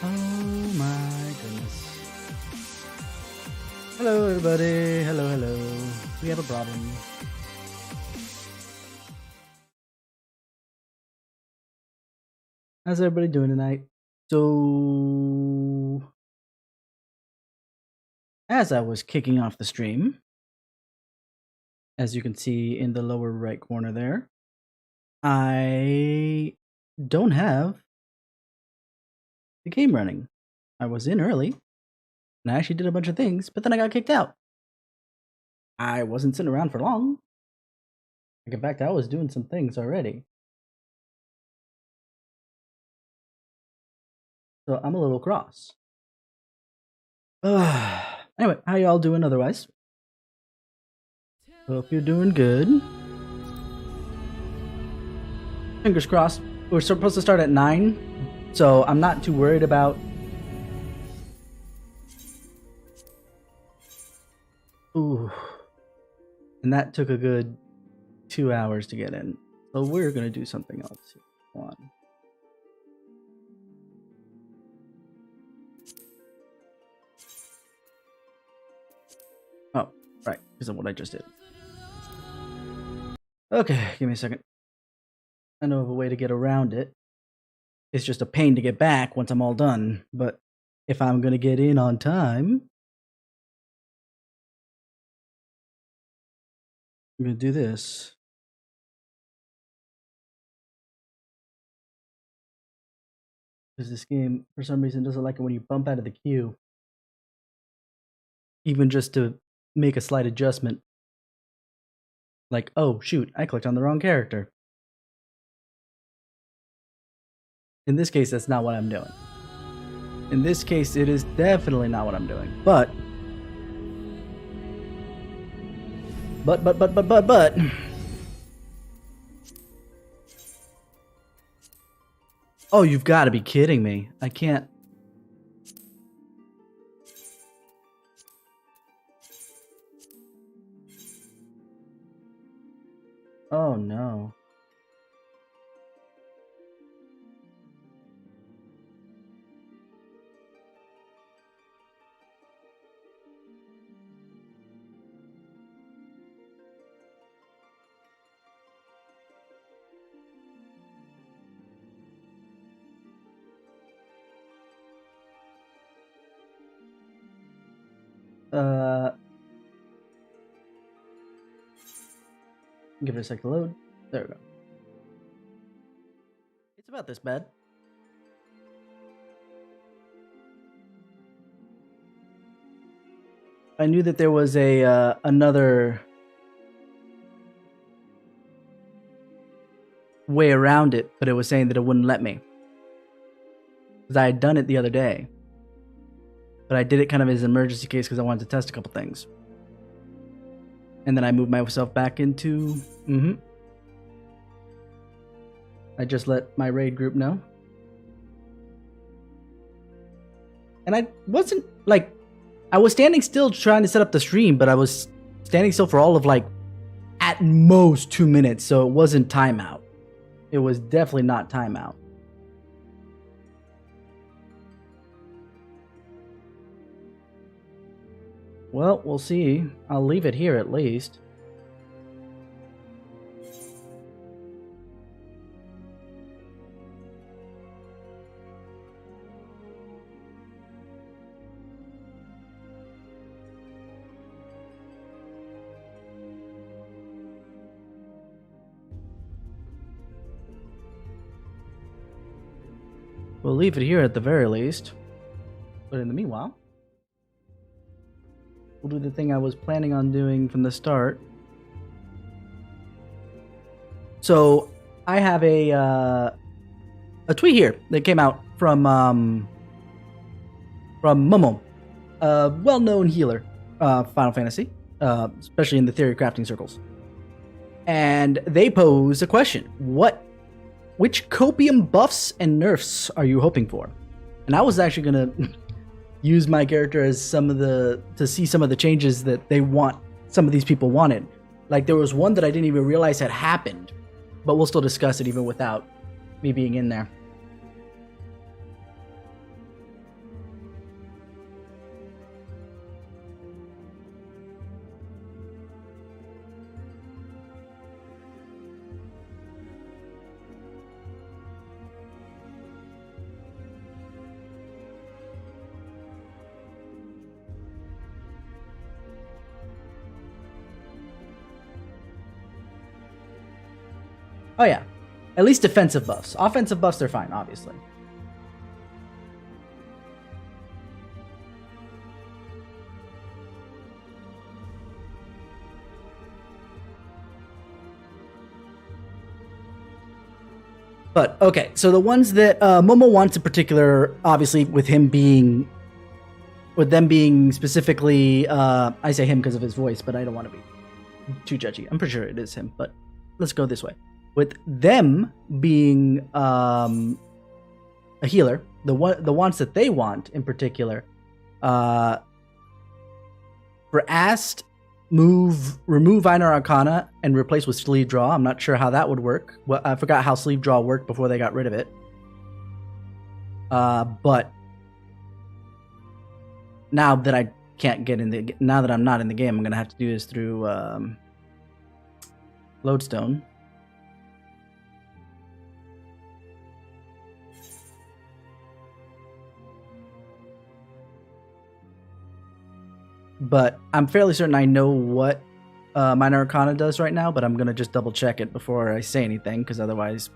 Oh my goodness. Hello everybody, hello. We have a problem. How's everybody doing tonight? So, as I was kicking off the stream, as you can see in the lower right corner there, I don't have the game running. I was in early, and I actually did a bunch of things, but then I got kicked out. I wasn't sitting around for long. Like, in fact, I was doing some things already. So I'm a little cross. Anyway, how y'all doing otherwise? Hope you're doing good. Fingers crossed. We're supposed to start at 9, so I'm not too worried about... Ooh. And that took a good 2 hours to get in. So we're going to do something else. Come on. Oh, right, because of what I just did. Okay, give me a second. I know of a way to get around it. It's just a pain to get back once I'm all done, but if I'm going to get in on time, I'm going to do this. Because this game, for some reason, doesn't like it when you bump out of the queue. Even just to make a slight adjustment. Like, oh, shoot, I clicked on the wrong character. In this case, that's not what I'm doing. In this case, it is definitely not what I'm doing. But... Oh, you've got to be kidding me. I can't... Oh, no. Give it a sec to load. There we go. It's about this bad. I knew that there was a another way around it, but it was saying that it wouldn't let me. Because I had done it the other day. But I did it kind of as an emergency case because I wanted to test a couple things. And then I moved myself back into... I just let my raid group know. And I wasn't, like... I was standing still trying to set up the stream, but I was standing still for all of, like, at most 2 minutes, so it wasn't timeout. It was definitely not timeout. Well, we'll see. I'll leave it here at least. We'll leave it here at the very least. But in the meanwhile, we'll do the thing I was planning on doing from the start. So I have a tweet here that came out from Momo, a well-known healer, Final Fantasy, especially in the theory crafting circles. And they pose a question: which copium buffs and nerfs are you hoping for? And I was actually gonna use my character as to see some of the changes that some of these people wanted. Like, there was one that I didn't even realize had happened, but we'll still discuss it even without me being in there. Oh yeah, at least defensive buffs. Offensive buffs, they're fine, obviously. But okay, so the ones that Momo wants in particular, obviously with them being specifically, I say him because of his voice, but I don't want to be too judgy. I'm pretty sure it is him, but let's go this way. With them being a healer, the wants that they want in particular, for Ast, remove Einar Arcana and replace with Sleeve Draw. I'm not sure how that would work. Well, I forgot how Sleeve Draw worked before they got rid of it. But now that I can't get in now that I'm not in the game, I'm gonna have to do this through Lodestone. But I'm fairly certain I know what Minor Arcana does right now, but I'm going to just double check it before I say anything, because otherwise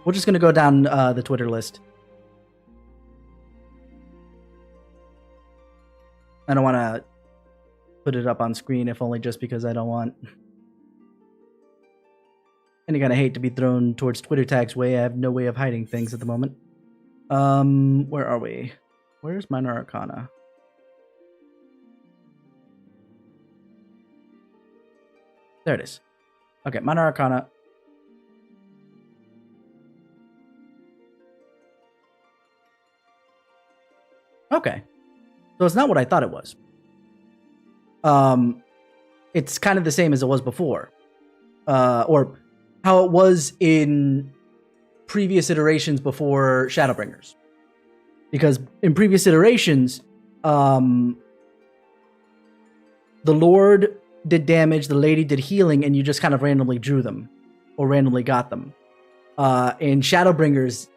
we're just going to go down the Twitter list. I don't want to put it up on screen, if only just because I don't want any kind of hate to be thrown towards Twitter tags way. I have no way of hiding things at the moment. Where are we? Where's Minor Arcana? There it is. Okay, Minor Arcana. Okay. So it's not what I thought it was. It's kind of the same as it was before. Or how it was in previous iterations before Shadowbringers. Because in previous iterations, the Lord did damage, the lady did healing, and you just kind of randomly drew them or randomly got them. In Shadowbringers,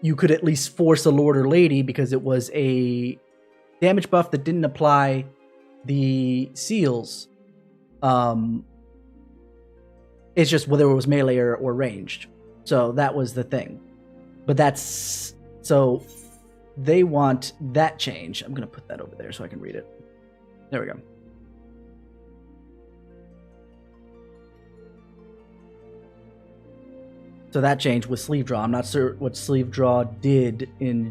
you could at least force a Lord or Lady because it was a damage buff that didn't apply the seals. It's just whether it was melee or ranged. So that was the thing. But that's... So they want that change. I'm going to put that over there so I can read it. There we go. So that changed with Sleeve Draw. I'm not sure what Sleeve Draw did in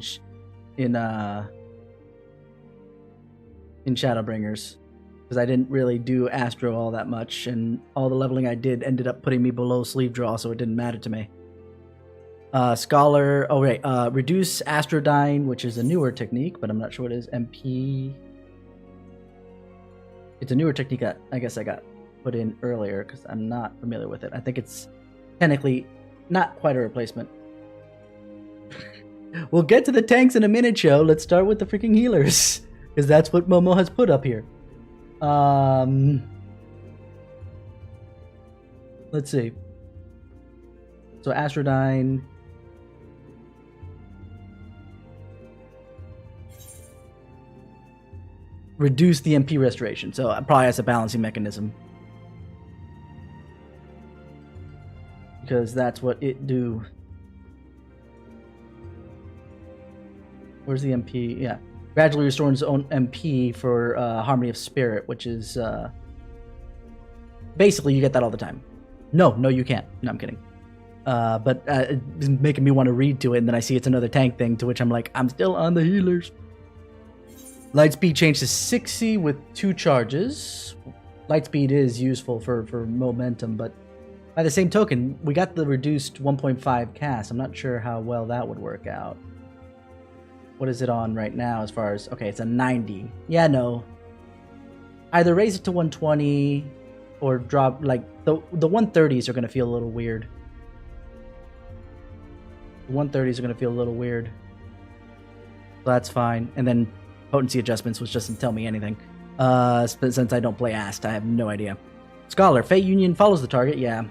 Shadowbringers, because I didn't really do Astro all that much, and all the leveling I did ended up putting me below Sleeve Draw, so it didn't matter to me. Scholar, oh right, reduce Astrodyne, which is a newer technique, but I'm not sure what it is. MP. It's a newer technique that I guess I got put in earlier because I'm not familiar with it. I think it's technically not quite a replacement. We'll get to the tanks in a minute, Joe. Let's start with the freaking healers, because that's what Momo has put up here. Let's see. So Astrodyne. Reduce the MP restoration. So probably has a balancing mechanism, because that's what it do. Where's the MP? Yeah. Gradually restores its own MP for Harmony of Spirit, which is... basically, you get that all the time. No, you can't. No, I'm kidding. But it's making me want to read to it, and then I see it's another tank thing, to which I'm like, I'm still on the healers. Lightspeed changed to 60 with 2 charges. Lightspeed is useful for momentum, but by the same token, we got the reduced 1.5 cast. I'm not sure how well that would work out. What is it on right now as far as... Okay, it's a 90. Yeah, no. Either raise it to 120 or drop... Like, the 130s are going to feel a little weird. The 130s are going to feel a little weird. So that's fine. And then potency adjustments, which doesn't tell me anything. Since I don't play Ast, I have no idea. Scholar, Fate Union follows the target, yeah.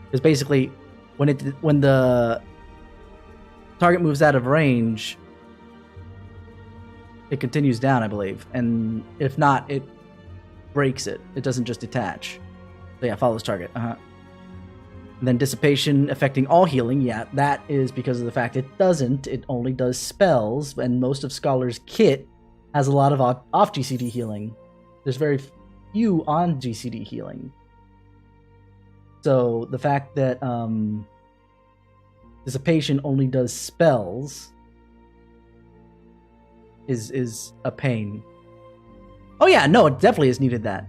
Because basically, when the target moves out of range, it continues down, I believe. And if not, it breaks it. It doesn't just detach. So yeah, follows target. And then dissipation affecting all healing. Yeah, that is because of the fact it doesn't. It only does spells, and most of Scholar's kit has a lot of off GCD healing. There's very few on GCD healing. So the fact that dissipation only does spells is a pain. Oh yeah, no, it definitely has needed that.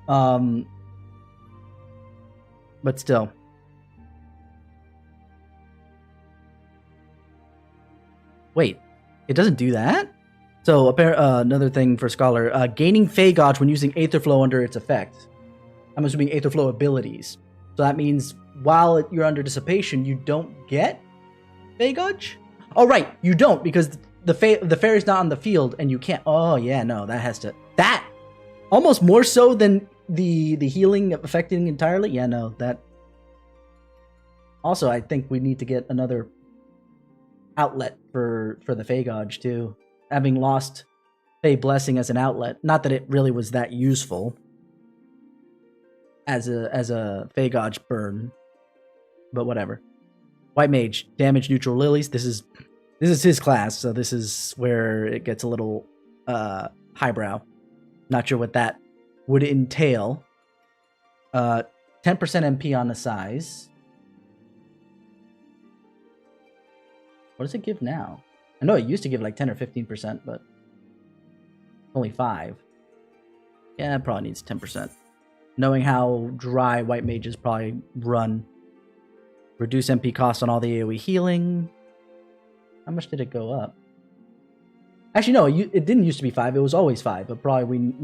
But still. Wait, it doesn't do that? So another thing for Scholar, gaining Fey Gauge when using Aether Flow under its effect. I'm assuming Aether Flow abilities. So that means while you're under dissipation, you don't get Fey Gauge? Oh right, you don't, because the fairy's not on the field and you can't. Oh yeah, no, that has to, that almost more so than the healing affecting entirely. Yeah, no, that. Also, I think we need to get another outlet for the Fey Gauge too. Having lost Fey Blessing as an outlet, not that it really was that useful as a Fey Gauge burn, but whatever. White Mage, damage neutral lilies. This is his class, so this is where it gets a little highbrow. Not sure what that would entail. 10% MP on the size. What does it give now? I know it used to give like 10 or 15%, but only 5. Yeah, it probably needs 10%. Knowing how dry White Mages probably run. Reduce MP cost on all the AoE healing. How much did it go up? Actually, no, it didn't used to be 5. It was always 5, but probably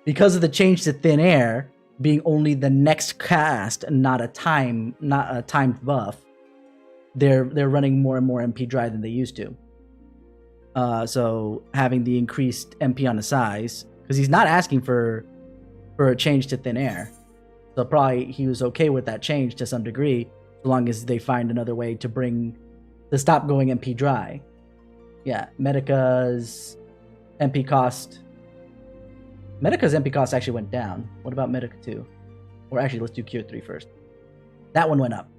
because of the change to Thin Air being only the next cast and not a timed buff, they're running more and more MP dry than they used to. So having the increased MP on the size, because he's not asking for a change to Thin Air, so probably he was okay with that change to some degree, as long as they find another way to stop going MP dry. Yeah, Medica's MP cost actually went down. What about Medica 2? Or actually, let's do Cure 3 first. That one went up.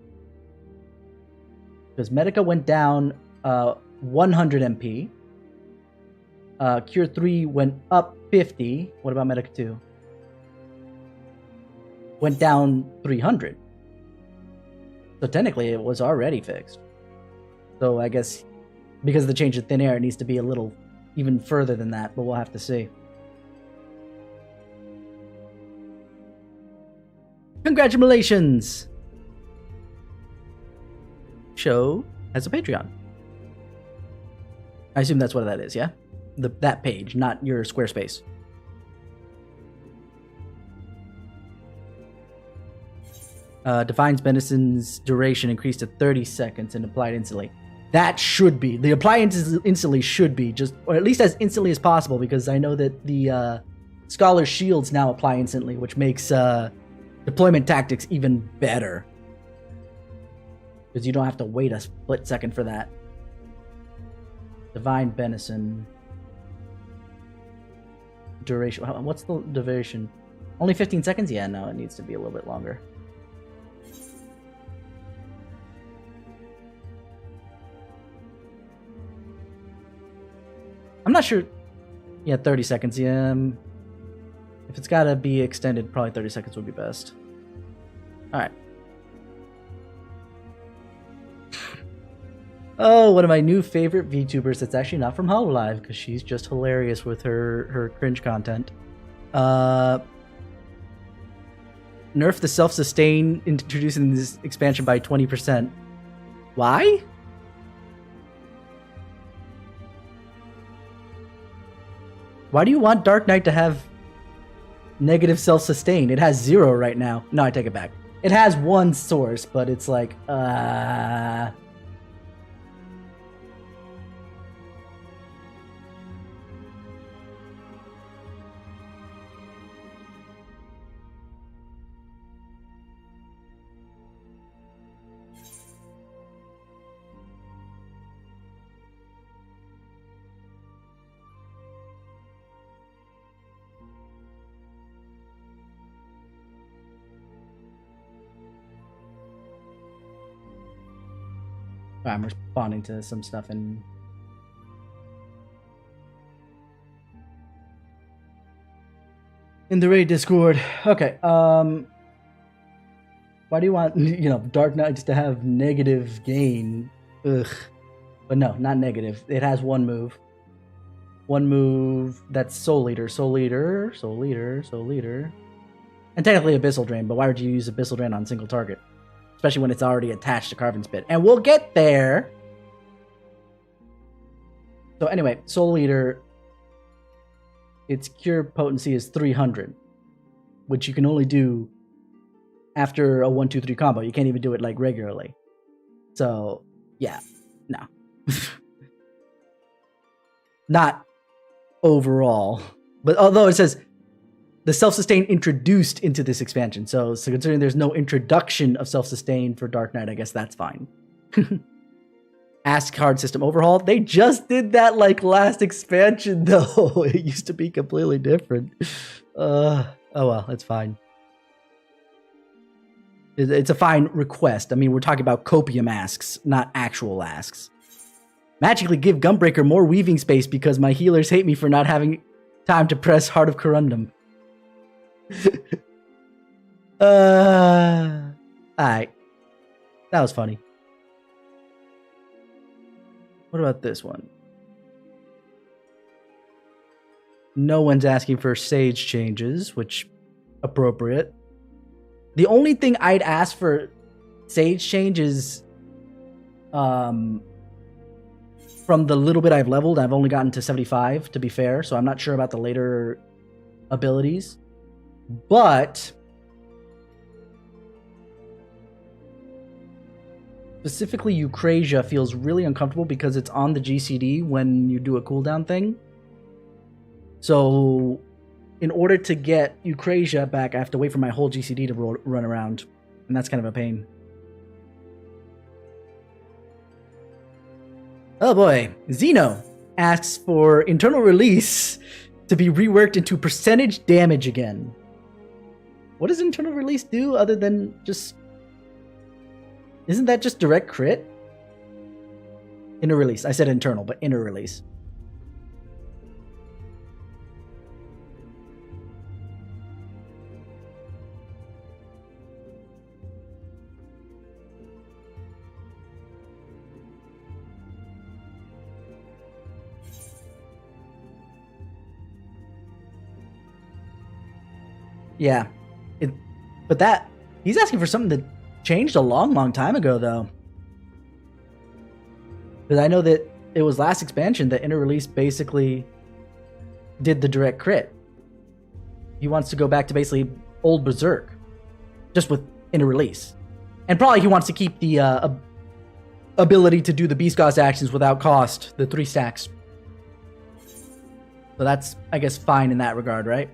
Because Medica went down 100 MP. Cure 3 went up 50. What about Medica 2? Went down 300. So technically it was already fixed. So I guess because of the change of Thin Air, it needs to be a little even further than that, but we'll have to see. Congratulations! Show has a Patreon. I assume that's what that is, yeah? That page, not your Squarespace. Defines Benison's duration increased to 30 seconds and applied instantly. That should be. The apply instantly should be, or at least as instantly as possible, because I know that the Scholar Shields now apply instantly, which makes deployment tactics even better. Because you don't have to wait a split second for that. Divine Benison. Duration. What's the duration? Only 15 seconds? Yeah, no, it needs to be a little bit longer. I'm not sure. Yeah, 30 seconds. Yeah. If it's gotta be extended, probably 30 seconds would be best. Alright. Oh, one of my new favorite VTubers that's actually not from HoloLive, because she's just hilarious with her cringe content. Nerf the self-sustain, introducing this expansion by 20%. Why? Why do you want Dark Knight to have negative self-sustain? It has 0 right now. No, I take it back. It has 1 source, but it's like, I'm responding to some stuff in the raid Discord. Okay. Why do you want, Dark Knights to have negative gain? Ugh. But no, not negative. It has one move. One move that's Soul Eater. And technically Abyssal Drain, but why would you use Abyssal Drain on a single target? Especially when it's already attached to Carven Spit. And we'll get there! So anyway, Soul Eater, its cure potency is 300, which you can only do after a 1-2-3 combo. You can't even do it like regularly. So, yeah, no. Not overall. But although it says the self-sustain introduced into this expansion. So considering there's no introduction of self-sustain for Dark Knight, I guess that's fine. Ask card system overhaul. They just did that like last expansion though. It used to be completely different. Oh well, it's fine. It's a fine request. I mean, we're talking about copium asks, not actual asks. Magically give Gunbreaker more weaving space because my healers hate me for not having time to press Heart of Corundum. Alright. That was funny. What about this one? No one's asking for sage changes, which appropriate. The only thing I'd ask for sage change is from the little bit I've leveled, I've only gotten to 75 to be fair, so I'm not sure about the later abilities. But specifically Eucrasia feels really uncomfortable because it's on the GCD when you do a cooldown thing. So in order to get Eucrasia back, I have to wait for my whole GCD to run around, and that's kind of a pain. Oh boy, Xeno asks for internal release to be reworked into percentage damage again. What does internal release do other than just... Isn't that just direct crit? Inner release. I said internal, but inner release. Yeah. But that... He's asking for something that changed a long time ago, though. Because I know that it was last expansion that inner release basically did the direct crit. He wants to go back to basically old Berserk, just with inner release. And probably he wants to keep the ability to do the Beast God's actions without cost, the 3 stacks. So that's, I guess, fine in that regard, right?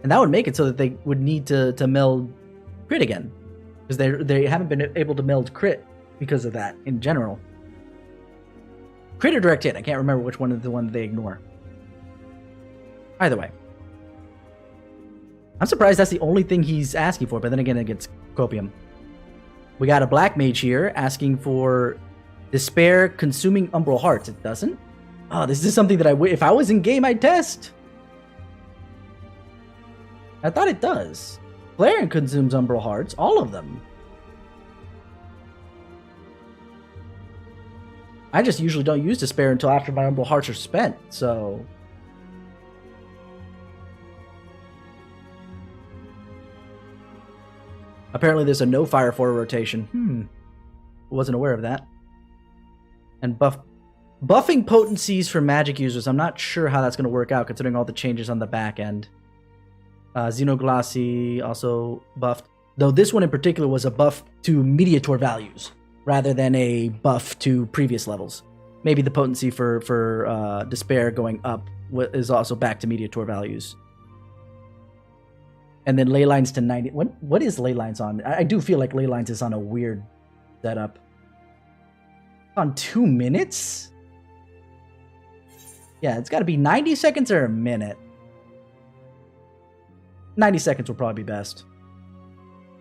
And that would make it so that they would need to meld crit again. Because they haven't been able to meld crit because of that in general. Crit or direct hit, I can't remember which one is the one that they ignore. Either way. I'm surprised that's the only thing he's asking for, but then again, it gets copium. We got a black mage here asking for Despair consuming Umbral Hearts. It doesn't? Oh, this is something that if I was in game, I'd test. I thought it does. Flaren consumes Umbral Hearts, all of them. I just usually don't use Despair until after my Umbral Hearts are spent, so... Apparently there's a no Fire 4 rotation. Wasn't aware of that. And buffing potencies for magic users. I'm not sure how that's going to work out considering all the changes on the back end. Xenoglassy also buffed. Though this one in particular was a buff to Mediator values rather than a buff to previous levels. Maybe the potency for Despair going up is also back to Mediator values. And then ley lines to 90. What is ley lines on? I do feel like ley lines is on a weird setup. On 2 minutes? Yeah, it's got to be 90 seconds or a minute. 90 seconds will probably be best.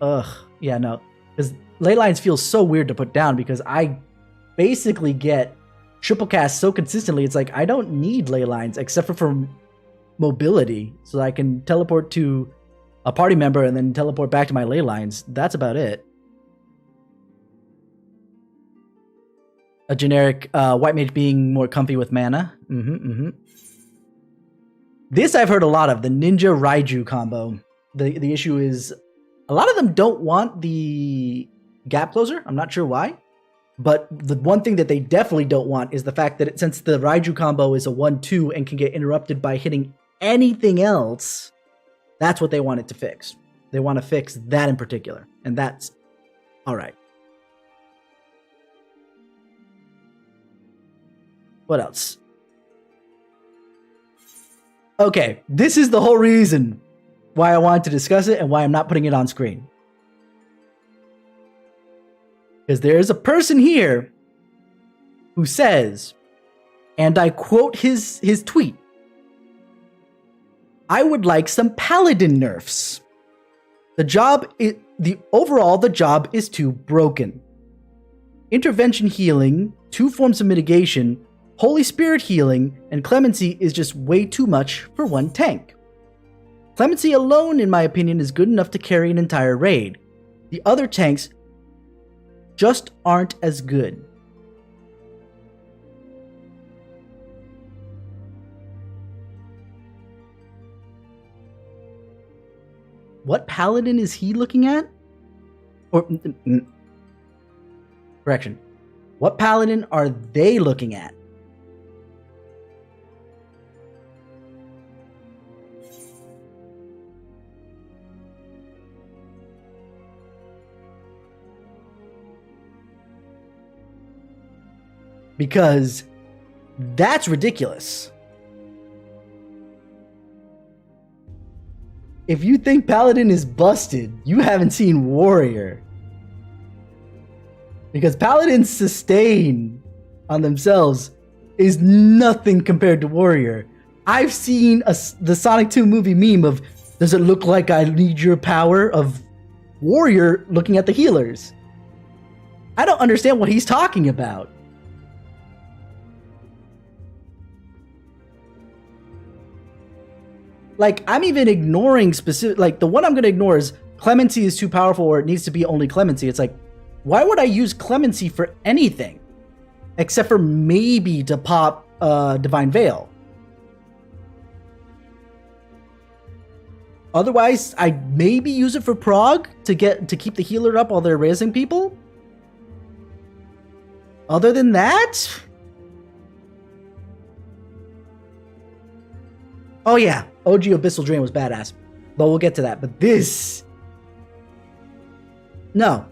Ugh. Yeah, no. Because ley lines feel so weird to put down because I basically get triple cast so consistently. It's like I don't need ley lines except for mobility, so I can teleport to a party member and then teleport back to my ley lines. That's about it. A generic white mage being more comfy with mana. This I've heard a lot of, the Ninja Raiju combo. The issue is a lot of them don't want the gap closer. I'm not sure why. But the one thing that they definitely don't want is the fact that since the Raiju combo is a 1-2 and can get interrupted by hitting anything else, that's what they want it to fix. They want to fix that in particular. And that's alright. What else? Okay, this is the whole reason why I wanted to discuss it and why I'm not putting it on screen. Because there is a person here who says, and I quote his tweet, "I would like some Paladin nerfs. The job is too broken. Intervention healing, 2 forms of mitigation, Holy Spirit healing, and Clemency is just way too much for one tank. Clemency alone, in my opinion, is good enough to carry an entire raid. The other tanks just aren't as good." What Paladin is he looking at? Or, correction. What Paladin are they looking at? Because that's ridiculous. If you think Paladin is busted, you haven't seen Warrior. Because Paladin's sustain on themselves is nothing compared to Warrior. I've seen the Sonic 2 movie meme of, "Does it look like I need your power?" of Warrior looking at the healers. I don't understand what he's talking about. Like, I'm even ignoring specific, like, the one I'm going to ignore is Clemency is too powerful or it needs to be only Clemency. It's like, why would I use Clemency for anything? Except for maybe to pop Divine Veil. Otherwise, I'd maybe use it for prog to keep the healer up while they're raising people. Other than that... Oh yeah, OG Abyssal Drain was badass. But we'll get to that. But this... No.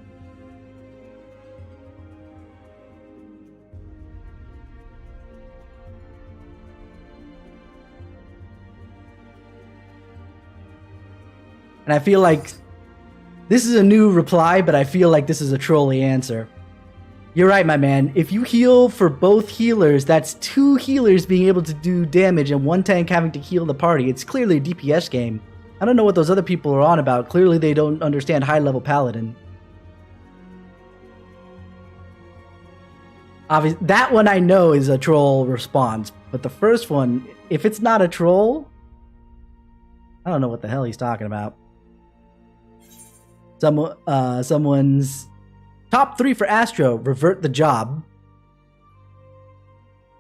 And I feel like this is a new reply, but I feel like this is a trolly answer. You're right, my man. If you heal for both healers, that's 2 healers being able to do damage and 1 tank having to heal the party. It's clearly a DPS game. I don't know what those other people are on about. Clearly they don't understand high-level Paladin. Obviously, that one I know is a troll response. But the first one, if it's not a troll, I don't know what the hell he's talking about. Someone's... Top 3 for Astro, revert the job.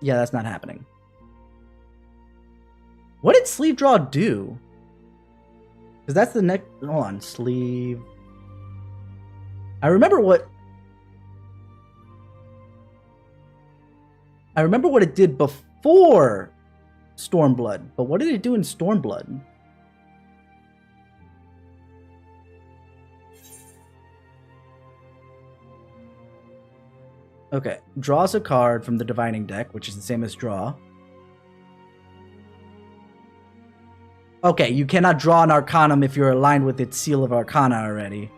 Yeah, that's not happening. What did Sleeve Draw do? Because that's the next... Hold on, Sleeve... I remember what it did before Stormblood, but what did it do in Stormblood? Okay, draws a card from the Divining deck, which is the same as draw. Okay, you cannot draw an Arcanum if you're aligned with its Seal of Arcana already.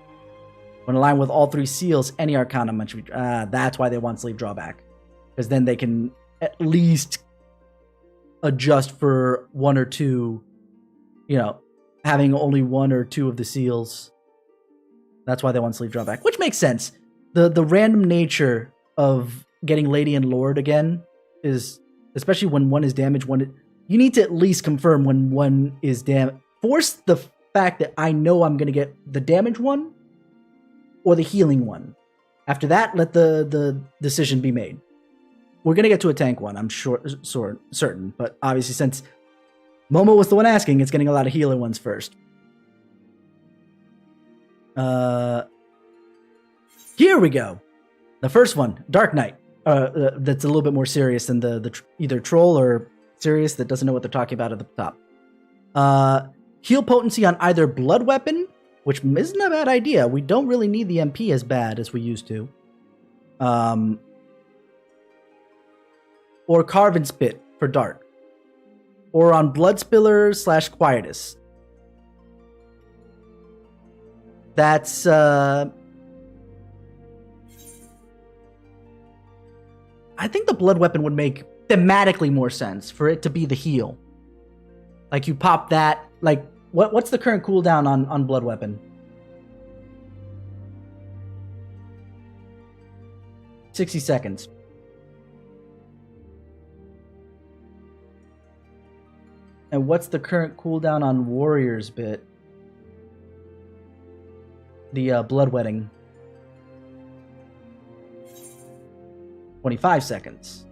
When aligned with all 3 seals, any Arcanum should be... that's why they want Sleeve Drawback. Because then they can at least adjust for 1 or 2, you know, having only 1 or 2 of the seals. That's why they want sleeve drawback, which makes sense. The random nature of getting Lady and Lord again is, especially when one is damaged, you need to at least confirm when one is damaged. Force the fact that I know I'm going to get the damage one or the healing one. After that, let the decision be made. We're going to get to a tank one, I'm certain. But obviously, since Momo was the one asking, it's getting a lot of healer ones first. Here we go. The first one, Dark Knight. That's a little bit more serious than the either troll or serious that doesn't know what they're talking about at the top. Heal potency on either blood weapon, which isn't a bad idea. We don't really need the MP as bad as we used to. Or Carve and Spit for Dark. Or on Bloodspiller / Quietus. That's I think the blood weapon would make thematically more sense for it to be the heal. Like you pop that, like what's the current cooldown on blood weapon? 60 seconds. And what's the current cooldown on Warrior's bit? The blood wedding. 25 seconds.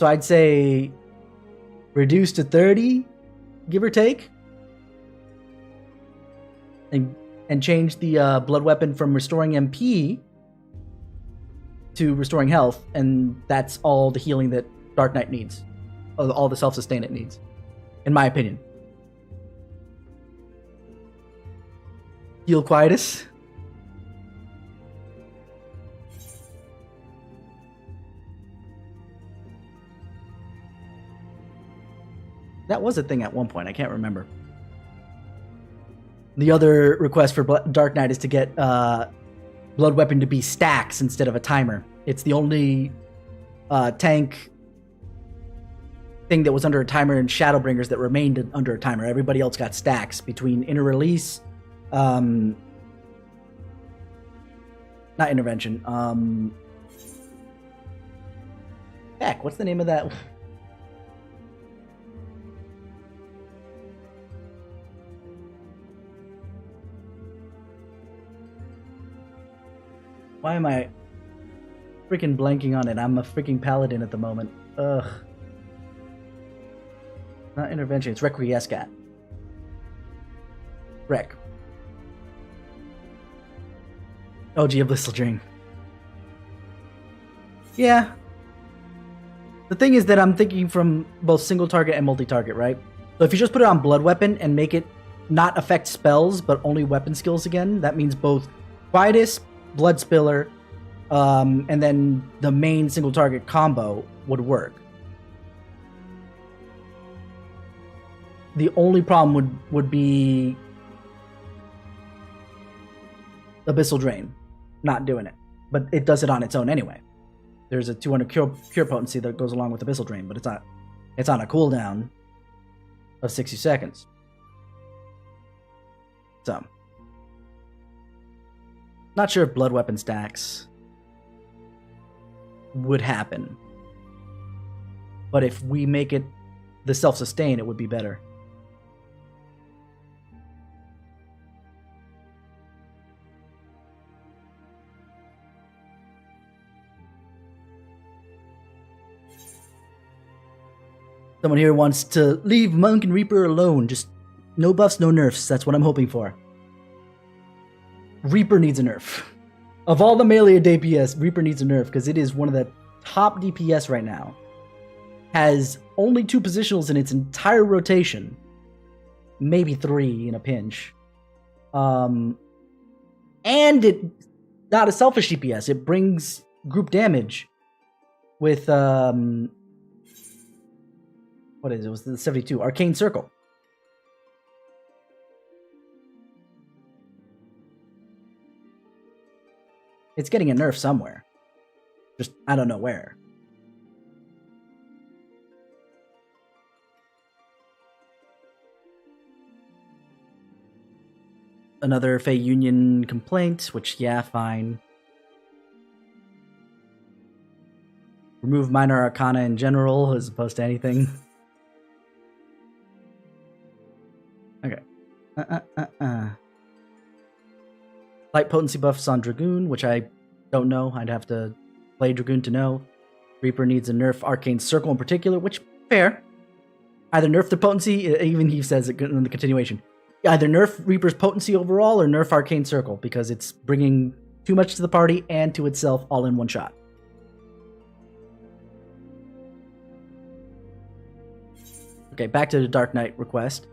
So I'd say reduce to 30, give or take. And change the blood weapon from restoring MP to restoring health. And that's all the healing that Dark Knight needs. All the self-sustain it needs. In my opinion. Heal Quietus. That was a thing at one point. I can't remember. The other request for Dark Knight is to get blood weapon to be stacks instead of a timer. It's the only tank thing that was under a timer in Shadowbringers that remained under a timer. Everybody else got stacks between inner release, not intervention. Heck, what's the name of that? Why am I freaking blanking on it? I'm a freaking paladin at the moment. Ugh. Not intervention, it's Requiescat. Rec. OG Abyssal Drain. Yeah. The thing is that I'm thinking from both single target and multi-target, right? So if you just put it on blood weapon and make it not affect spells, but only weapon skills again, that means both Quietus, Blood Spiller, and then the main single target combo would work. The only problem would be Abyssal Drain not doing it, but it does it on its own anyway. There's a 200 cure potency that goes along with Abyssal Drain, but it's on a cooldown of 60 seconds. So, not sure if blood weapon stacks would happen, but if we make it the self-sustain, it would be better. Someone here wants to leave Monk and Reaper alone. Just no buffs, no nerfs. That's what I'm hoping for. Reaper needs a nerf. Of all the melee DPS, Reaper needs a nerf because it is one of the top DPS right now. Has only 2 positionals in its entire rotation. Maybe 3 in a pinch. And it not a selfish DPS. It brings group damage with what is it? It was the 72 Arcane Circle. It's getting a nerf somewhere. Just I don't know where. another Fey Union complaint, which, yeah, fine. Remove minor arcana in general as opposed to anything. Okay. Light potency buffs on Dragoon, which I don't know. I'd have to play Dragoon to know. Reaper needs a nerf Arcane Circle in particular, which, fair. Either nerf the potency, even he says it in the continuation. Either nerf Reaper's potency overall or nerf Arcane Circle, because it's bringing too much to the party and to itself all in one shot. Okay, back to the Dark Knight request.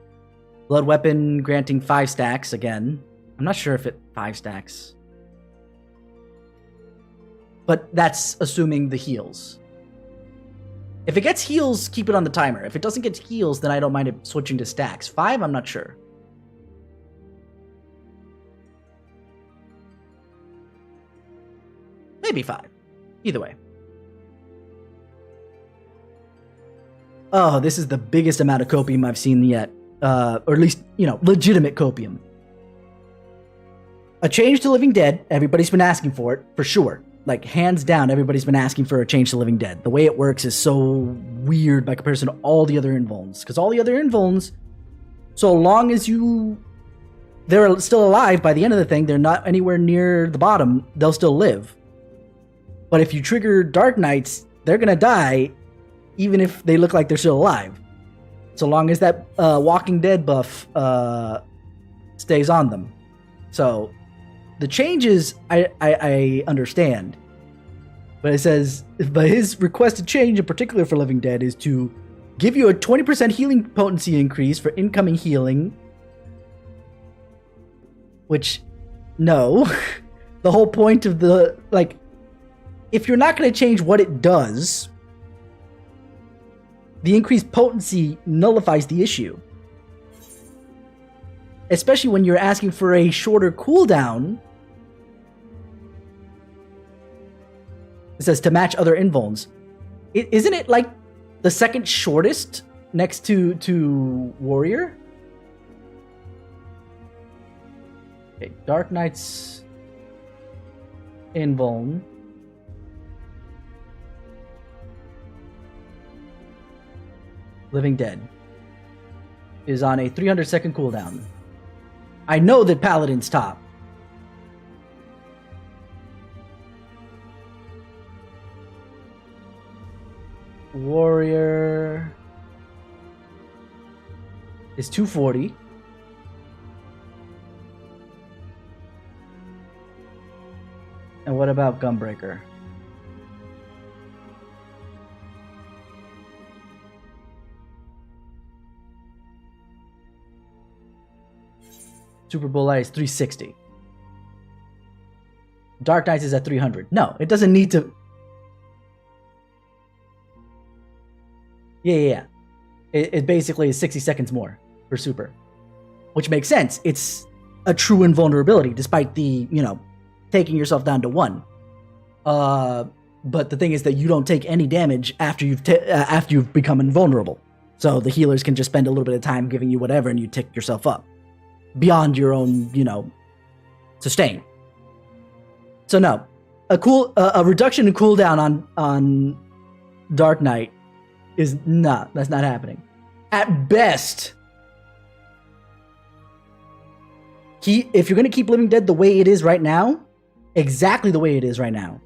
Blood Weapon granting 5 stacks again. I'm not sure if it 5 stacks. But that's assuming the heals. If it gets heals, keep it on the timer. If it doesn't get heals, then I don't mind it switching to stacks. 5, I'm not sure. Maybe 5. Either way. Oh, this is the biggest amount of copium I've seen yet. Or at least, legitimate copium. A change to Living Dead. Everybody's been asking for it, for sure. Like, hands down, everybody's been asking for a change to Living Dead. The way it works is so weird by comparison to all the other invulns. Because all the other invulns, so long as they're still alive by the end of the thing, they're not anywhere near the bottom, they'll still live. But if you trigger Dark Knights, they're gonna die, even if they look like they're still alive. So long as that Walking Dead buff stays on them. So the changes I understand, but it says, but his requested change in particular for Living Dead is to give you a 20% healing potency increase for incoming healing. Which, no. The whole point of if you're not going to change what it does, the increased potency nullifies the issue. Especially when you're asking for a shorter cooldown. It says to match other invulns. Isn't it like the second shortest next to Warrior? Okay, Dark Knight's invuln. Living Dead is on a 300-second cooldown. I know that Paladin's top. Warrior is 240. And what about Gunbreaker? Super Bowl Light is 360. Dark Knights is at 300. No, it doesn't need to. Yeah. It basically is 60 seconds more for Super. Which makes sense. It's a true invulnerability, despite the, taking yourself down to 1. But the thing is that you don't take any damage after you've become invulnerable. So the healers can just spend a little bit of time giving you whatever and you tick yourself up. Beyond your own, sustain. So no, a reduction in cooldown on Dark Knight is that's not happening. At best, if you're gonna keep Living Dead the way it is right now, exactly the way it is right now,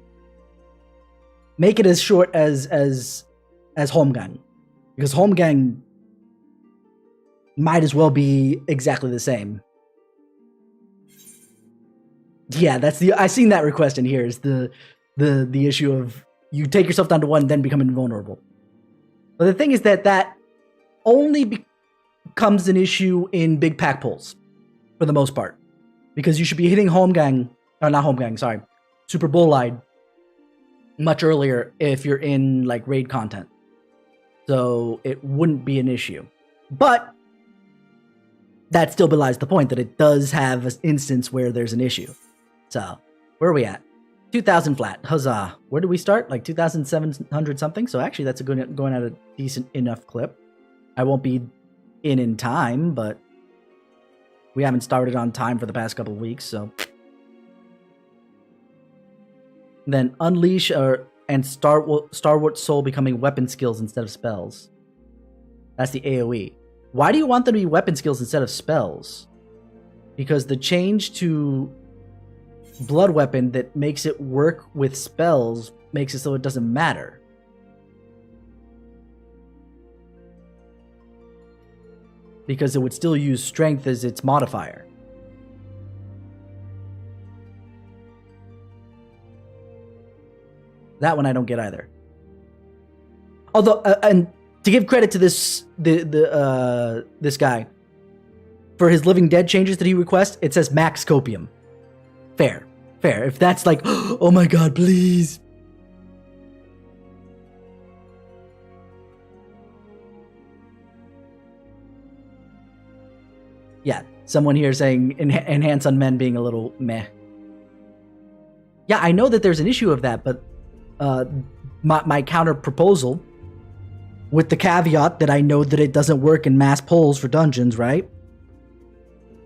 make it as short as Holmgang, because Holmgang might as well be exactly the same. Yeah, I seen that request in here, is the issue of you take yourself down to 1 then become invulnerable. But the thing is that only becomes an issue in big pack pulls for the most part, because you should be hitting Super Bolide much earlier if you're in raid content. So it wouldn't be an issue. But that still belies the point that it does have an instance where there's an issue. So, where are we at? 2,000 flat. Huzzah. Where do we start? 2,700 something? So actually that's going at a decent enough clip. I won't be in time, but We haven't started on time for the past couple of weeks, so. Then Unleash and Starwart Soul becoming weapon skills instead of spells. That's the AoE. Why do you want them to be weapon skills instead of spells? Because the change to Blood Weapon that makes it work with spells makes it so it doesn't matter. Because it would still use Strength as its modifier. That one I don't get either. Although, and to give credit to this this guy, for his Living Dead changes that he requests, it says max copium. Fair. If that's like, oh my god, please. Yeah, someone here saying enhance on men being a little meh. Yeah, I know that there's an issue of that, but my counter proposal, with the caveat that I know that it doesn't work in mass polls for dungeons, right?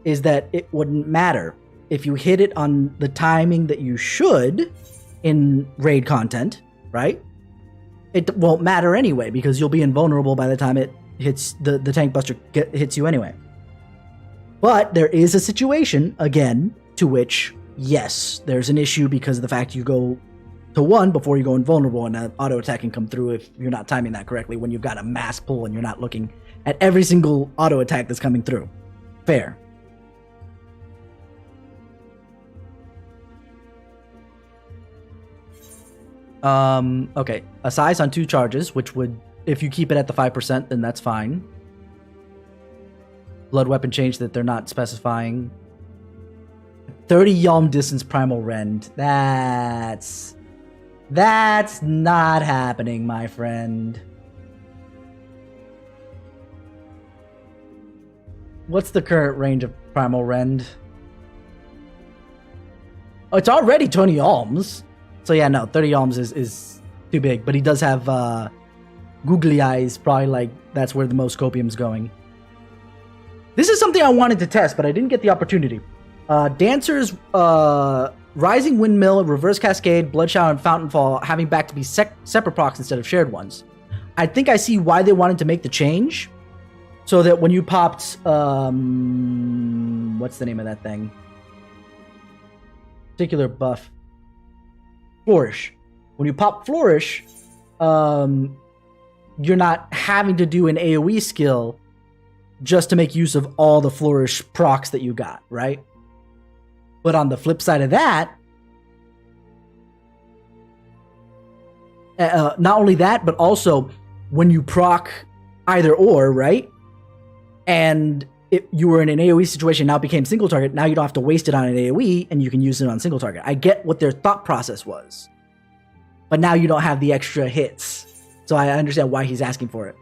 Is that it wouldn't matter if you hit it on the timing that you should in raid content, right? It won't matter anyway because you'll be invulnerable by the time it hits the tank buster hits you anyway. But there is a situation again to which yes, there's an issue because of the fact you go to 1 before you go invulnerable, and an auto attack can come through if you're not timing that correctly when you've got a mass pull and you're not looking at every single auto attack that's coming through. Fair. Okay. A size on 2 charges, which would, if you keep it at the 5%, then that's fine. Blood weapon change that they're not specifying. 30 Yalm distance primal rend. That's not happening, my friend. What's the current range of primal rend? Oh, it's already 20 Yalms. So yeah, no, 30 Yalms is too big. But he does have googly eyes, probably like that's where the most copium's going. This is something I wanted to test, but I didn't get the opportunity. Dancers, Rising Windmill, Reverse Cascade, Blood Shower, and Fountain Fall having back to be separate procs instead of shared ones. I think I see why they wanted to make the change. So that when you popped, what's the name of that thing? Particular buff. Flourish. When you pop Flourish, you're not having to do an AoE skill just to make use of all the Flourish procs that you got, right? But on the flip side of that, not only that, but also when you proc either or, right? And if you were in an AoE situation, now it became single target, now you don't have to waste it on an AoE, and you can use it on single target. I get what their thought process was. But now you don't have the extra hits. So I understand why he's asking for it.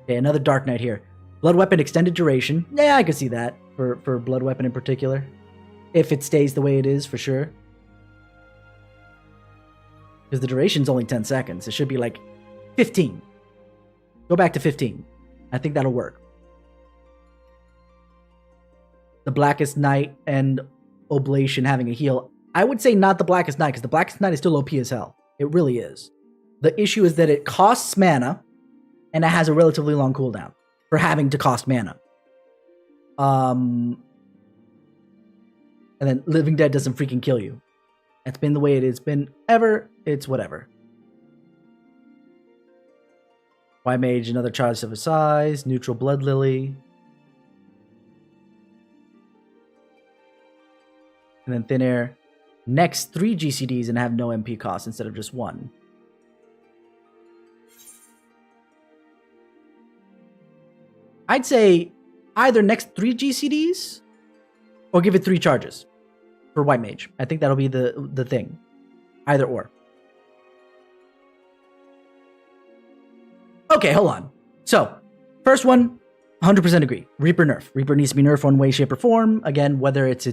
Okay, another Dark Knight here. Blood Weapon extended duration. Yeah, I could see that. For Blood Weapon in particular. If it stays the way it is, for sure. Because the duration's only 10 seconds. It should be like 15. Go back to 15. I think that'll work. The Blackest Night and Oblation having a heal. I would say not the Blackest Night, because the Blackest Night is still OP as hell. It really is. The issue is that it costs mana, and it has a relatively long cooldown for having to cost mana. And then Living Dead doesn't freaking kill you. It's been the way it has been ever. It's whatever. White Mage, another charge of a size. Neutral Blood Lily. And then Thin Air. Next 3 GCDs and have no MP cost instead of just 1. I'd say either next 3 GCDs or give it 3 charges for White Mage. I think that'll be the thing. Either or. Okay, hold on. So, first one, 100% agree. Reaper nerf. Reaper needs to be nerfed one way, shape, or form. Again, whether it's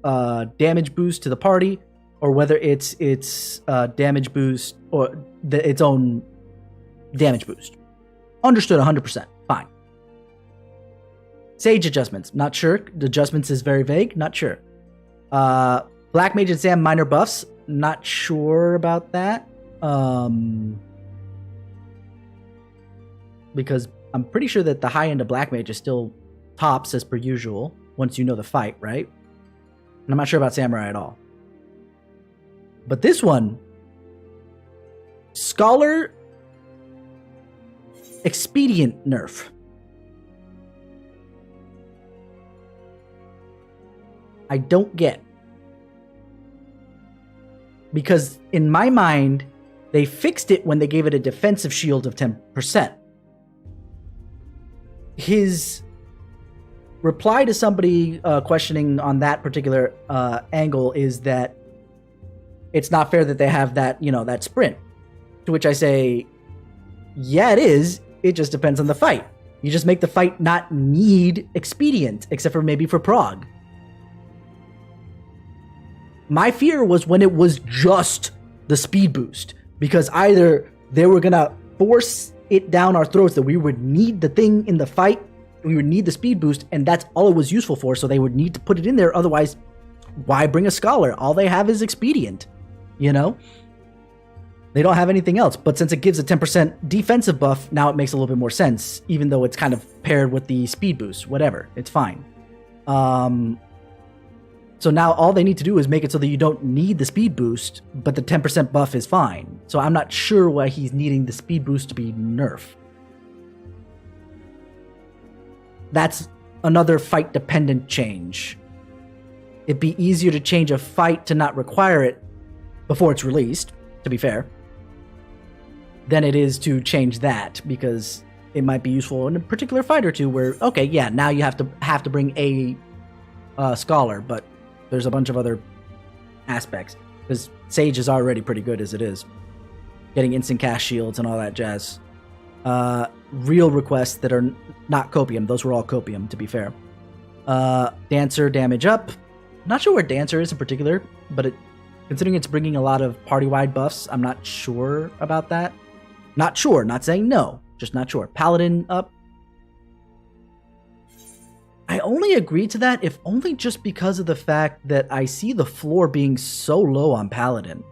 damage boost to the party or whether it's damage boost or its own damage boost. Understood 100%. Fine. Sage adjustments. Not sure. The adjustments is very vague. Not sure. Black Mage and Sam minor buffs. Not sure about that. Because I'm pretty sure that the high end of Black Mage is still tops as per usual once you know the fight, right? And I'm not sure about Samurai at all. But this one, Scholar Expedient nerf. I don't get. Because in my mind, they fixed it when they gave it a defensive shield of 10%. His reply to somebody questioning on that particular angle is that it's not fair that they have that, that sprint. To which I say, yeah, it is. It just depends on the fight. You just make the fight not need expedient, except for maybe for Prog. My fear was when it was just the speed boost, because either they were going to force it down our throats that we would need the thing in the fight, we would need the speed boost, and that's all it was useful for, so they would need to put it in there. Otherwise, why bring a Scholar? All they have is expedient, They don't have anything else, but since it gives a 10% defensive buff, now it makes a little bit more sense, even though it's kind of paired with the speed boost. Whatever, it's fine. So now all they need to do is make it so that you don't need the speed boost, but the 10% buff is fine. So I'm not sure why he's needing the speed boost to be nerfed. That's another fight-dependent change. It'd be easier to change a fight to not require it before it's released, to be fair, than it is to change that, because it might be useful in a particular fight or two where, okay, yeah, now you have to bring a Scholar, but there's a bunch of other aspects, because Sage is already pretty good as it is. Getting instant cast shields and all that jazz. Real requests that are not Copium. Those were all Copium, to be fair. Dancer, damage up. Not sure where Dancer is in particular, but considering it's bringing a lot of party-wide buffs, I'm not sure about that. Not sure, not saying no, just not sure. Paladin up. I only agree to that if only just because of the fact that I see the floor being so low on Paladin.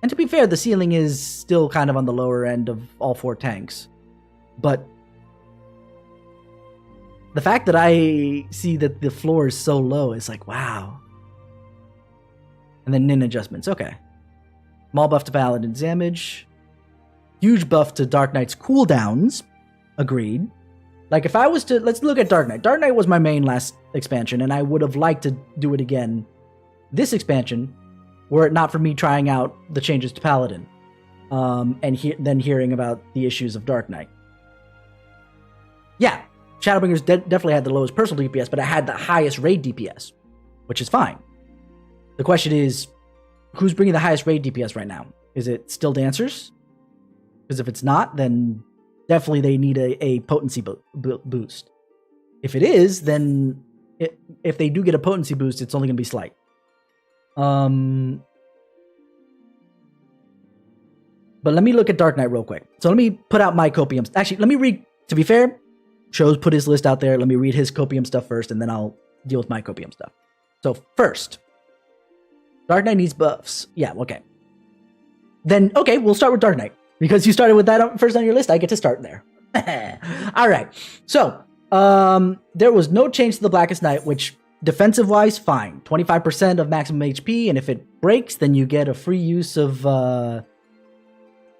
And to be fair, the ceiling is still kind of on the lower end of all four tanks. But the fact that I see that the floor is so low is like, wow. And then Nin adjustments, okay. Small buff to Paladin's damage. Huge buff to Dark Knight's cooldowns. Agreed. Like, if I was to... Let's look at Dark Knight. Dark Knight was my main last expansion, and I would have liked to do it again this expansion, were it not for me trying out the changes to Paladin, and then hearing about the issues of Dark Knight. Yeah, Shadowbringers definitely had the lowest personal DPS, but I had the highest raid DPS, which is fine. The question is, who's bringing the highest raid DPS right now? Is it still Dancers? Because if it's not, then... definitely they need a potency boost. If it is, then if they do get a potency boost, it's only going to be slight. But let me look at Dark Knight real quick. So let me put out my Copiums. Actually, let me read, to be fair, Shows put his list out there. Let me read his Copium stuff first, and then I'll deal with my Copium stuff. So first, Dark Knight needs buffs. Yeah, okay. Then, okay, we'll start with Dark Knight. Because you started with that first on your list, I get to start there. All right. So, there was no change to the Blackest Night, which defensive-wise, fine. 25% of maximum HP, and if it breaks, then you get a free use of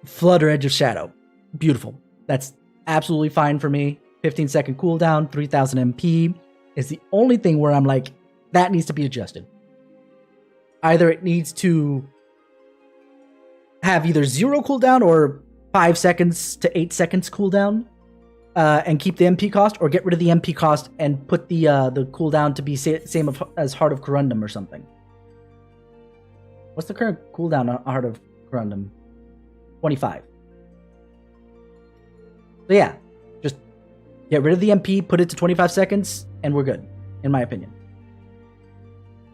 Flood or Edge of Shadow. Beautiful. That's absolutely fine for me. 15-second cooldown, 3000 MP is the only thing where I'm like, that needs to be adjusted. Either it needs to have either 0 cooldown or 5 seconds to 8 seconds cooldown, and keep the MP cost, or get rid of the MP cost and put the cooldown to be same as Heart of Corundum or something. What's the current cooldown on Heart of Corundum? 25. So yeah, just get rid of the MP, put it to 25 seconds, and we're good, in my opinion.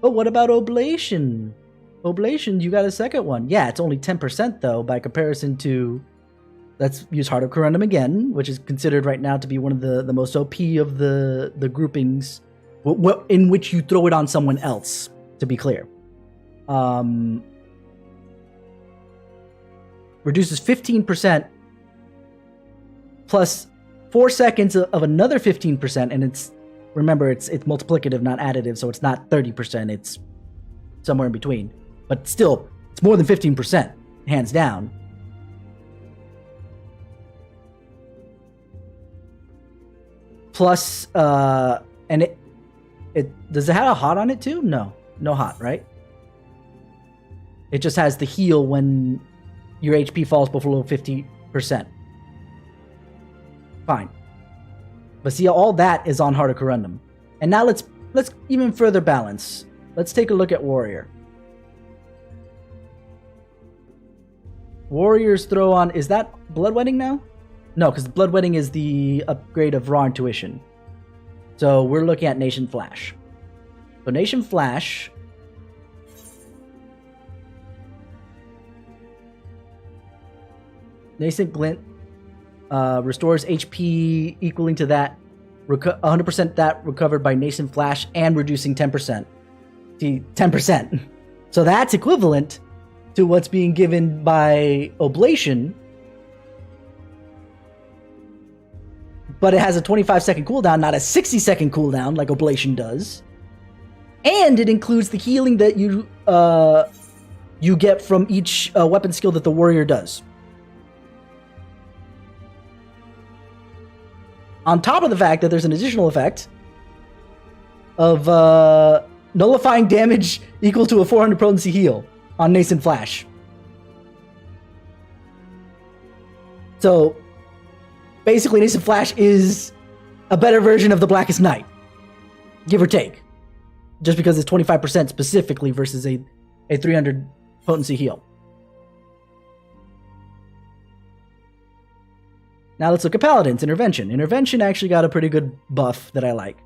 But what about Oblation? Oblation, you got a second one. Yeah, it's only 10% though, by comparison to let's use Heart of Corundum again, which is considered right now to be one of the most OP of the groupings in which you throw it on someone else, to be clear. Reduces 15% plus 4 seconds of another 15%, and it's multiplicative, not additive, so it's not 30%, it's somewhere in between. But still, it's more than 15%, hands down. Plus, and it does it have a hot on it too? No hot, right? It just has the heal when your HP falls below 50%. Fine. But see, all that is on Heart of Corundum. And now let's even further balance. Let's take a look at Warrior. Warrior's throw on, is that Bloodwedding now? No, because Bloodwedding is the upgrade of Raw Intuition. So we're looking at Nation Flash. So Nation Flash... Nascent Glint restores HP equaling to that, 100% that recovered by Nascent Flash and reducing 10%. See, 10%. So that's equivalent to what's being given by Oblation, but it has a 25-second cooldown, not a 60-second cooldown like Oblation does. And it includes the healing that you get from each weapon skill that the Warrior does. On top of the fact that there's an additional effect of nullifying damage equal to a 400 potency heal on Nascent Flash. So, basically, Nascent Flash is a better version of the Blackest Night. Give or take. Just because it's 25% specifically versus a 300 potency heal. Now let's look at Paladin's Intervention. Intervention actually got a pretty good buff that I like.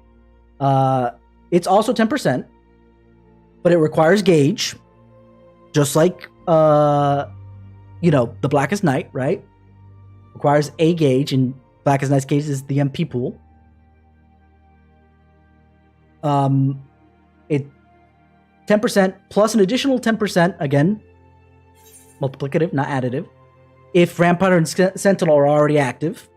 It's also 10%, but it requires gauge, just like the Blackest Night, right? Requires a gauge, and Blackest Night's gauge is the MP pool. It 10% plus an additional 10%, again, multiplicative, not additive, if Rampart and Sentinel are already active.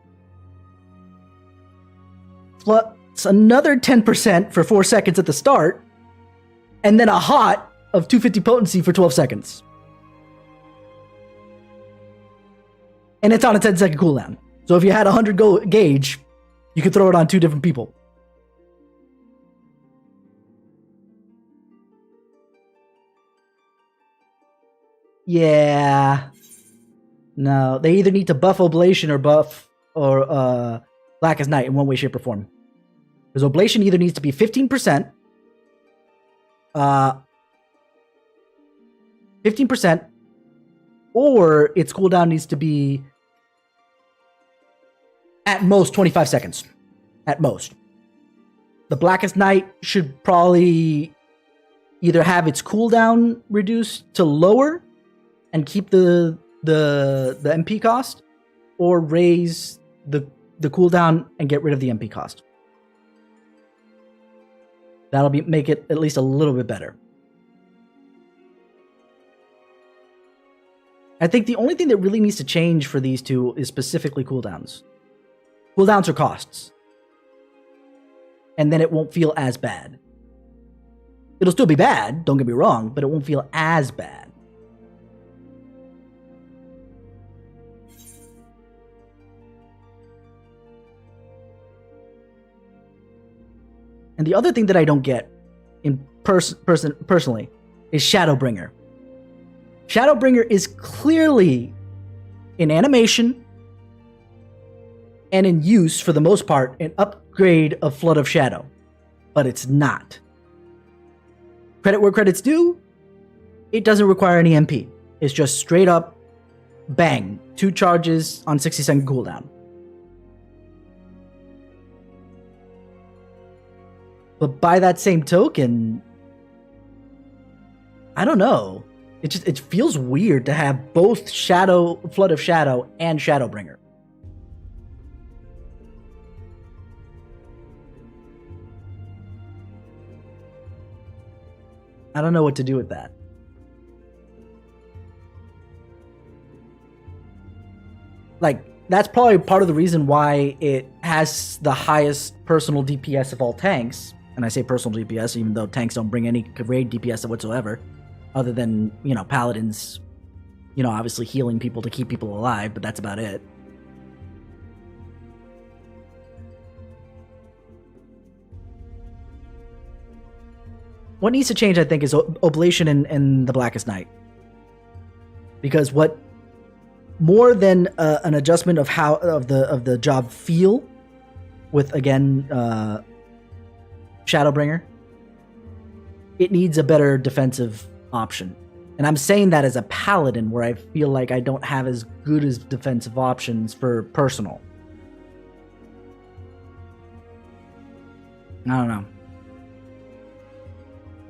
Plus another 10% for 4 seconds at the start, and then a hot of 250 potency for 12 seconds. And it's on a 10-second cooldown. So if you had 100 gauge, you could throw it on 2 different people. Yeah. No, they either need to buff Oblation or buff Blackest Night in one way, shape, or form. Because Oblation either needs to be 15%, 15%, or its cooldown needs to be at most 25 seconds. At most. The Blackest Night should probably either have its cooldown reduced to lower and keep the MP cost, or raise the cooldown and get rid of the MP cost. That'll make it at least a little bit better. I think the only thing that really needs to change for these two is specifically cooldowns. Cooldowns are costs. And then it won't feel as bad. It'll still be bad, don't get me wrong, but it won't feel as bad. And the other thing that I don't get in personally is Shadowbringer. Shadowbringer is clearly in animation and in use, for the most part, an upgrade of Flood of Shadow. But it's not. Credit where credit's due, it doesn't require any MP. It's just straight up, bang, 2 charges on 60-second cooldown. But by that same token, I don't know. it feels weird to have both Flood of Shadow and Shadowbringer. I don't know what to do with that. Like, that's probably part of the reason why it has the highest personal DPS of all tanks. And I say personal DPS, even though tanks don't bring any raid DPS whatsoever, other than, Paladins, obviously healing people to keep people alive, but that's about it. What needs to change, I think, is Oblation and the Blackest Night. Because what more than an adjustment of how of the job feel with, again, Shadowbringer, it needs a better defensive option. And I'm saying that as a Paladin, where I feel like I don't have as good as defensive options for personal. I don't know.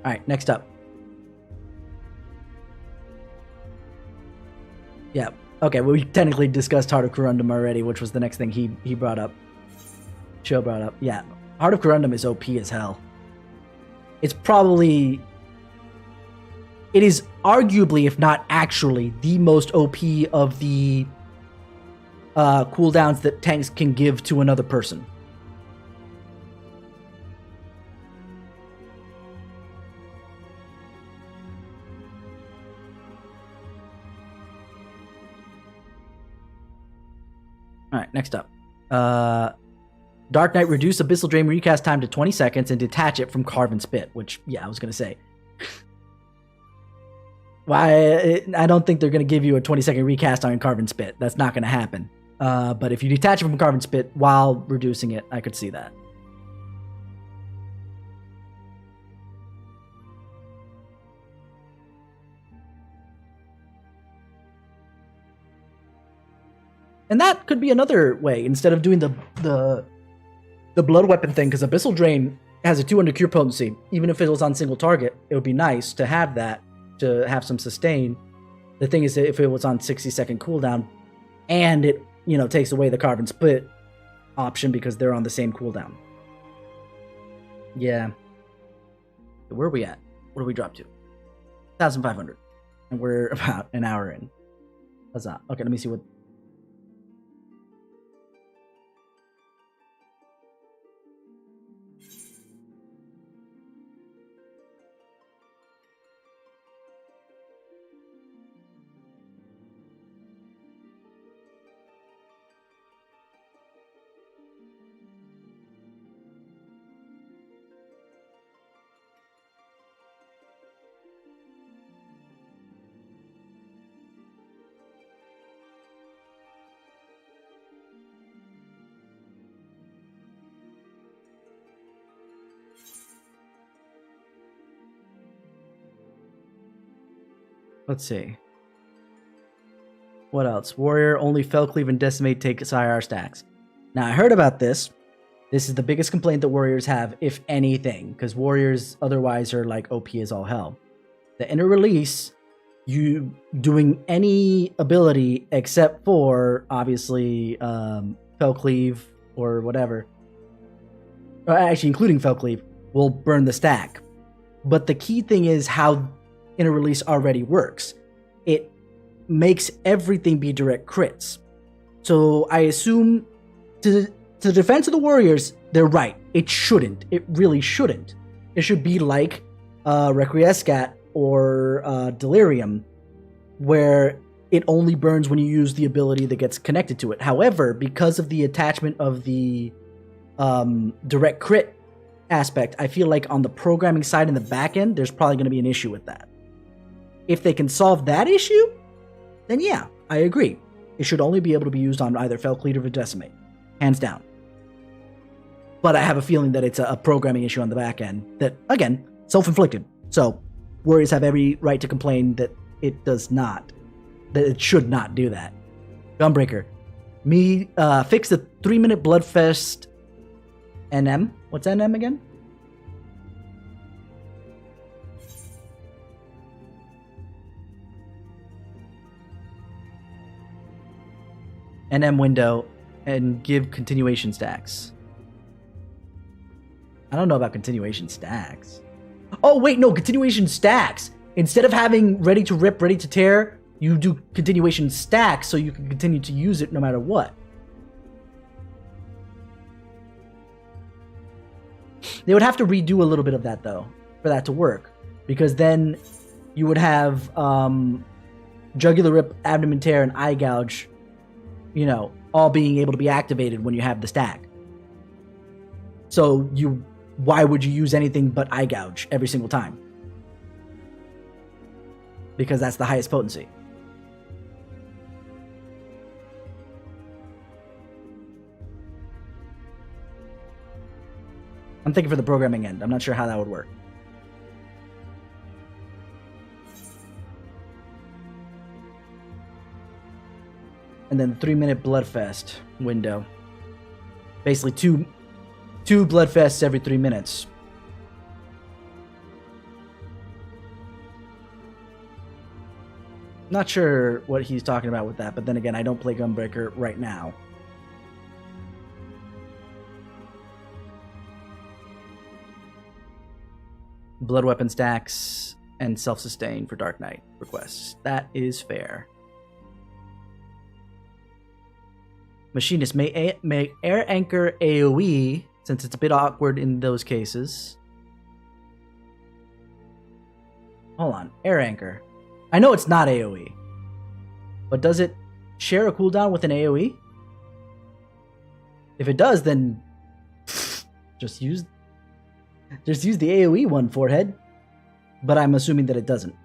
Alright, next up. Yeah, okay, well, we technically discussed Heart of Corundum already, which was the next thing he brought up. Cho brought up. Yeah, Heart of Corundum is OP as hell. It's probably... It is arguably, if not actually, the most OP of the cooldowns that tanks can give to another person. Alright, next up. Dark Knight reduce Abyssal Drain recast time to 20 seconds and detach it from Carve and Spit, which, yeah, I was going to say. Why? I don't think they're going to give you a 20-second recast on Carve and Spit. That's not going to happen. But if you detach it from Carve and Spit while reducing it, I could see that. And that could be another way, instead of doing the blood weapon thing, because Abyssal Drain has a 200 cure potency. Even if it was on single target, it would be nice to have that, to have some sustain. The thing is, if it was on 60-second cooldown, and it, takes away the Carve and Split option because they're on the same cooldown. Yeah. Where are we at? What do we drop to? 1,500. And we're about an hour in. What's that? Okay, let me see what... Let's see. What else? Warrior, only Fellcleave and Decimate take IR stacks. Now, I heard about this. This is the biggest complaint that Warriors have, if anything, because Warriors otherwise are like OP as all hell. The inner release, you doing any ability except for, obviously, Fellcleave or whatever, or actually including Fellcleave, will burn the stack. But the key thing is how inner release already works. It makes everything be direct crits. So I assume to the defense of the Warriors, they're right. It shouldn't. It really shouldn't. It should be like Requiescat or Delirium, where it only burns when you use the ability that gets connected to it. However, because of the attachment of the direct crit aspect, I feel like on the programming side in the back end, there's probably going to be an issue with that. If they can solve that issue, then yeah, I agree. It should only be able to be used on either Fellcleave or Decimate. Hands down. But I have a feeling that it's a programming issue on the back end that, again, self-inflicted. So, Warriors have every right to complain that it does not. That it should not do that. Gunbreaker. Fix the 3-minute Bloodfest NM. What's NM again? NM window and give continuation stacks. I don't know about continuation stacks. Oh, wait, no, continuation stacks. Instead of having ready to rip, ready to tear, you do continuation stacks so you can continue to use it no matter what. They would have to redo a little bit of that, though, for that to work. Because then you would have jugular rip, abdomen tear, and eye gouge, you know, all being able to be activated when you have the stack. So why would you use anything but eye gouge every single time? Because that's the highest potency. I'm thinking for the programming end. I'm not sure how that would work. And then the 3-minute Bloodfest window. Basically two Bloodfests every 3 minutes. Not sure what he's talking about with that, but then again, I don't play Gunbreaker right now. Blood weapon stacks and self-sustain for Dark Knight requests. That is fair. Machinist may air anchor AoE, since it's a bit awkward in those cases. Hold on, air anchor. I know it's not AoE, but does it share a cooldown with an AoE? If it does, then just use the AoE one, Forehead. But I'm assuming that it doesn't.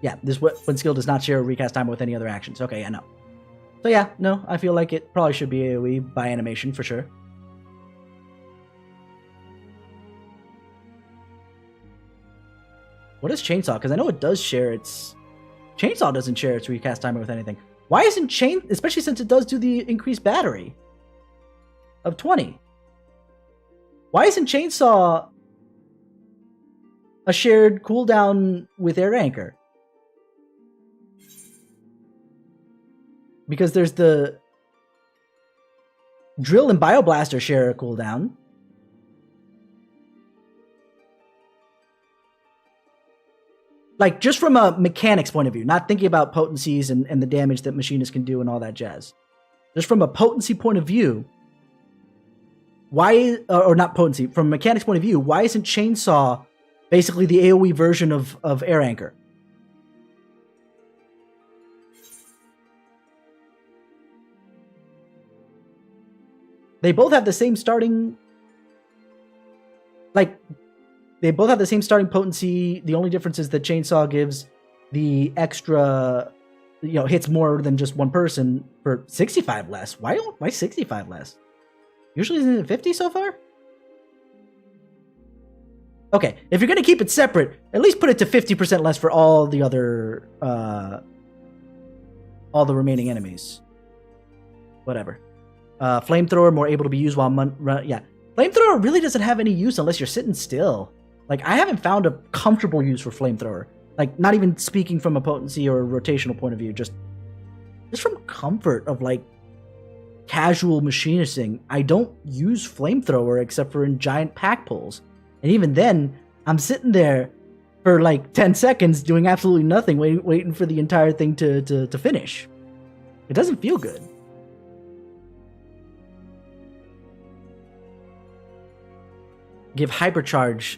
Yeah, this weapon skill does not share a recast timer with any other actions. Okay, I know. So yeah, no, I feel like it probably should be AoE by animation for sure. What is Chainsaw? Because I know it does share its... Chainsaw doesn't share its recast timer with anything. Why isn't especially since it does do the increased battery of 20. Why isn't Chainsaw a shared cooldown with Air Anchor? Because there's the Drill and Bioblaster share a cooldown. Like, just from a mechanics point of view, not thinking about potencies and the damage that machinists can do and all that jazz. Just from a potency point of view, why, or not potency, from a mechanics point of view, why isn't Chainsaw basically the AoE version of Air Anchor? They both have the same starting... Like... They both have the same starting potency. The only difference is that Chainsaw gives the extra, hits more than just one person for 65 less. Why 65 less? Usually isn't it 50 so far? Okay, if you're going to keep it separate, at least put it to 50% less for all the other, all the remaining enemies. Whatever. Flamethrower, more able to be used while, yeah. Flamethrower really doesn't have any use unless you're sitting still. Like, I haven't found a comfortable use for Flamethrower. Like, not even speaking from a potency or a rotational point of view, just from comfort of, like, casual machinisting. I don't use Flamethrower except for in giant pack pulls. And even then, I'm sitting there for, like, 10 seconds doing absolutely nothing, waiting for the entire thing to finish. It doesn't feel good. Give Hypercharge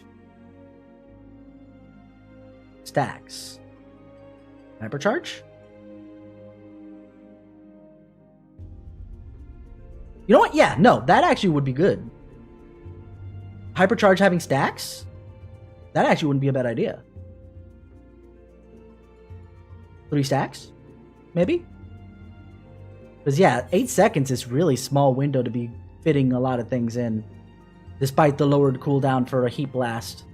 stacks. Hypercharge? You know what? Yeah, no, that actually would be good. Hypercharge having stacks? That actually wouldn't be a bad idea. 3 stacks? Maybe? Because yeah, 8 seconds is really small window to be fitting a lot of things in. Despite the lowered cooldown for a Heat Blast.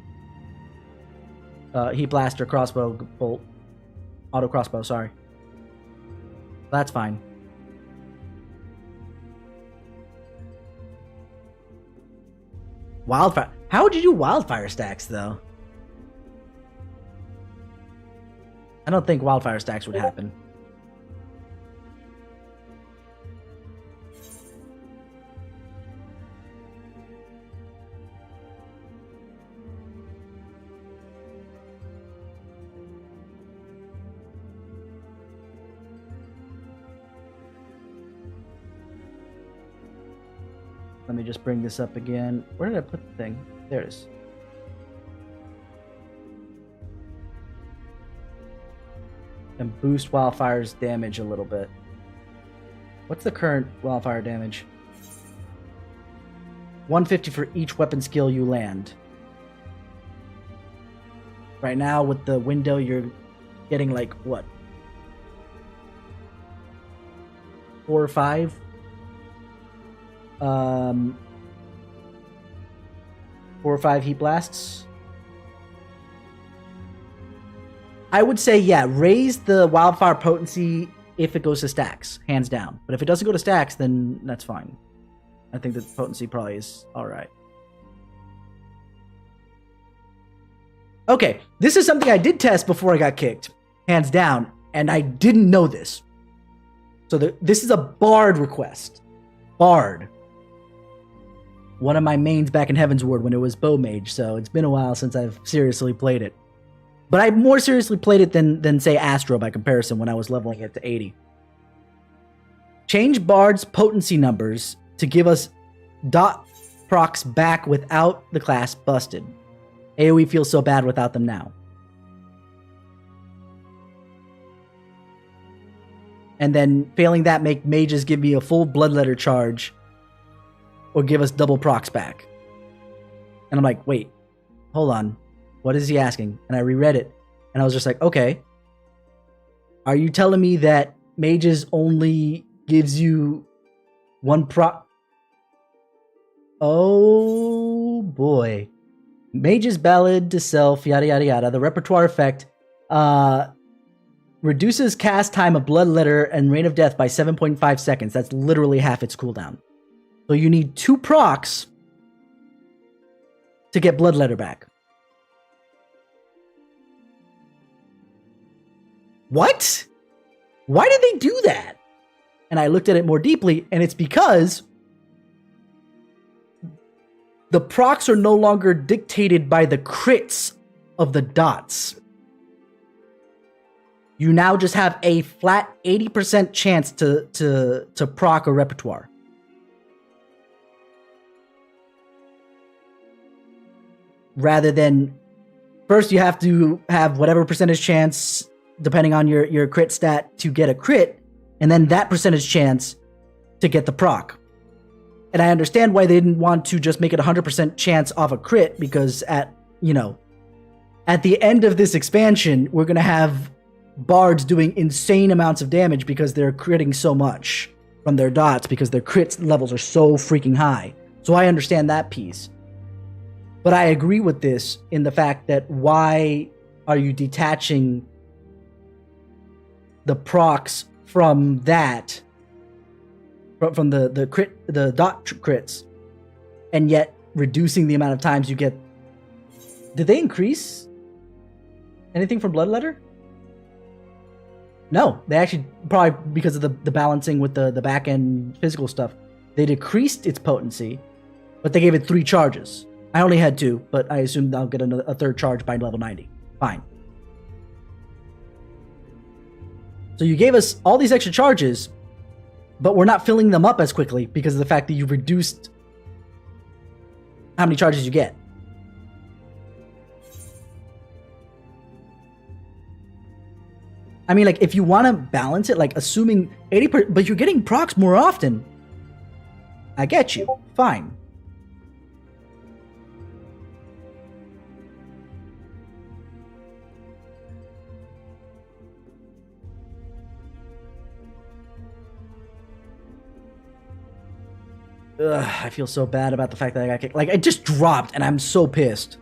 Heat Blast or crossbow bolt. Auto crossbow, sorry. That's fine. Wildfire. How would you do wildfire stacks, though? I don't think wildfire stacks would happen. Let me just bring this up again. Where did I put the thing? There it is. And boost Wildfire's damage a little bit. What's the current Wildfire damage? 150 for each weapon skill you land. Right now, with the window, you're getting like, what? 4 or 5? 4 or 5 heat blasts. I would say, yeah, raise the wildfire potency if it goes to stacks, hands down. But if it doesn't go to stacks, then that's fine. I think the potency probably is alright. Okay, this is something I did test before I got kicked, hands down, and I didn't know this. So this is a Bard request. Bard. One of my mains back in Heaven's Ward when it was Bow Mage, so it's been a while since I've seriously played it. But I more seriously played it than say Astro by comparison when I was leveling it to 80. Change Bard's potency numbers to give us dot procs back without the class busted. AoE feels so bad without them now. And then failing that, make mages give me a full bloodletter charge or give us double procs back. And I'm like, wait, hold on. What is he asking? And I reread it, and I was just like, okay. Are you telling me that mages only gives you one proc? Oh boy. Mage's Ballad to self, yada yada yada. The repertoire effect reduces cast time of Bloodletter and Reign of Death by 7.5 seconds. That's literally half its cooldown. So you need 2 procs to get Bloodletter back. What? Why did they do that? And I looked at it more deeply, and it's because the procs are no longer dictated by the crits of the dots. You now just have a flat 80% chance to proc a repertoire. Rather than, first you have to have whatever percentage chance, depending on your crit stat, to get a crit, and then that percentage chance to get the proc. And I understand why they didn't want to just make it 100% chance off a crit, because at the end of this expansion, we're going to have bards doing insane amounts of damage because they're critting so much from their dots because their crit levels are so freaking high. So I understand that piece. But I agree with this in the fact that why are you detaching the procs from that, from the crit, the dot crits, and yet reducing the amount of times you get? Did they increase anything from Bloodletter? No, they actually, probably because of the balancing with the back end physical stuff, they decreased its potency, but they gave it 3 charges. I only had 2, but I assumed I'll get a third charge by level 90. Fine. So you gave us all these extra charges, but we're not filling them up as quickly because of the fact that you reduced how many charges you get. I mean, like, if you want to balance it, like, assuming 80%, but you're getting procs more often. I get you. Fine. Ugh, I feel so bad about the fact that I got kicked. Like, it just dropped, and I'm so pissed.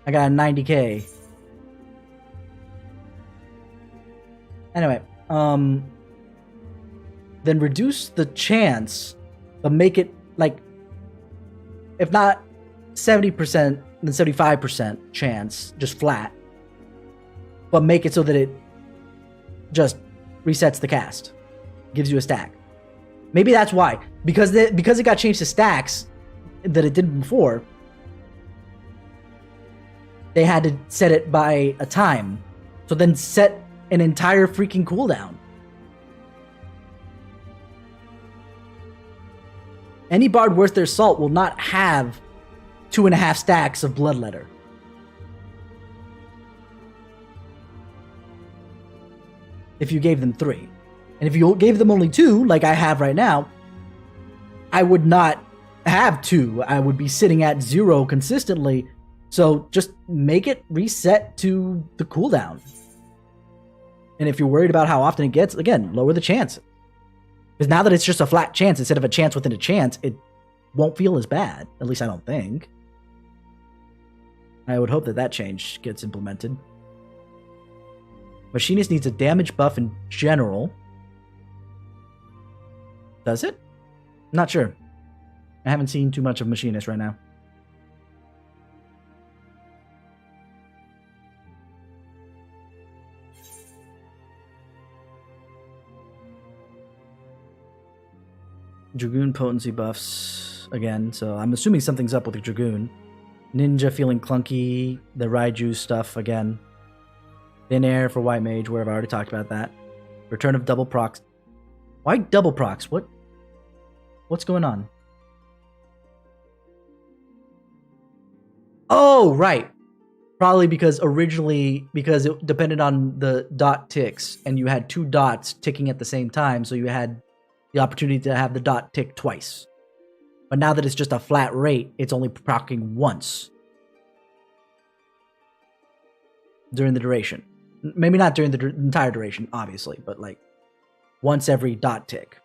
I got a 90k. Anyway, then reduce the chance, but make it, like, if not 70%, then 75% chance, just flat. But make it so that it just resets the cast. Gives you a stack. Maybe that's why. Because it got changed to stacks that it didn't before, they had to set it by a time. So then set an entire freaking cooldown. Any bard worth their salt will not have 2.5 stacks of Bloodletter. If you gave them 3. And if you gave them only 2, like I have right now, I would not have 2. I would be sitting at 0 consistently. So just make it reset to the cooldown. And if you're worried about how often it gets, again, lower the chance. Because now that it's just a flat chance instead of a chance within a chance, it won't feel as bad. At least I don't think. I would hope that that change gets implemented. Machinist needs a damage buff in general. Does it? Not sure. I haven't seen too much of Machinist right now. Dragoon potency buffs again, so I'm assuming something's up with the Dragoon. Ninja feeling clunky, the Raiju stuff again. Thin air for White Mage, where I've already talked about that. Return of double procs. Why double procs? What's going on? Oh, right. Probably because it depended on the dot ticks, and you had 2 dots ticking at the same time, so you had the opportunity to have the dot tick twice. But now that it's just a flat rate, it's only proccing once during the duration. Maybe not during the entire duration, obviously, but like once every dot tick.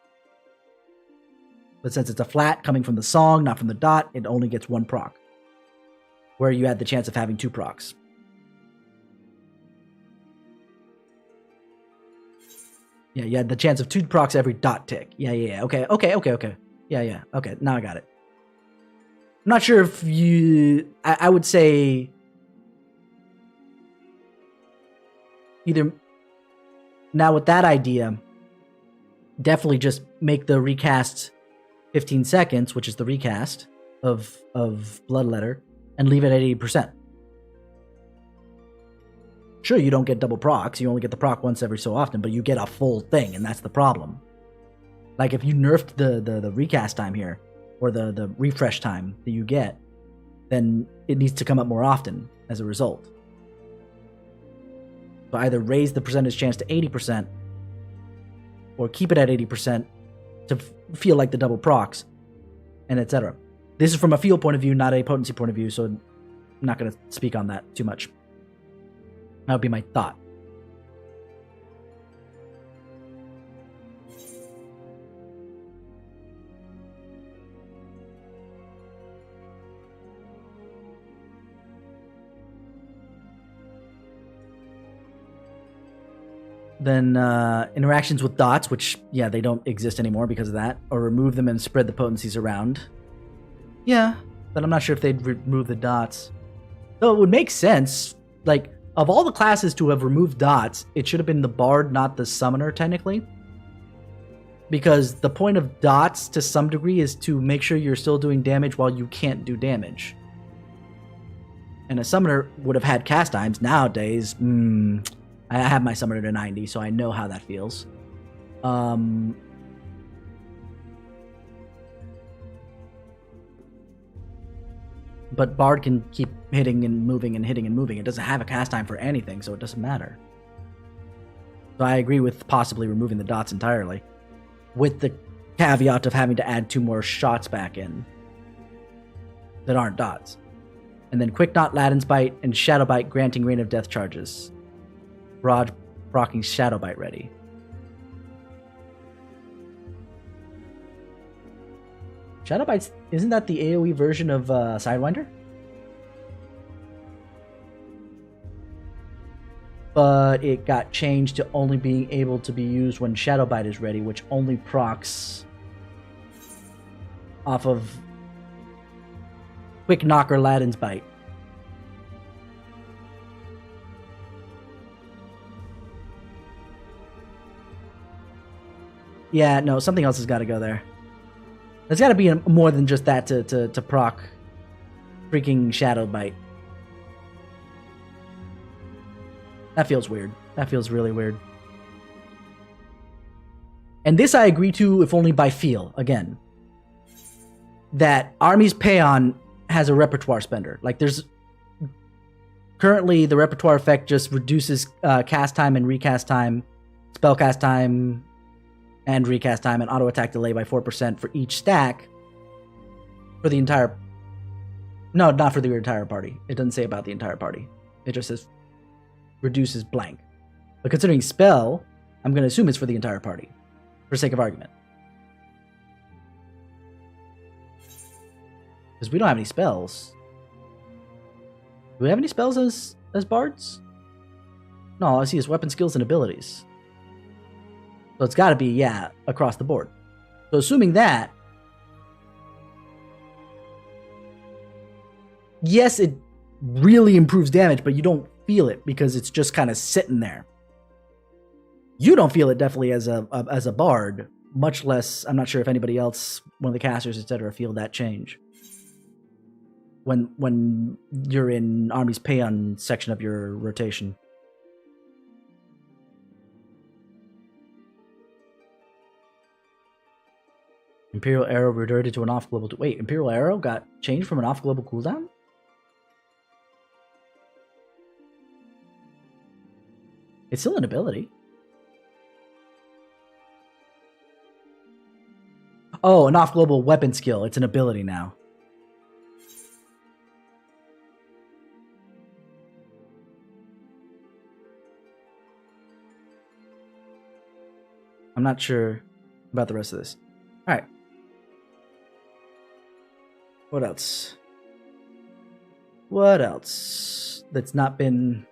But since it's a flat coming from the song, not from the dot, it only gets 1 proc. Where you had the chance of having 2 procs. Yeah, you had the chance of 2 procs every dot tick. Yeah. Okay. Yeah. Okay, now I got it. I'm not sure if you... I would say... Either... Now with that idea, definitely just make the recast 15 seconds, which is the recast of Bloodletter, and leave it at 80%. Sure, you don't get double procs, you only get the proc once every so often, but you get a full thing, and that's the problem. Like, if you nerfed the recast time here, or the refresh time that you get, then it needs to come up more often as a result. So either raise the percentage chance to 80%, or keep it at 80% to feel like the double procs, and etc. This is from a feel point of view, not a potency point of view, so I'm not going to speak on that too much. That would be my thought. Then interactions with dots, which, yeah, they don't exist anymore because of that. Or remove them and spread the potencies around. Yeah, but I'm not sure if they'd remove the dots. Though it would make sense. Like, of all the classes to have removed dots, it should have been the Bard, not the Summoner, technically. Because the point of dots, to some degree, is to make sure you're still doing damage while you can't do damage. And a Summoner would have had cast times. Nowadays, I have my Summoner to 90, so I know how that feels. But Bard can keep hitting and moving and hitting and moving. It doesn't have a cast time for anything, so it doesn't matter. So I agree with possibly removing the dots entirely, with the caveat of having to add 2 more shots back in that aren't dots. And then Quick Knot, Ladin's Bite, and Shadow Bite granting Rain of Death charges. Rod rocking Shadow Bite ready. Shadow Bites, isn't that the AoE version of Sidewinder? But it got changed to only being able to be used when Shadow Bite is ready, which only procs off of Quick Knocker Ladin's Bite. Yeah, no, something else has got to go there. There's got to be more than just that to proc freaking Shadow Bite. That feels weird. That feels really weird. And this I agree to, if only by feel, again. that Army's Paeon has a repertoire spender. Like, there's currently the repertoire effect just reduces cast time and recast time, spell cast time and recast time, and auto attack delay by 4% for each stack for the entire. No, not for the entire party. It doesn't say about the entire party. It just says reduces blank. But considering spell, I'm going to assume it's for the entire party, for sake of argument. Because we don't have any spells. Do we have any spells as bards? No, all I see is weapon skills and abilities. So it's got to be, yeah, across the board. So assuming that, yes, it really improves damage, but you don't feel it because it's just kind of sitting there. You don't feel it definitely as a bard, much less, I'm not sure if anybody else, one of the casters, etc., feel that change. When you're in Army's Paeon section of your rotation. Imperial Arrow reverted to an off-global... Wait, Imperial Arrow got changed from an off-global cooldown? It's still an ability. Oh, an off-global weapon skill. It's an ability now. I'm not sure about the rest of this. All right. What else? What else that's not been...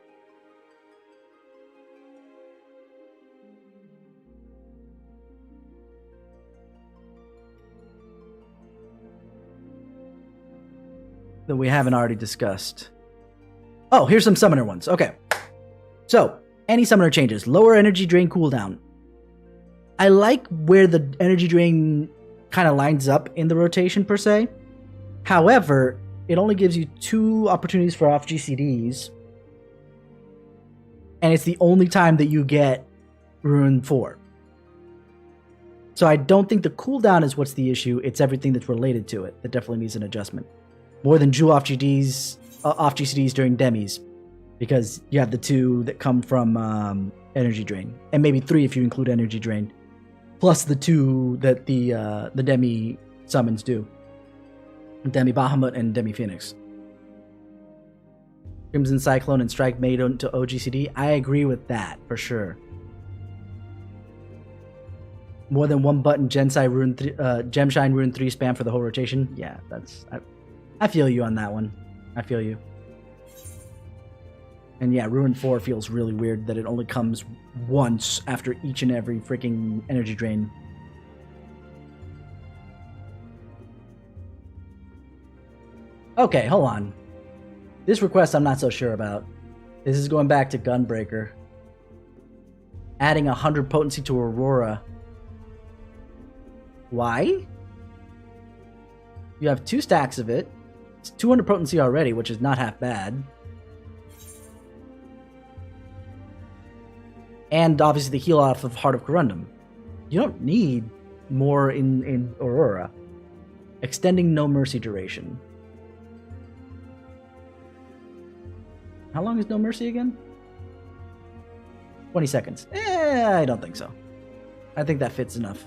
that we haven't already discussed? Oh, here's some summoner ones. Okay. So, any summoner changes. Lower energy drain cooldown. I like where the energy drain kind of lines up in the rotation, per se. However, it only gives you 2 opportunities for off GCDs. And it's the only time that you get Rune 4. So I don't think the cooldown is what's the issue. It's everything that's related to it that definitely needs an adjustment. More than 2 off GCDs during demis. Because you have the 2 that come from energy drain. And maybe 3 if you include energy drain. Plus the 2 that the demi summons do. Demi Bahamut and Demi Phoenix. Crimson Cyclone and Strike made into OGCD. I agree with that, for sure. More than 1 button Gemshine Rune 3 spam for the whole rotation. Yeah, that's... I feel you on that one. I feel you. And yeah, Rune 4 feels really weird that it only comes once after each and every freaking energy drain. Okay, hold on. This request I'm not so sure about. This is going back to Gunbreaker. Adding 100 potency to Aurora. Why? You have 2 stacks of it. It's 200 potency already, which is not half bad. And obviously the heal off of Heart of Corundum. You don't need more in Aurora. Extending No Mercy duration. How long is No Mercy again? 20 seconds. I don't think so. I think that fits enough.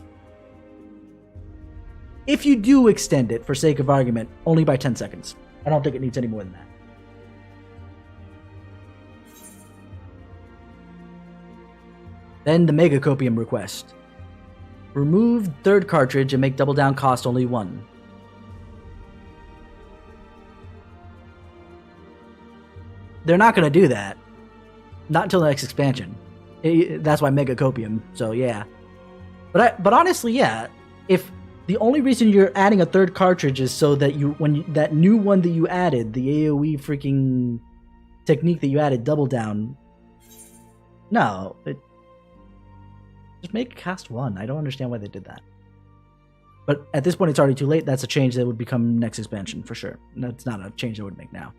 If you do extend it, for sake of argument, only by 10 seconds. I don't think it needs any more than that. Then the Mega Copium request. Remove 3rd cartridge and make double down cost only 1. They're not going to do that. Not until the next expansion. That's why Mega Copium, so yeah. But honestly, yeah. If the only reason you're adding a 3rd cartridge is so that that new one that you added, the AoE freaking technique that you added, double down. No, just make cast 1. I don't understand why they did that. But at this point, it's already too late. That's a change that would become next expansion for sure. That's not a change I would make now.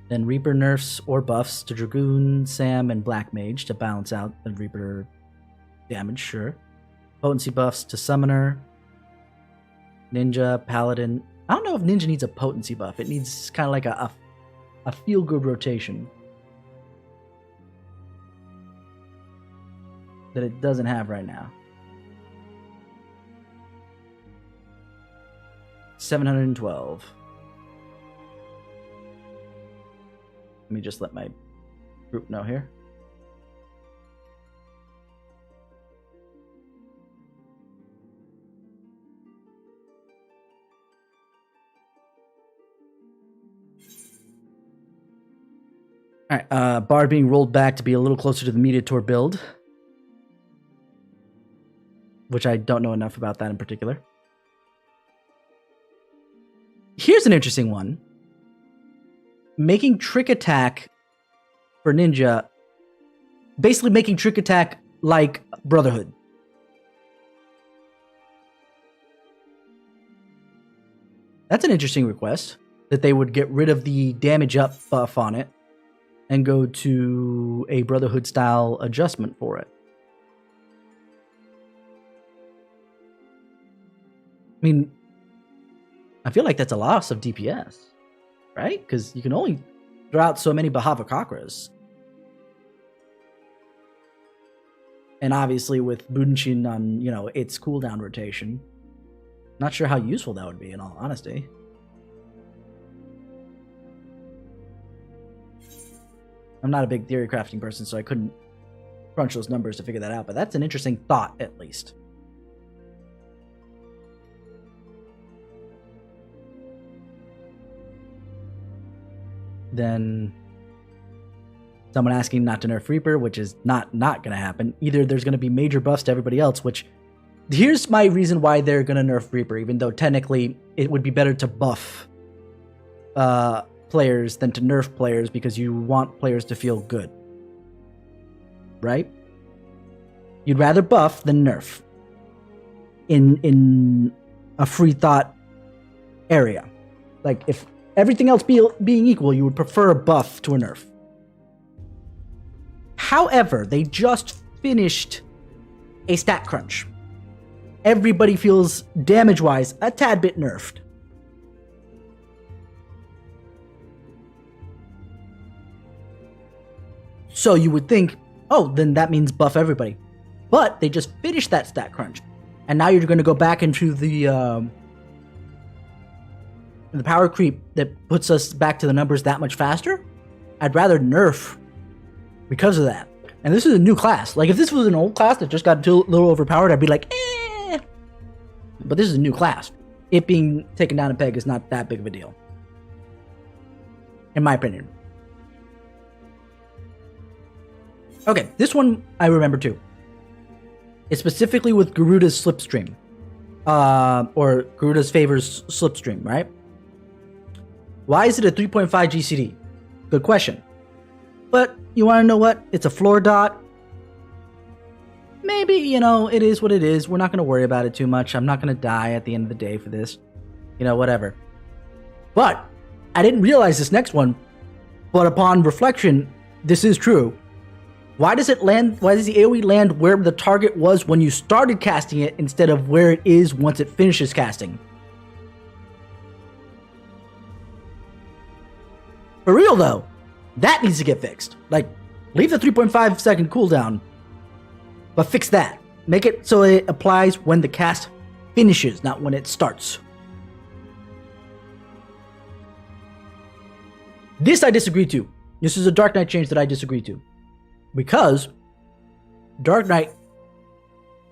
Then Reaper nerfs or buffs to Dragoon, Sam, and Black Mage to balance out the Reaper damage, sure. Potency buffs to Summoner, Ninja, Paladin. I don't know if Ninja needs a potency buff. It needs kind of like a feel-good rotation that it doesn't have right now. 712. Let me just let my group know here. All right, Bard being rolled back to be a little closer to the Mediator build, which I don't know enough about that in particular. Here's an interesting one. Making Trick Attack for Ninja, basically making Trick Attack like Brotherhood. That's an interesting request, that they would get rid of the damage up buff on it and go to a Brotherhood style adjustment for it. I mean, I feel like that's a loss of DPS, right? Because you can only throw out so many Bahavakakras. And obviously with Bunshin on, you know, its cooldown rotation, not sure how useful that would be, in all honesty. I'm not a big theory crafting person, so I couldn't crunch those numbers to figure that out, but that's an interesting thought, at least. Then someone asking not to nerf Reaper, which is not going to happen. Either there's going to be major buffs to everybody else, which here's my reason why they're going to nerf Reaper, even though technically it would be better to buff players than to nerf players, because you want players to feel good, right? You'd rather buff than nerf in a free thought area. Like, if everything else being equal, you would prefer a buff to a nerf. However, they just finished a stat crunch. Everybody feels damage-wise a tad bit nerfed. So you would think, oh, then that means buff everybody. But they just finished that stat crunch. And now you're going to go back into the power creep that puts us back to the numbers that much faster. I'd rather nerf because of that. And this is a new class. Like, if this was an old class that just got a little overpowered, I'd be like, eh. But this is a new class. It being taken down a peg is not that big of a deal, in my opinion. Okay, this one I remember too. It's specifically with Garuda's Slipstream. Or Garuda's Favors Slipstream, right? Why is it a 3.5 GCD? Good question. But you want to know what? It's a floor dot. Maybe, you know, it is what it is. We're not going to worry about it too much. I'm not going to die at the end of the day for this. You know, whatever. But I didn't realize this next one. But upon reflection, this is true. Why does it land? Why does the AoE land where the target was when you started casting it instead of where it is once it finishes casting? For real though, that needs to get fixed. Like, leave the 3.5 second cooldown, but fix that. Make it so it applies when the cast finishes, not when it starts. This I disagree to. This is a Dark Knight change that I disagree to. Because Dark Knight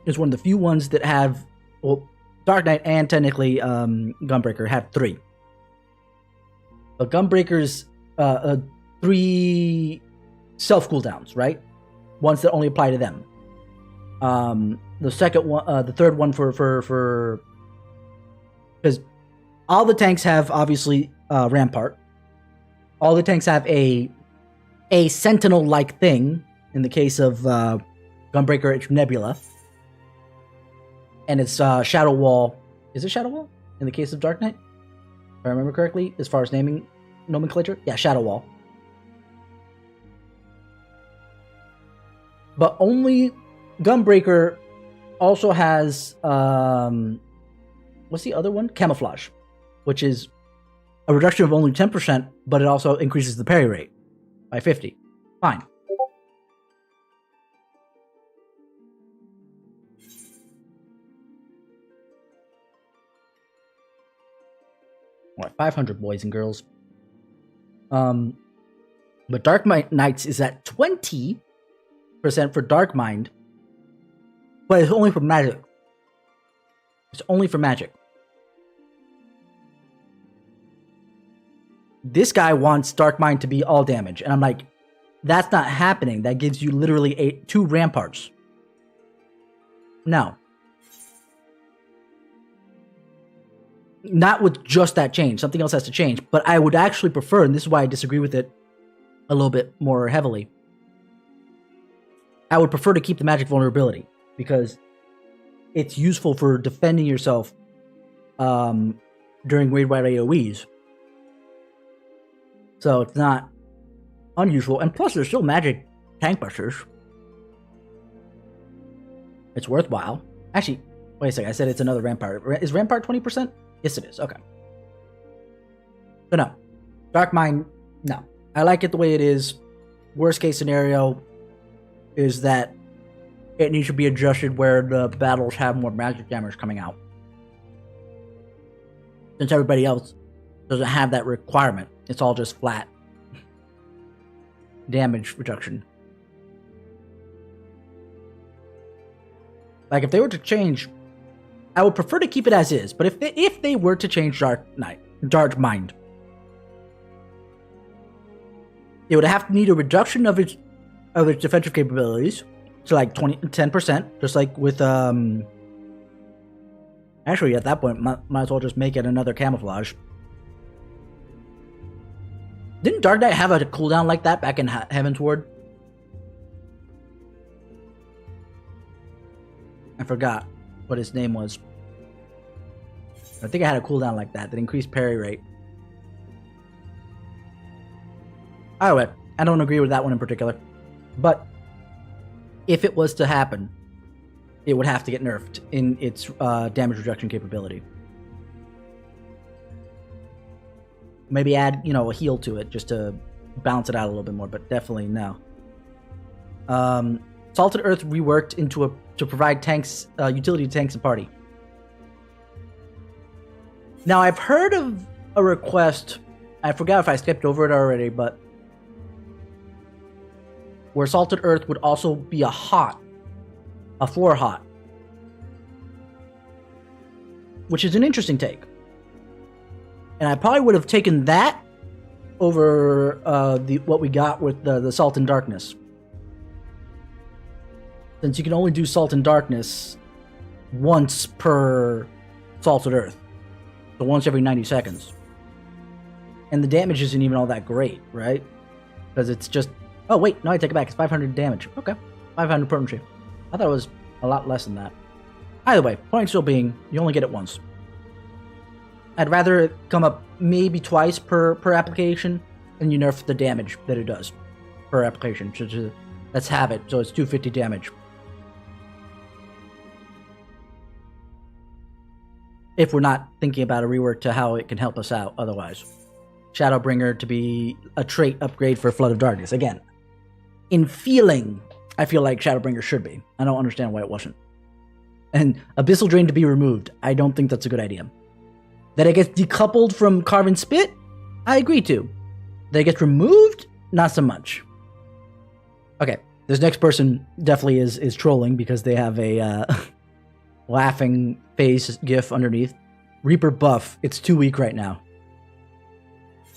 is one of the few ones that have, well, Dark Knight and technically Gunbreaker have 3. But Gunbreaker's 3 self cooldowns, right? Ones that only apply to them. The second one, the third one for because all the tanks have obviously Rampart. All the tanks have a sentinel-like thing. In the case of Gunbreaker, it's Nebula. And it's Shadow Wall. Is it Shadow Wall? In the case of Dark Knight? If I remember correctly, as far as naming nomenclature? Yeah, Shadow Wall. But only Gunbreaker also has what's the other one? Camouflage, which is a reduction of only 10%, but it also increases the parry rate by 50. Fine. What, 500 boys and girls. But Dark Knights is at 20% for Dark Mind, but it's only for magic. It's only for magic. This guy wants Dark Mind to be all damage, and I'm like, that's not happening. That gives you literally 2 ramparts. No. Not with just that change. Something else has to change. But I would actually prefer, and this is why I disagree with it a little bit more heavily, I would prefer to keep the magic vulnerability, because it's useful for defending yourself during raid-wide AoEs. So it's not unusual. And plus, there's still magic tank busters. It's worthwhile. Actually, wait a second. I said it's another rampart. Is rampart 20%? Yes, it is. Okay. But no. Dark Mind, no. I like it the way it is. Worst case scenario is that it needs to be adjusted where the battles have more magic damage coming out, since everybody else doesn't have that requirement. It's all just flat damage reduction. Like, if they were to change, I would prefer to keep it as is. But if they were to change Dark Mind, it would have to need a reduction of its defensive capabilities to like 10%, just like with actually, at that point, might as well just make it another camouflage. Didn't Dark Knight have a cooldown like that back in Heaven's Ward? I forgot what his name was. I think I had a cooldown like that increased parry rate. Either way, I don't agree with that one in particular. But if it was to happen, it would have to get nerfed in its damage reduction capability. Maybe add, a heal to it just to balance it out a little bit more, but definitely no. Salted Earth reworked to provide tanks, utility tanks and party. Now, I've heard of a request, I forgot if I skipped over it already, but where Salted Earth would also be a 4 hot. Which is an interesting take. And I probably would have taken that over what we got with the Salt and Darkness. Since you can only do Salt and Darkness once per Salted Earth. So once every 90 seconds. And the damage isn't even all that great, right? Because it's just... Oh, wait, no, I take it back. It's 500 damage. Okay. 500 potency. I thought it was a lot less than that. Either way, point still being, you only get it once. I'd rather it come up maybe twice per application, and you nerf the damage that it does per application. So let's have it, so it's 250 damage. If we're not thinking about a rework to how it can help us out otherwise. Shadowbringer to be a trait upgrade for Flood of Darkness. Again, in feeling, I feel like Shadowbringer should be. I don't understand why it wasn't. And Abyssal Drain to be removed. I don't think that's a good idea. That it gets decoupled from Carven Spit? I agree to. That it gets removed? Not so much. Okay, this next person definitely is trolling because they have a laughing face gif underneath. Reaper buff. It's too weak right now.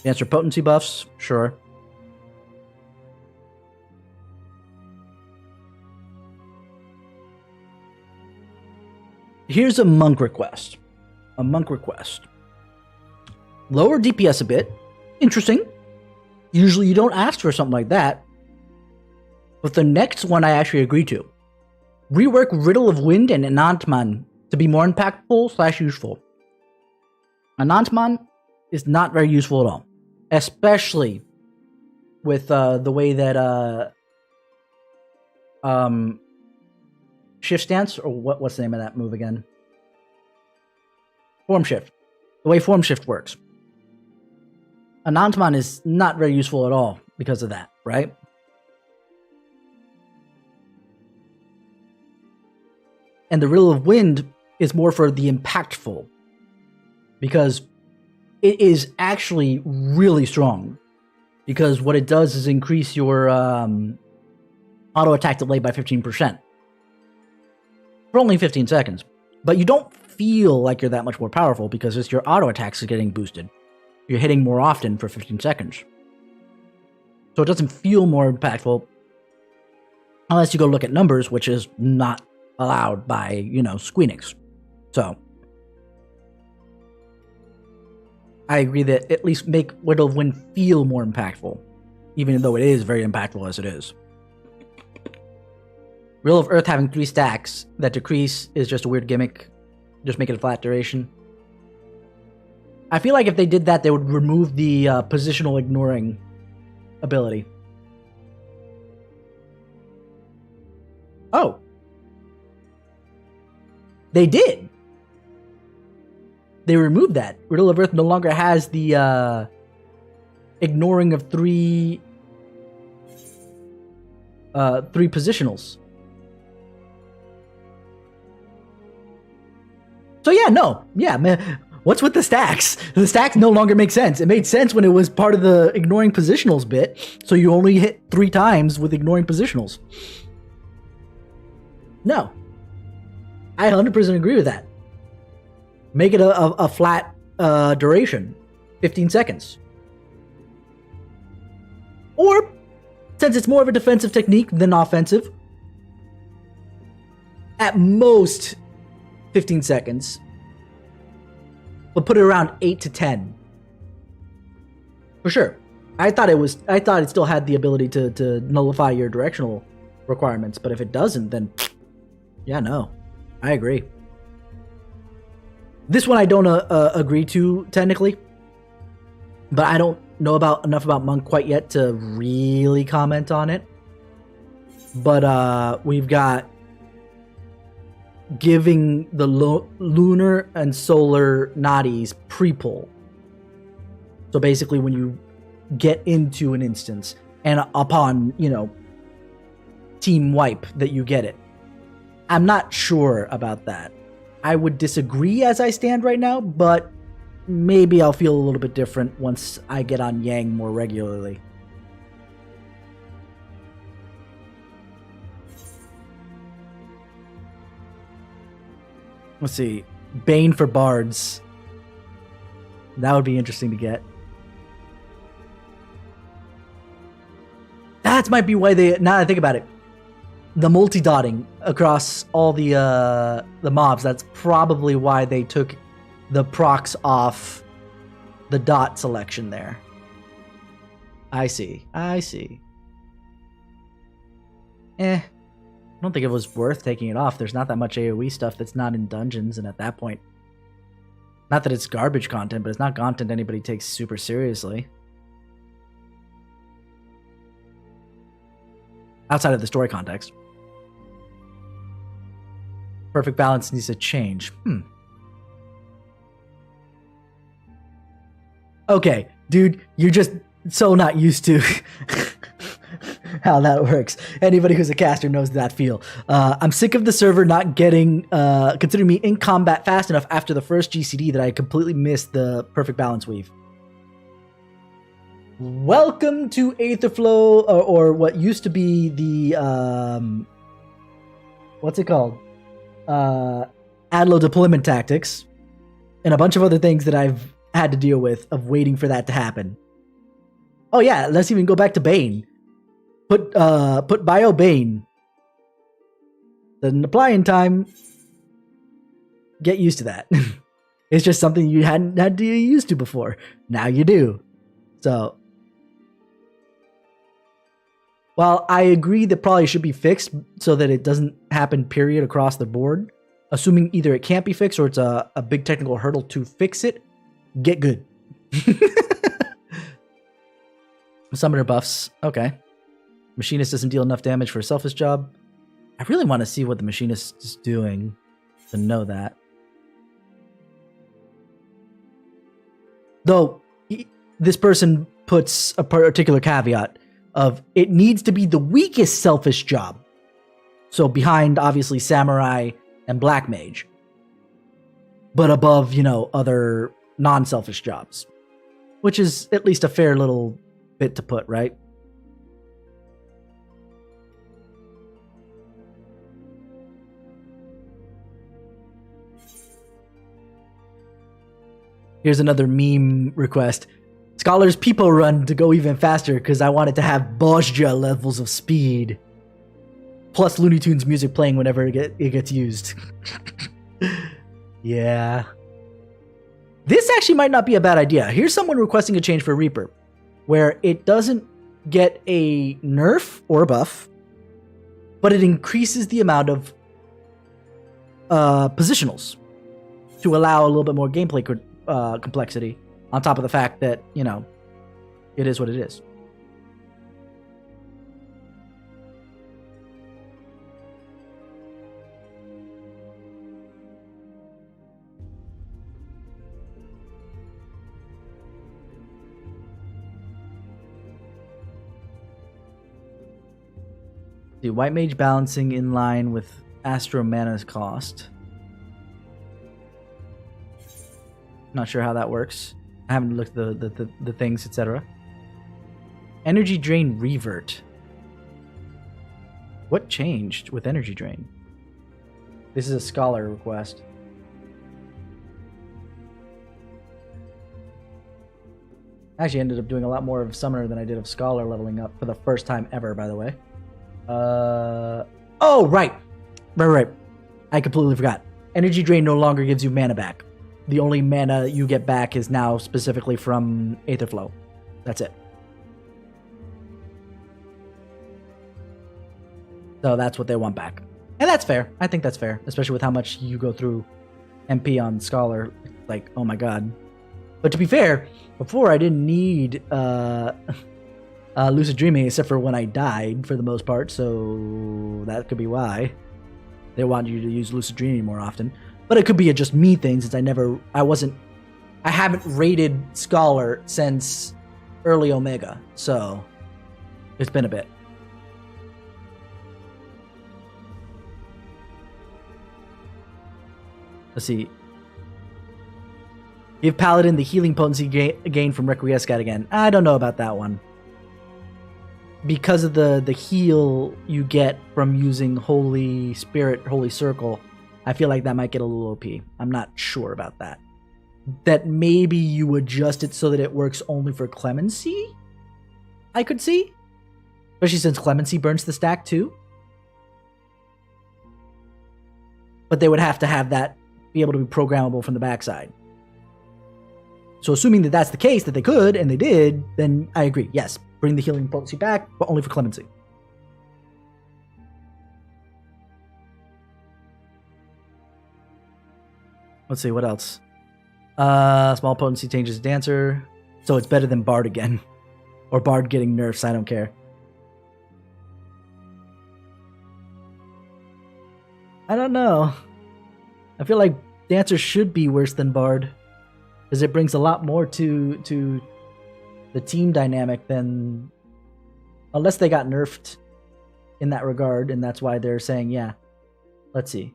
Answer potency buffs? Sure. Here's a monk request. A monk request. Lower DPS a bit. Interesting. Usually you don't ask for something like that. But the next one I actually agree to. Rework Riddle of Wind and Anantman to be more impactful / useful. Anantman is not very useful at all. Especially with the way that shift stance, or what's the name of that move again? Form shift. The way form shift works. Anantman is not very useful at all because of that, right? And the Riddle of Wind is more for the impactful, because it is actually really strong. Because what it does is increase your auto attack delay by 15%. For only 15 seconds. But you don't feel like you're that much more powerful because it's your auto attacks are getting boosted. You're hitting more often for 15 seconds. So it doesn't feel more impactful unless you go look at numbers, which is not allowed by, Squeenix. So I agree that at least make Riddle of Wind feel more impactful, even though it is very impactful as it is. Riddle of Earth having 3 stacks that decrease is just a weird gimmick. Just make it a flat duration. I feel like if they did that, they would remove the positional ignoring ability. Oh. They did. They removed that. Riddle of Earth no longer has the ignoring of 3 positionals. So man, what's with the stacks? The stacks no longer make sense. It made sense when it was part of the ignoring positionals bit, so you only hit 3 times with ignoring positionals. No. I 100% agree with that. Make it a flat duration, 15 seconds. Or, since it's more of a defensive technique than offensive, at most 15 seconds, but put it around 8 to 10. For sure. I thought it still had the ability to nullify your directional requirements, but if it doesn't, then yeah, no. I agree. This one I don't agree to technically, but I don't know enough about Monk quite yet to really comment on it. But we've got giving the lunar and solar nadis pre-pull. So basically when you get into an instance and upon, team wipe that you get it. I'm not sure about that. I would disagree as I stand right now, but maybe I'll feel a little bit different once I get on Yang more regularly. Let's see. Bane for bards. That would be interesting to get. That might be why now that I think about it, the multi-dotting across all the mobs, that's probably why they took the procs off the dot selection there. I see. I don't think it was worth taking it off. There's not that much AoE stuff that's not in dungeons, and at that point, not that it's garbage content, but it's not content anybody takes super seriously. Outside of the story context. Perfect balance needs to change. Okay, dude, you're just so not used to how that works. Anybody who's a caster knows that feel. I'm sick of the server not getting, considering me in combat fast enough after the first GCD that I completely missed the perfect balance weave. Welcome to Aether Flow, or what used to be the, what's it called? Adlo deployment tactics, and a bunch of other things that I've had to deal with of waiting for that to happen. Oh yeah, let's even go back to Bane. Put Bio Bane. Doesn't apply in time. Get used to that. It's just something you hadn't had to get used to before. Now you do. So, while I agree that probably should be fixed so that it doesn't happen period across the board, assuming either it can't be fixed or it's a big technical hurdle to fix it, get good. Summoner buffs. Okay. Machinist doesn't deal enough damage for a selfish job. I really want to see what the machinist is doing to know that. Though, this person puts a particular caveat of it needs to be the weakest selfish job. So behind, obviously, Samurai and Black Mage. But above, other non-selfish jobs. Which is at least a fair little bit to put, right? Here's another meme request. Scholars people run to go even faster because I wanted to have Bozja levels of speed. Plus Looney Tunes music playing whenever it gets used. Yeah. This actually might not be a bad idea. Here's someone requesting a change for Reaper, where it doesn't get a nerf or a buff, but it increases the amount of positionals to allow a little bit more gameplay complexity, on top of the fact that, it is what it is. The White Mage balancing in line with Astro Mana's cost. Not sure how that works. I haven't looked at the things, etc. Energy Drain Revert. What changed with Energy Drain? This is a Scholar request. I actually ended up doing a lot more of Summoner than I did of Scholar leveling up for the first time ever, by the way. Oh, right. I completely forgot. Energy Drain no longer gives you mana back. The only mana you get back is now specifically from Aether Flow. That's it. So that's what they want back. And that's fair. I think that's fair, especially with how much you go through MP on Scholar. Like, oh my god. But to be fair, before I didn't need Lucid Dreaming except for when I died for the most part, so that could be why they want you to use Lucid Dreaming more often. But it could be a just me thing since I haven't rated Scholar since early Omega, so it's been a bit. Let's see. Give Paladin the healing potency gain from Requiescat again. I don't know about that one. Because of the heal you get from using Holy Spirit, Holy Circle, I feel like that might get a little OP. I'm not sure about that. That maybe you adjust it so that it works only for Clemency? I could see. Especially since Clemency burns the stack too. But they would have to have that be able to be programmable from the backside. So assuming that that's the case, that they could, and they did, then I agree. Yes, bring the healing potency back, but only for Clemency. Let's see, what else? Small potency changes Dancer. So it's better than Bard again. Or Bard getting nerfs, I don't care. I don't know. I feel like Dancer should be worse than Bard. Because it brings a lot more to the team dynamic than... Unless they got nerfed in that regard, and that's why they're saying, yeah. Let's see.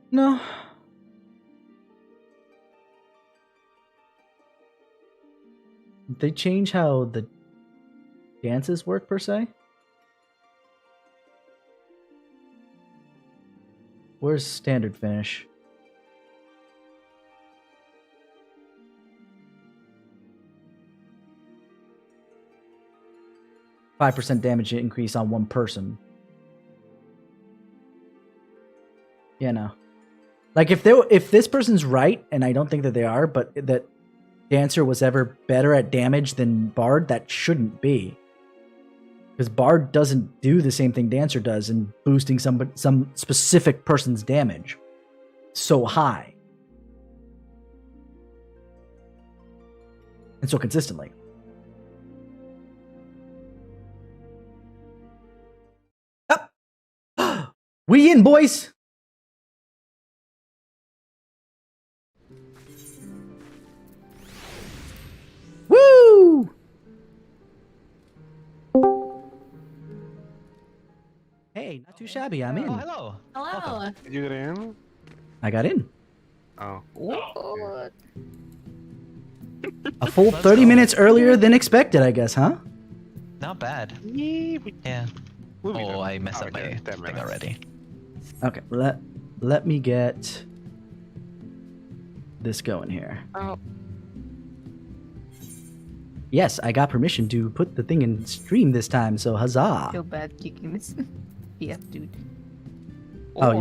No. Did they change how the dances work, per se? Where's standard finish? %5 damage increase on one person. Yeah, no. Like, if this person's right, and I don't think that they are, but that Dancer was ever better at damage than Bard, that shouldn't be. Because Bard doesn't do the same thing Dancer does in boosting some specific person's damage so high. And so consistently. Up! We in, boys! Woo! Hey, not too shabby. I'm in. Oh, hello. Hello. Did you get in? I got in. Oh. What? A full Let's 30 go. minutes earlier than expected, I guess, huh? Not bad. Yeah. Oh, I messed up my thing already. Okay, let me get this going here. Oh. Yes, I got permission to put the thing in stream this time, so huzzah. Feel bad kicking this PF dude. Oh,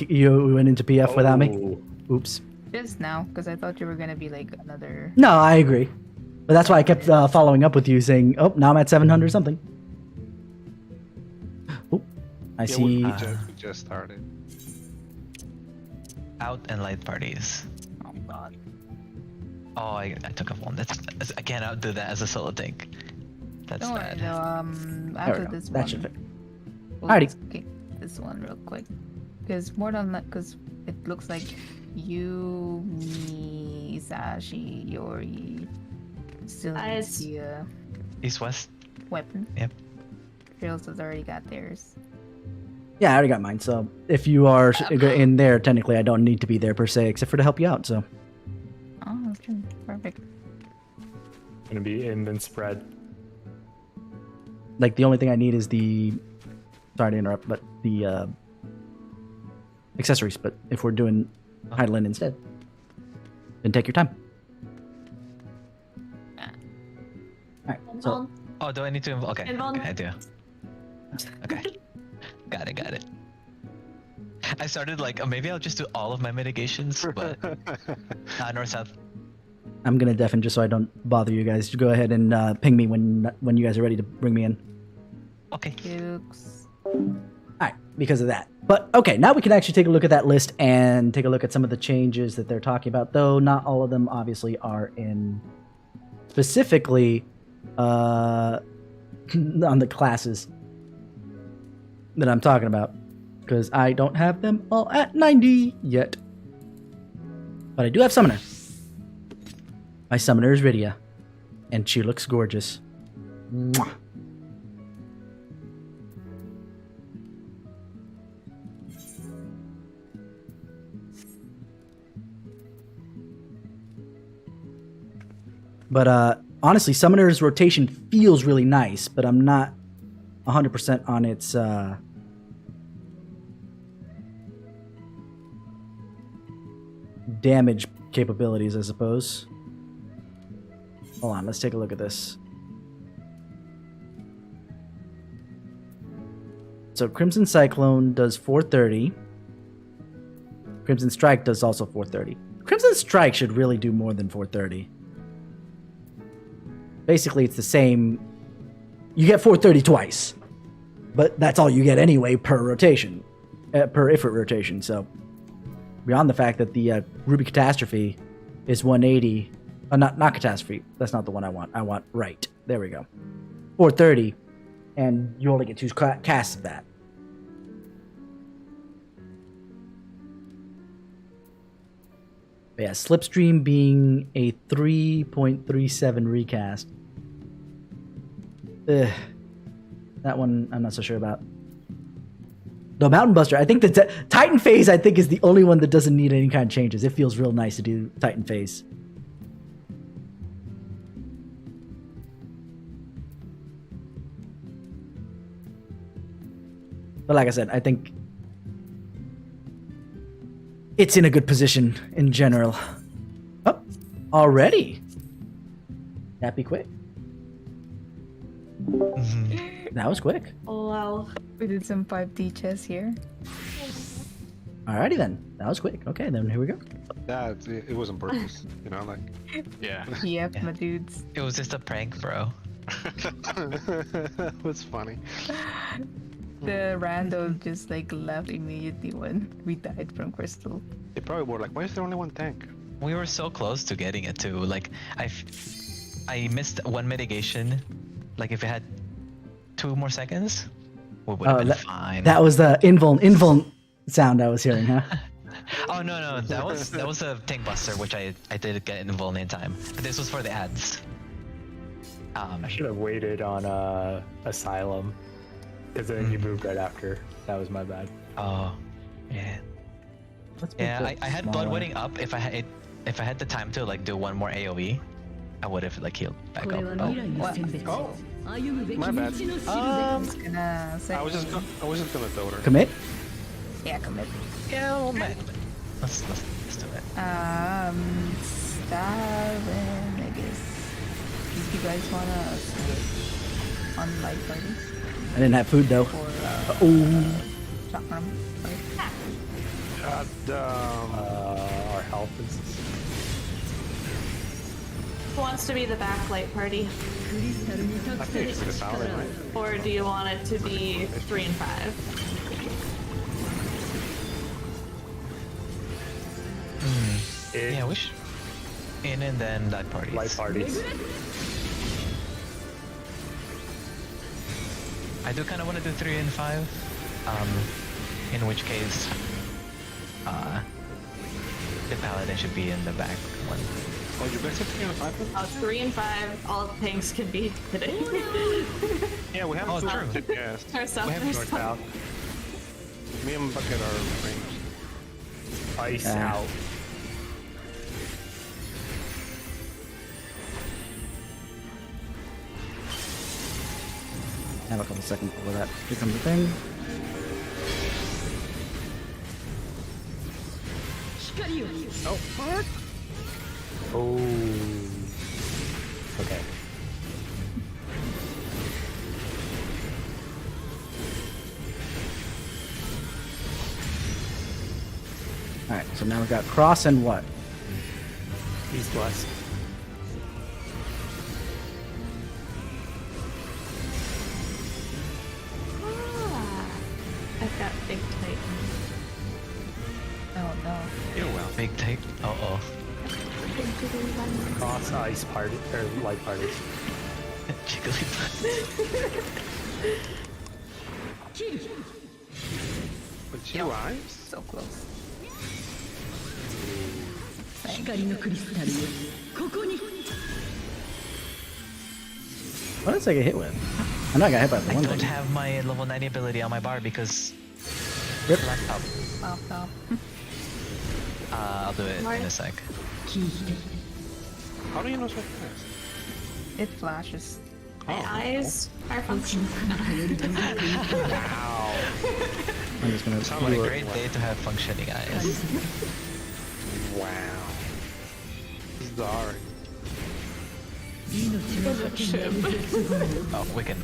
you went into PF without me? Oops. Just now, because I thought you were gonna be like another. No, I agree. But that's why I kept following up with you saying, oh, now I'm at 700 something. Oh, I see. We just started. Out and light parties. Oh god. Oh, I took off one. I can't outdo that as a solo tank. That's Don't worry, bad. though, There after we go. this That one, should fit. we'll Alrighty. just kick this one real quick. Because more than that, because it looks like you, me, Sashi, Yori still needs the East West. weapon. Yep. Trails has already got theirs. Yeah, I already got mine, so if you are in there, technically I don't need to be there per se, except for to help you out, so. Oh, that's true. Perfect. Gonna be in then spread. Like, the only thing I need is the... Sorry to interrupt, but the accessories, but if we're doing Hydaelyn instead, then take your time. Alright, so... Oh, do I need to? Okay, okay, I do. Okay, got it. I started like, maybe I'll just do all of my mitigations, but north south. I'm gonna deafen just so I don't bother you guys. Go ahead and ping me when you guys are ready to bring me in. Okay. Dukes. Alright, because of that. But, okay, now we can actually take a look at that list and take a look at some of the changes that they're talking about, though not all of them obviously are in specifically on the classes that I'm talking about, because I don't have them all at 90 yet. But I do have Summoner. My Summoner is Rydia, and she looks gorgeous. Mwah. But honestly, Summoner's rotation feels really nice, but I'm not 100% on its damage capabilities, I suppose. Hold on, let's take a look at this. So Crimson Cyclone does 430. Crimson Strike does also 430. Crimson Strike should really do more than 430. Basically, it's the same. You get 430 twice, but that's all you get anyway per rotation, per Ifrit rotation. So, beyond the fact that the Ruby Catastrophe is 180, not Catastrophe. That's not the one I want. I want Right. There we go. 430, and you only get 2 casts of that. But yeah, Slipstream being a 3.37 recast. Ugh. That one I'm not so sure about. No, Mountain Buster. I think the Titan Phase, I think, is the only one that doesn't need any kind of changes. It feels real nice to do Titan Phase. But like I said, I think it's in a good position in general. Oh, already? That'd be quick. That was quick. Oh wow. We did some 5D chess here. Alrighty then. That was quick. Okay, then here we go. Yeah, it was on purpose. Like. Yeah. Yep, Yeah. my dudes. It was just a prank, bro. That was funny. The rando just like left immediately when we died from crystal. They probably were like, why is there only one tank? We were so close to getting it too. Like I missed one mitigation. Like if it had 2 more seconds, we would have been fine. That was the invuln sound I was hearing, huh? Oh no, that was a tank buster, which I did get invuln in time. But this was for the ads. I should have waited on Asylum, because then you moved right after. That was my bad. Oh, yeah. Yeah, I had bloodwetting up. If I had the time to like do one more AOE, I would have like healed back up. Oh, my bad. I was gonna say. I was just gonna throw her. Commit? Yeah, commit. Yeah, well, man. Let's do it. Starvin, I guess. If you guys wanna switch on light parties I didn't have food though. or chakram. Our health is. Who wants to be the backlight party? I think it's the Paladin, right? Or do you want it to be 3 and 5? Yeah, wish. In and then light parties. Light parties. I do kind of want to do 3 and 5. In which case, the Paladin should be in the back one. Oh, you guys have 3 and 5? 3 and 5, all tanks can be hitting. Yeah, we have Oh, two. true. Yes. Ourselves. We have North south. Me and Bucket are ranged. Ice Yeah. out. I have a couple seconds before that. Here comes the thing. Oh, fuck! Oh. Okay. Alright, so now we've got cross and what? East west. I've got big tight. Oh no. You will. Big take. Oh. Cross ice party or light parties. Jigglypuff. With 2 eyes? So close. What did I get hit with? I'm not got hit by the I one don't thing. have my level 90 ability on my bar because Rip. laptop. Stop. I'll do it in a sec. How do you know so fast? It flashes. My eyes are functioning. Wow. I'm just gonna Sound What a do it. great day to have functioning eyes. Wow. Sorry. Oh, we can.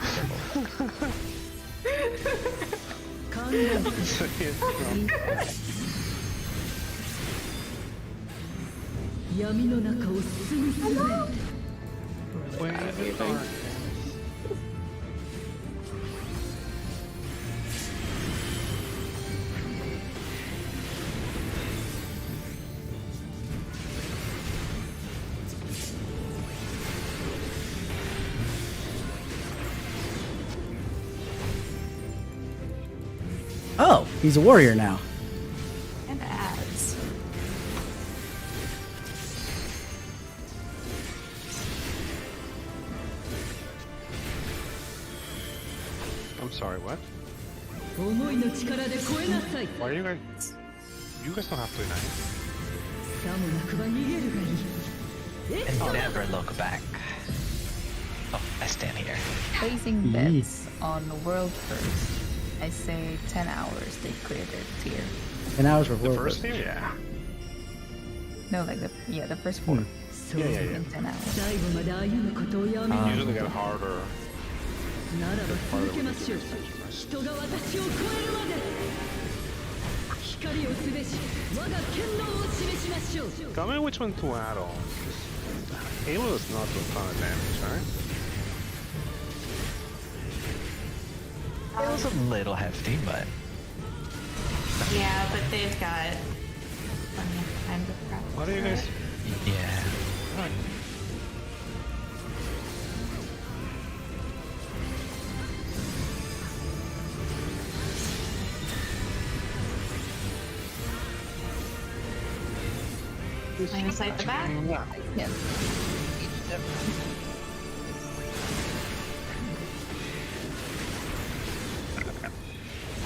Oh, he's a warrior now. And ads. I'm sorry, what? Why are you guys... You guys don't have to deny. And never look back. Oh, I stand here. Placing bets on world first. I say 10 hours they clear their tier. 10 hours for The world first first. team? Yeah. No, like the first 4. Yeah. In 10 hours. Usually get harder. Tell me which one to add on. Halo is not doing ton of damage, right? It was a little hefty, but Yeah, but they've got plenty of time to prep. What are you guys? yeah. Line of sight the back. Yeah.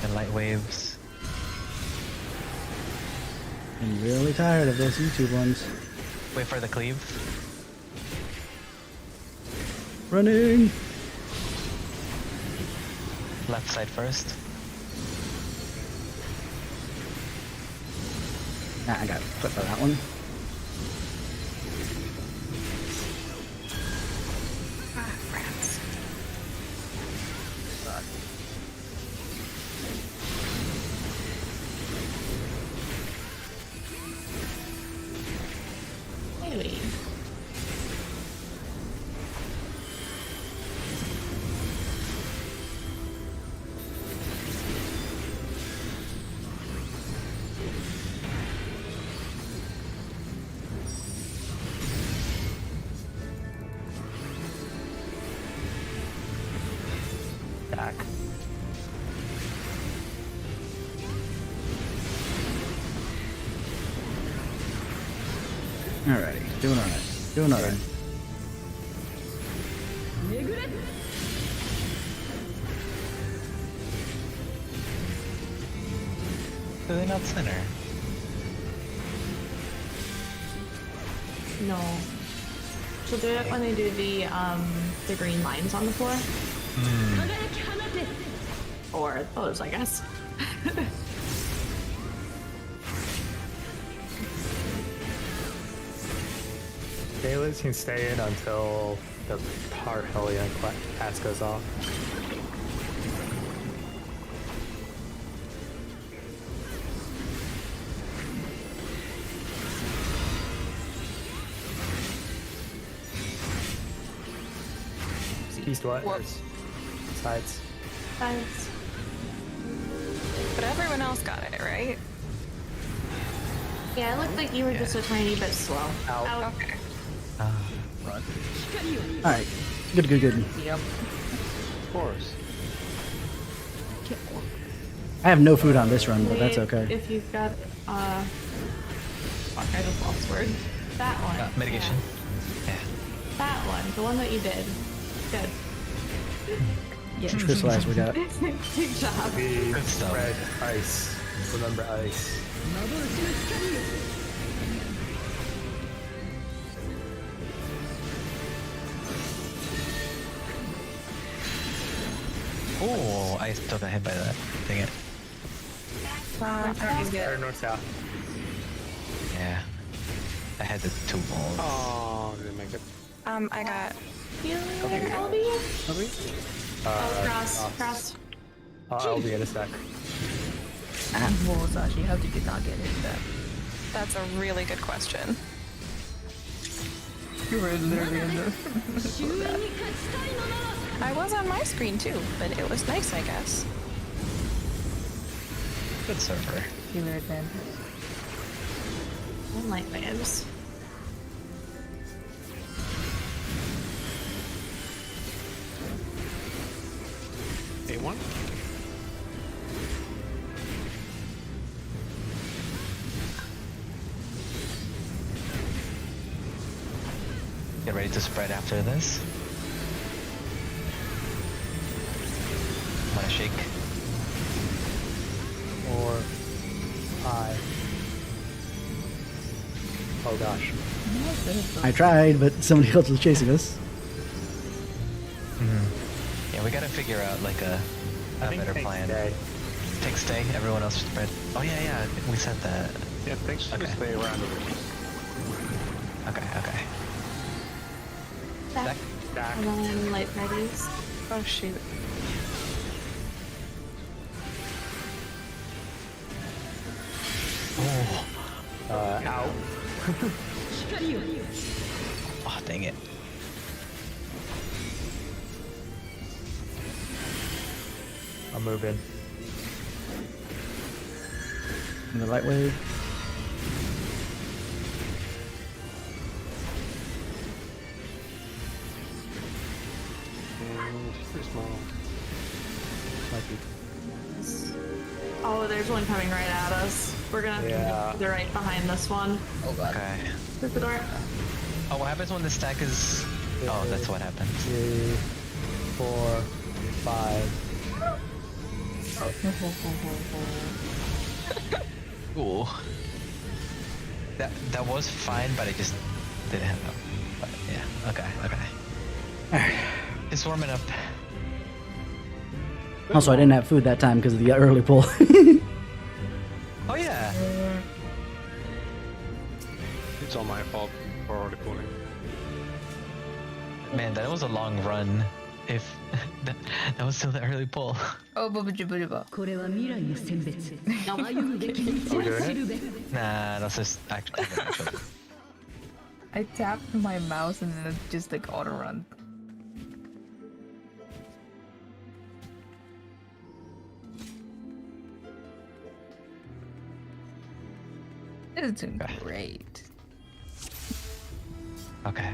And light waves. I'm really tired of those YouTube ones. Wait for the cleave. Running. Left side first. I got put for that one. Rats. Hey. Back. Alrighty, doing alright. Doing alright. Do they not center? No. She'll do it when they do the green lines on the floor. Or those, I guess. Bayless can stay in until the Hellion pass goes off. East what? Whoops. Sides. That's But everyone else got it, right? yeah, it looked like you were just a tiny bit slow. Out. Okay. Run. Alright. Good, good, good. Of course. I have no food on this run, but that's okay. If you've got fuck, I just lost the word. That one. Mitigation. Yeah. That one, the one that you did. Good. Yeah. Crystallized we got. Good job. The Good stuff. red ice. Remember ice. Oh, I still got hit by that. Dang it. Or north south. Yeah. I had the two balls. Oh, didn't make it. I got Healing LB? Oh, cross. I'll be in a sec. Whoa, Sashi, how did you not get hit that? that's a really good question. You were literally in the... I was on my screen too, but it was nice, I guess. Good server. Healer advantage. And light waves. A1? Get ready to spread after this. Wanna shake? 4, 5. Oh gosh. I tried, but somebody else was chasing us. Yeah, we gotta figure out like a better plan. Stay. Take stay, everyone else spread. Oh yeah, we said that. Yeah, thanks for Okay. stay around. Okay. Back. Back. And then light parties. Oh shoot. Oh, Out. oh dang it. I'm moving. In the light wave. She's pretty small. Might be. Oh, there's one coming right at us. We're gonna have to be right behind this one. Oh god. Okay. There's the door. Oh, what happens when the stack is? Oh, that's what happens. 3, 4, 5. Ooh. That was fine, but I just didn't have them. But yeah. Okay. It's warming up. Also, I didn't have food that time because of the early pull. Oh yeah. It's all my fault for already pulling. Man, that was a long run. If that was still the early pull. Oh, Bubba. これは未来の選別。歩むべき道を知るべ。Nah, that's just actually. I tapped my mouse and then it just like auto run. It's doing great. Okay.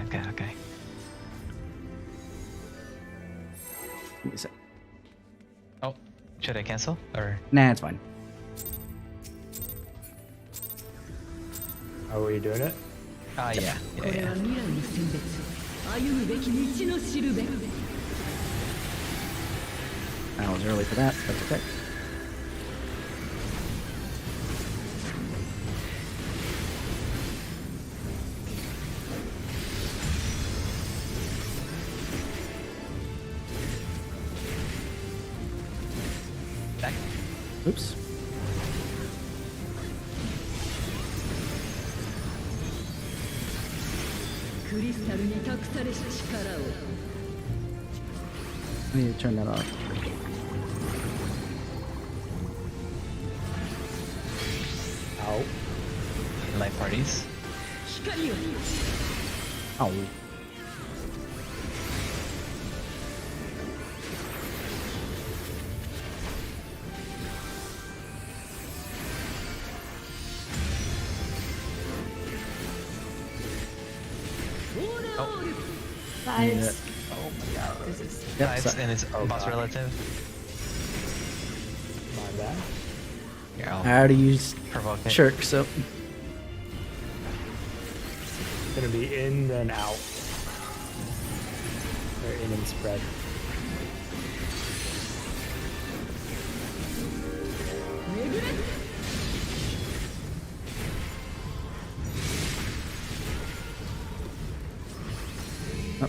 Give me a sec. Oh, should I cancel or? Nah, it's fine. Are we doing it? Yeah. これは未来の選別。歩むべき道の知るべ。I was early for that. That's okay. Back. Oops. I need to turn that off. Ow. Light parties. Oh. Nice. Oh my god, this is Yep, Nice, so- and it's boss relative. My bad. Here, I I'll already used provoke it. Shirk, so It's gonna be in then out. Or in and spread. oh.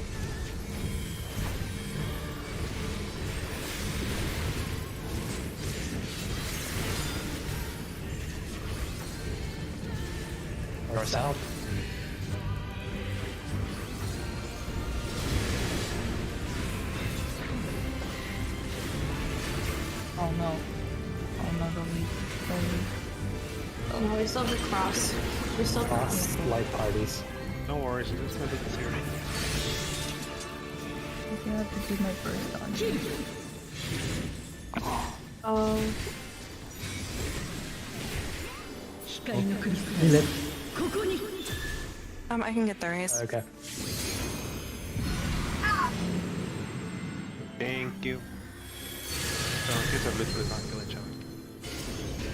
North south. oh no. Oh no, don't leave. Oh no, we still have the cross. We still have Cross light parties. No worries, I'm just gonna take this here. I have to do my first on you. Oh, Is it? I can get the raise. Okay. Thank you. So kids are literally not killing each other.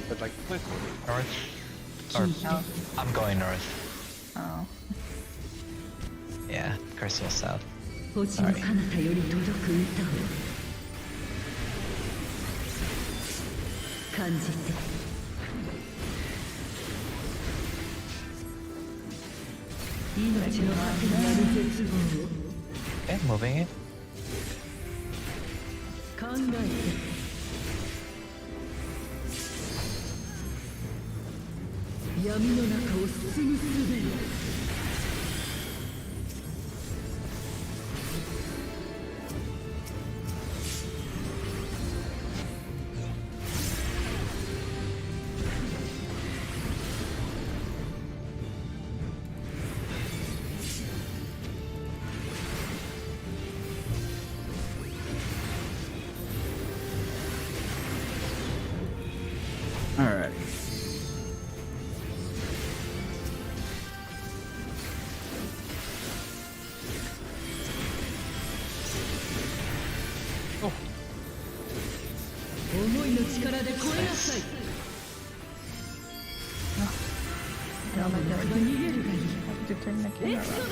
But like, wait. North. Or No. I'm going north. Oh. Yeah, Crystal south. 星の彼方より届く歌を感じて命の果てにある絶望を Okay, moving it. 考えて闇の中を進む術を Yep, の力で超えなさい。 No, my God. 逃げるがいい。 Have to turn the camera around.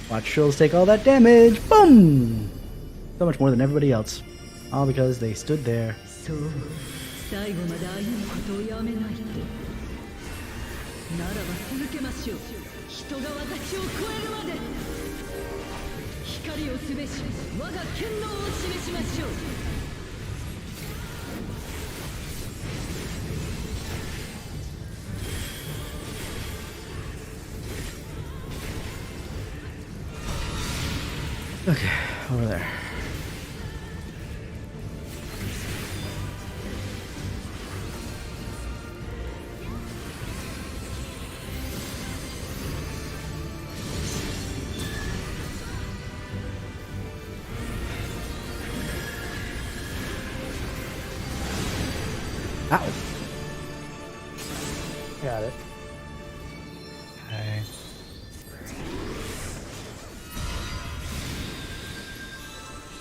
Watch Trills take all that damage. Boom! So much more than everybody else. All because they stood there. そう、最後まで歩むことをやめないと。ならば続けましょう。人が私を超えるまで。光をすべし、我が剣能を示しましょう。 Okay, over there. Ow. Got it. Okay.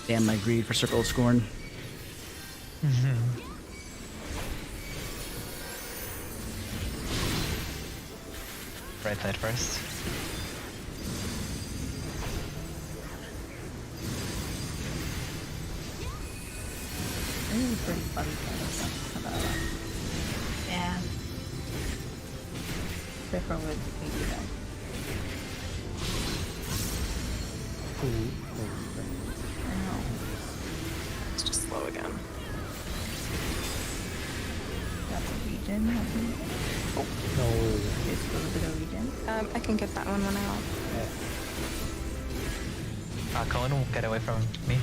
Damn my greed for Circle of Scorn. Right side first. This is pretty fun about it. Yeah. Different with baby though. I know. It's just slow again. Got the regen. Oh, No. it's a little bit of regen. I can get that one out. Cohen will get away from me.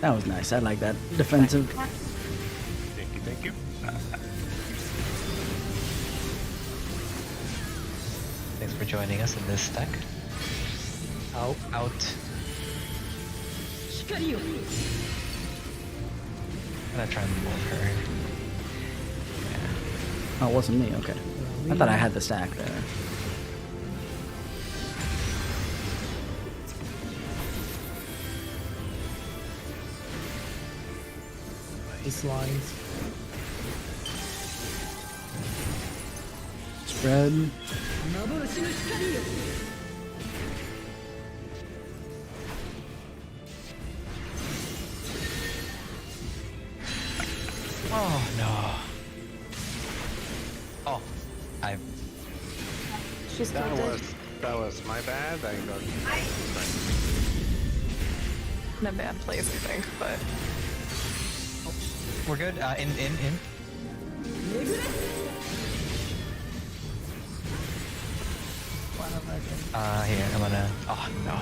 That was nice. I like that defensive. Thank you. Thanks for joining us in this stack. Out. Out. 光よ。 I'm gonna try and move her. Oh, it wasn't me. Okay. I thought I had the stack there. Ice lines. Spread. 幻の光よ。 Oh no. Oh, I. She's still dead. That was my bad. I got. In a bad place, I think, but We're good. In. One of us is Here, I'm gonna. Oh no.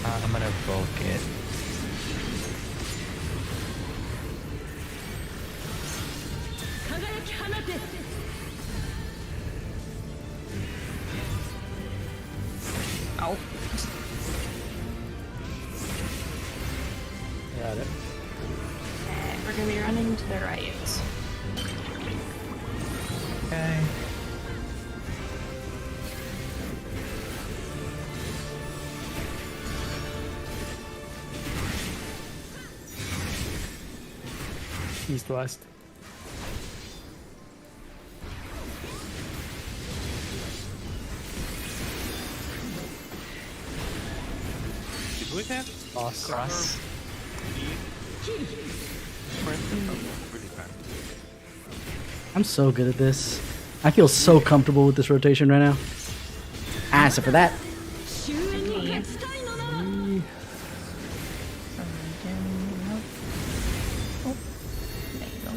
I'm gonna evoke it. Ow. Got it. Okay, we're gonna be running to the right. Okay. East west. Did we have Cross. Cross. really bad? I'm so good at this. I feel so comfortable with this rotation right now. Ask for that. 終焉に勝ちたいのな。 Some regen. Nope. Oh. There you go.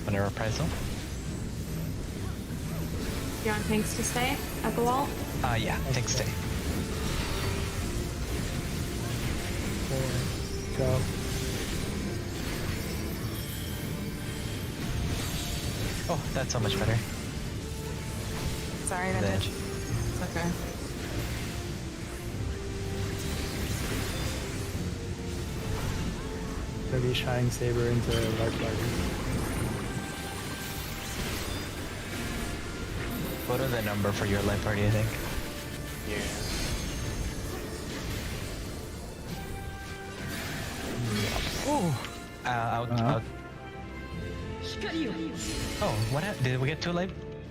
Want a reprisal? You want tanks to stay at the wall? Yeah, take stay. Go. Oh, that's so much better. Sorry, Then- Vintage. It's okay. Maybe Shining Saber into Large Larger. What are the number for your life party, I think? Yeah. Oh. Out. Oh, what happened? Did we get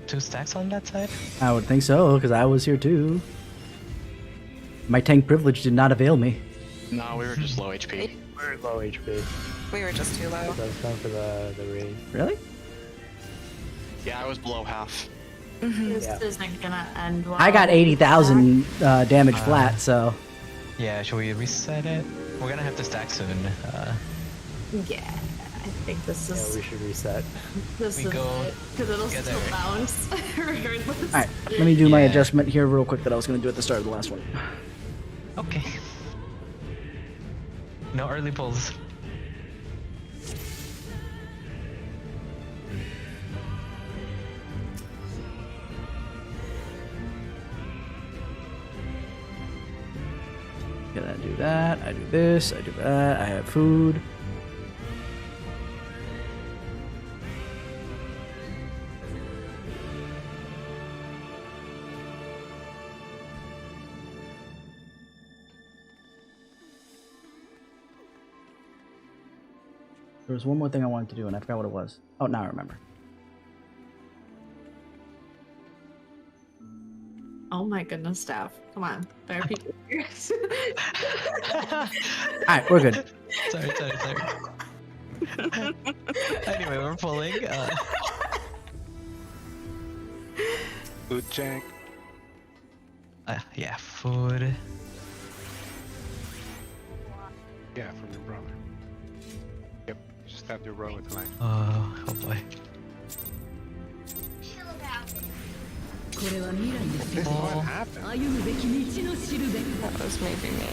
two stacks on that side? I would think so, because I was here too. My tank privilege did not avail me. No, we were just low HP. We're low HP. We were just too low. So I was going for the raid. Really? Yeah, I was below half. This Yeah. isn't gonna end well. I got 80,000 damage flat, so Yeah, should we reset it? We're gonna have to stack soon. Yeah, I think this Yeah, is we should reset. this we is go because it'll together. still bounce regardless. alright, let me do my Yeah. adjustment here real quick that I was going to do at the start of the last one. Okay. No early pulls. Okay, I do that, I do this, I do that, I have food. There was one more thing I wanted to do and I forgot what it was. Oh, now I remember. Oh my goodness, Steph. Come on. Therapy. Alright, we're good. Sorry. Anyway, we're pulling. Food check. Yeah, food. Yeah, from your brother. Yep, you just stabbed your brother with a knife. Oh boy.これは未来の世 This is 界 what happened. 歩むべき道のしるべ That was maybe me.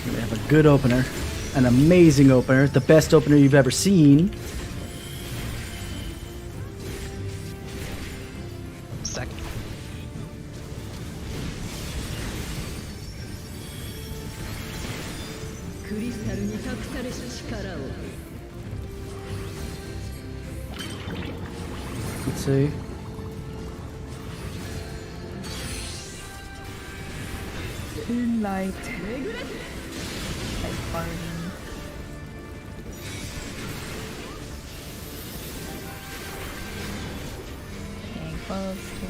We have a good opener. An amazing opener. The best opener you've ever seen. Stack. Let's see. Moonlight. Like Paladin. Getting close to.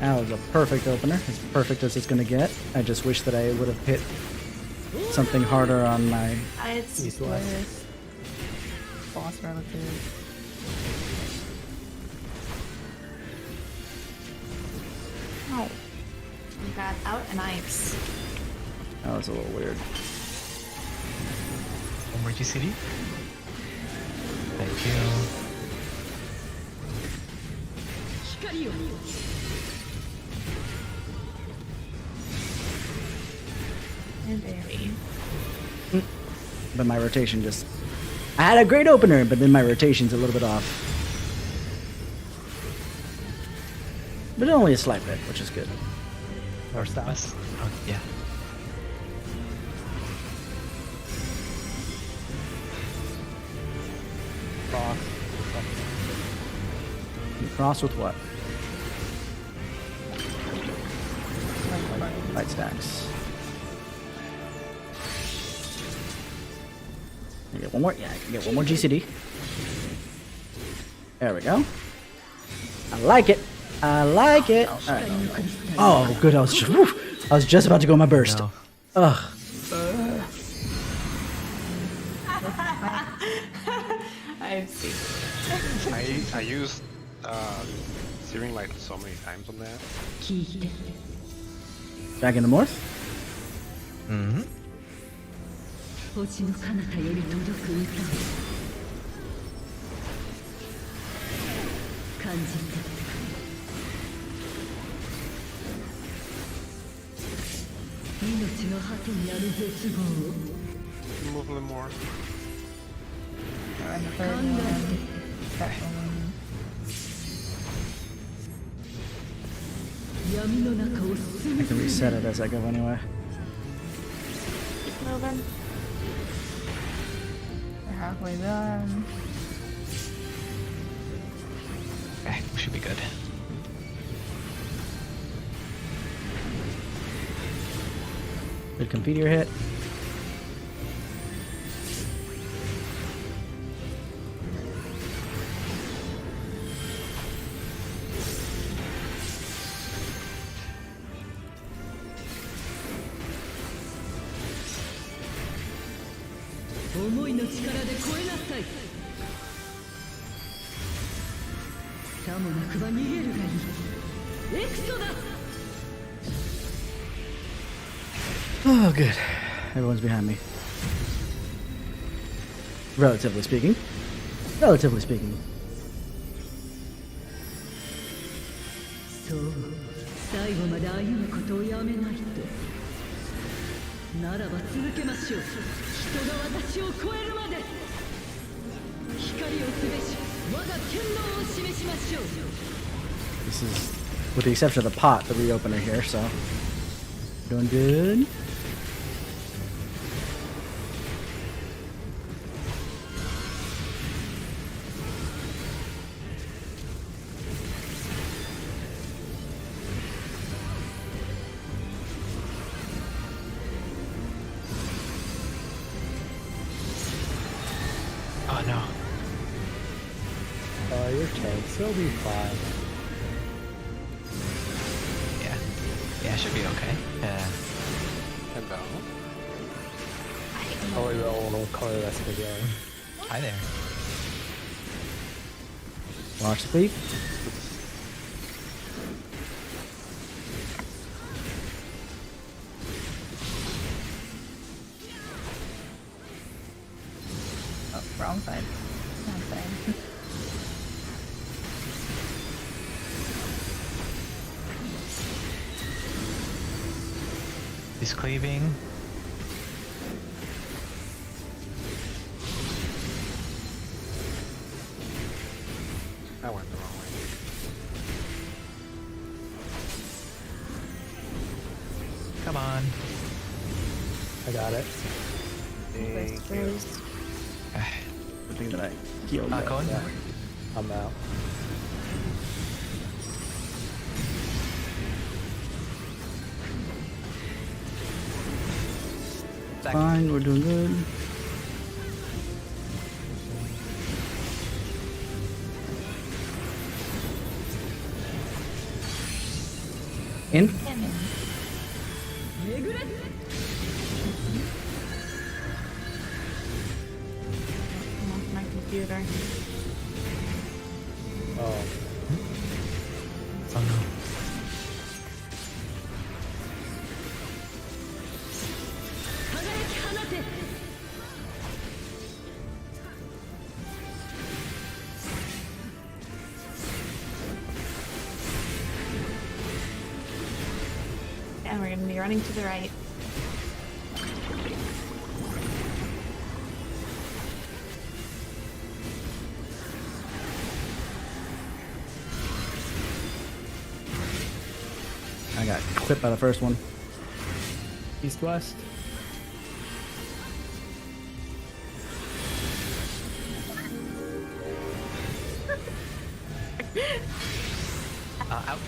That was a perfect opener. As perfect as it's gonna get. I just wish that I would have hit something harder on my It's east west. This boss relative. Oh. We got out and ice. That was a little weird. One more GCD. Thank you. 光よ And very. But my rotation just... I had a great opener, but then my rotation's a little bit off. But only a slight bit, which is good. Or south. West. Oh, yeah. Cross. You cross with what? Light stacks. I get one more. Yeah, I can get one more GCD. There we go. I like it. I like it. All right. Oh, good. I was just about to go my burst. No. Ugh. I see. I used Searing Light so many times on that. 聞いて Back in the north. Mm-hmm. 星の彼方より届く歌 Move a little more. And the third one. Second one. I can reset it as I go anyway. Keep moving. We're halfway done. Okay, we should be good. Good computer hit. Oh, good. Everyone's behind me. Relatively speaking. Relatively speaking. そう最後まで歩むことをやめないとならば続けましょう人が私を超えるまで光をすべし我が剣道を示しましょう This is, with the exception of the pot, the reopener here, so. Doing good. Oh no. Oh, your tanks will be fine. Yeah, should be okay. Hello. Oh, we'll color that's good going. Hi there. Launch sleep. Oh, wrong side. Wrong side. He's cleaving. I went the wrong way. Come on. I got it. Thank you. Good thing that I healed that. Cohen? Yeah. I'm out. Back. Fine, we're doing good. In? My computer. Oh, Oh no. And we're gonna be running to the right. I got clipped by the first one. east west. Out.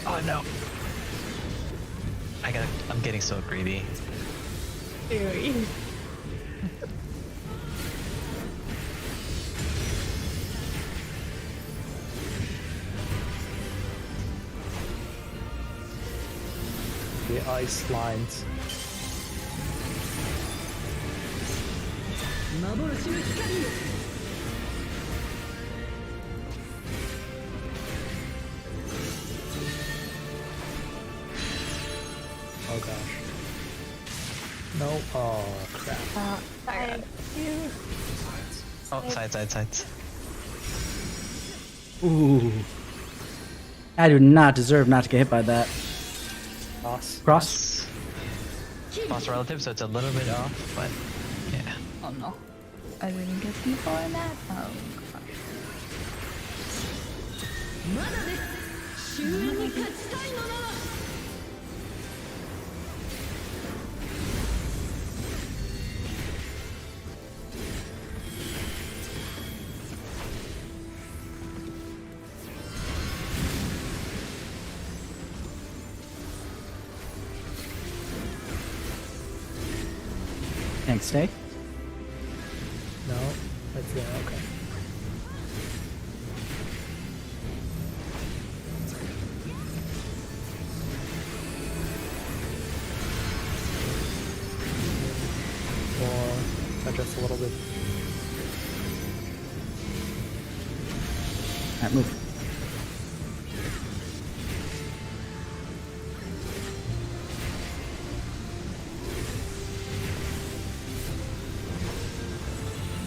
Oh no. I'm getting so greedy. Ew. The ice lines. 幻の光よ Oh gosh. No. Oh crap. Thank you. Oh, sides. Ooh. I do not deserve not to get hit by that. Cross. Boss relative, so it's a little bit off, but yeah. Oh no. I didn't get people in that? Oh gosh. まだです終焉に勝ちたいのなら Tank stay. No, that's okay. Or adjust a little bit. Alright, move.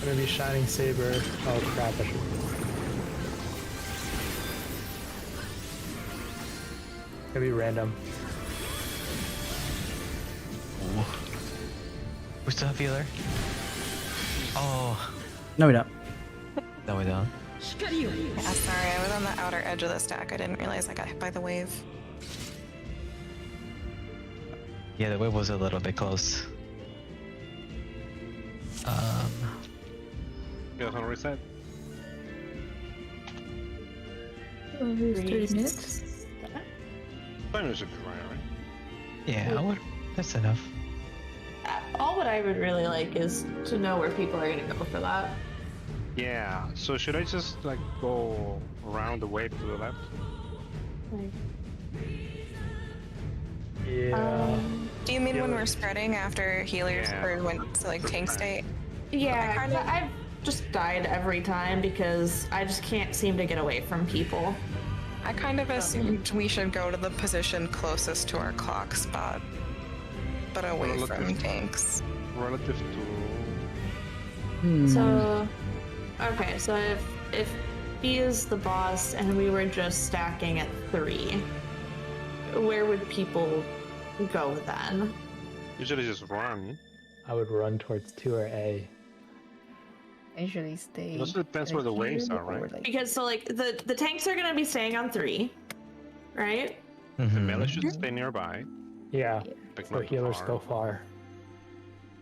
Gonna be Shining Saber. Oh crap, I should. Gonna be random. We still have healer. Oh, No, we don't. no, we don't. 光を Yeah, sorry, I was on the outer edge of the stack. I didn't realize I got hit by the wave. Yeah, the wave was a little bit close. You guys want to reset? 3 minutes? 5 minutes should be right, right? Yeah, that's enough. All what I would really like is to know where people are gonna go for that. Yeah, so should I just like go around the wave to the left? Yeah. Do you mean when we're spreading after healers Yeah. or when to like tank state? Yeah, kinda- I've just died every time because I just can't seem to get away from people. I kind of assumed we should go to the position closest to our clock spot, but away Relative from to- tanks. Relative to... So, okay, so if B is the boss and we were just stacking at 3, where would people go then? Usually just run. I would run towards 2 or A. I usually stay. It also depends where the waves here are, right? or, like, Because so like the tanks are gonna be staying on 3, right? The Mhm. melee should stay nearby. Yeah, Pick so not too healers far. go far.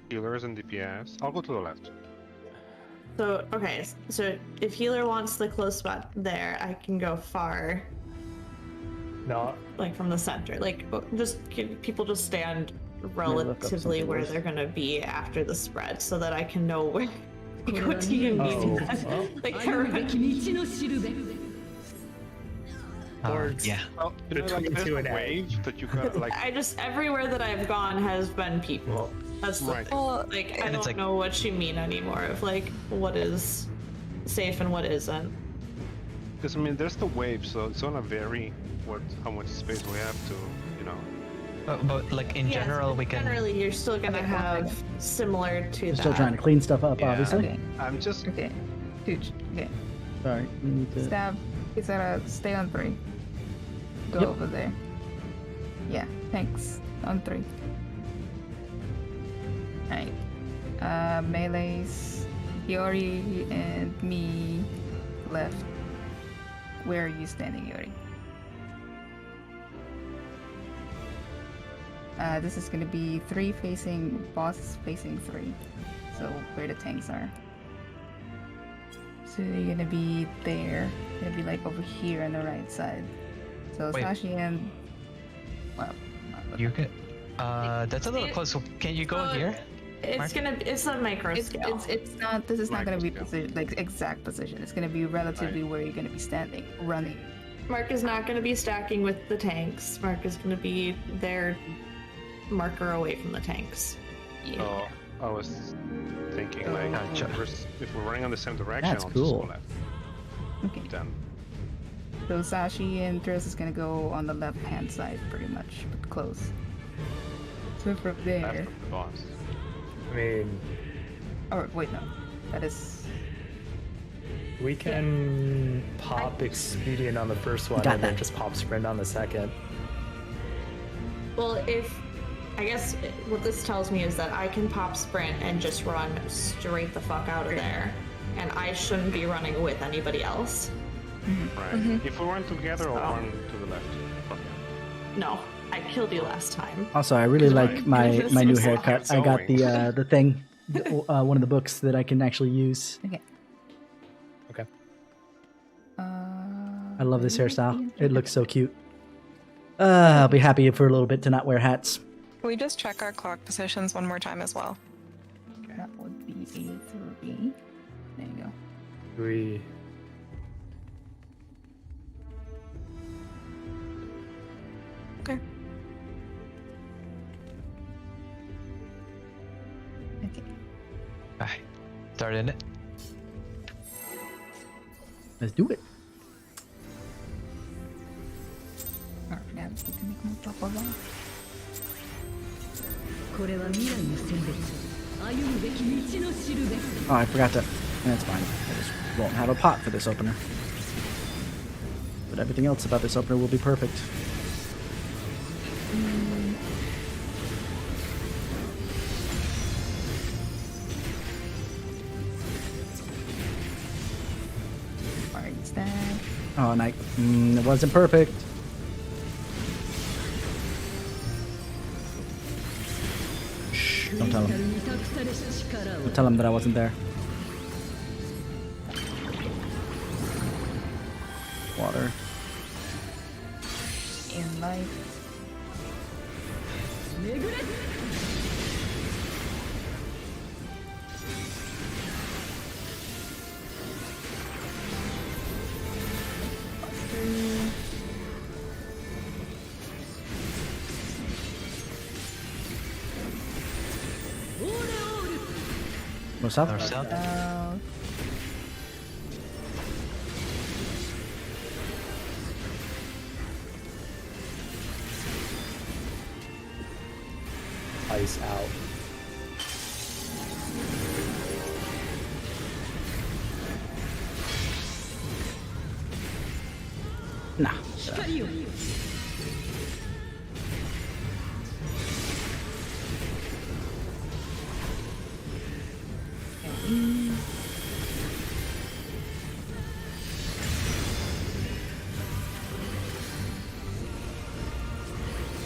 Healers and DPS. I'll go to the left. So okay, so if healer wants the close spot there, I can go far, No, like from the center. Like just people just stand look up relatively something where worse. they're gonna be after the spread, so that I can know where to go to you. Oh. Like 歩むべき道のしるべ Yeah. Well, you know, like, Between there's 2 a and A. wave that you got like... I just everywhere that I've gone has been people. That's the Right. thing. Well, Like I And it's don't like- know what you mean anymore of like what is safe and what isn't. Because I mean, there's the wave, so it's gonna vary how much space we have to, you know. But like in Yes, general, we can. Generally, you're still gonna Okay, have similar to We're that. still trying to clean stuff up, Yeah. obviously. Okay, I'm just... okay. Huge. Okay. Sorry, we need to. Stab. Is that a stay on 3? Go Yep. over there. Yeah, thanks. On 3. Alright. Melees, Yori and me left. Where are you standing, Yori? This is gonna be 3 facing, boss facing 3. So where the tanks are. So you're gonna be there. You're gonna be like over here on the right side. So Wait. Sashi and well, You can. That's a little It- close. So can you go Oh, here? It's a micro scale. it's not. This is not gonna be Microscale. position like exact position. It's gonna be relatively where you're gonna be standing, running. Mark is not going to be stacking with the tanks. Mark is going to be their marker away from the tanks. Yeah. Oh, I was thinking like, Gotcha. if we're running on the same direction, That's I'll just go cool. left. Okay. Then So Sashi and Thriss is gonna go on the left hand side, pretty much, but close. So from there. after the boss. I mean, Or wait, no, that is We can pop Expedient on the first one Got and then that. just pop Sprint on the second. Well, I guess what this tells me is that I can pop Sprint and just run straight the fuck out of there, and I shouldn't be running with anybody else. Right. If we run together or run to the left. Okay. No, I killed you last time. Also, I really like my new haircut. I got Going. the thing, one of the books that I can actually use. Okay. Okay. I love this hairstyle. It looks so cute. I'll be happy for a little bit to not wear hats. Can we just check our clock positions one more time as well? That would be A3. There you go. We. Okay. Okay. Alright. Start in it. Let's do it. Alright, now we need to make more bubble. これは未来の選別歩むべき道のしるべ Oh, I forgot to. That's fine. I just won't have a pot for this opener. But everything else about this opener will be perfect. What's that? Oh, and it wasn't perfect. Shh, don't tell him. に託されし力を Don't tell him that I wasn't there. Water. In life. 巡れ What's up? North south. Ice out. Nah. 光を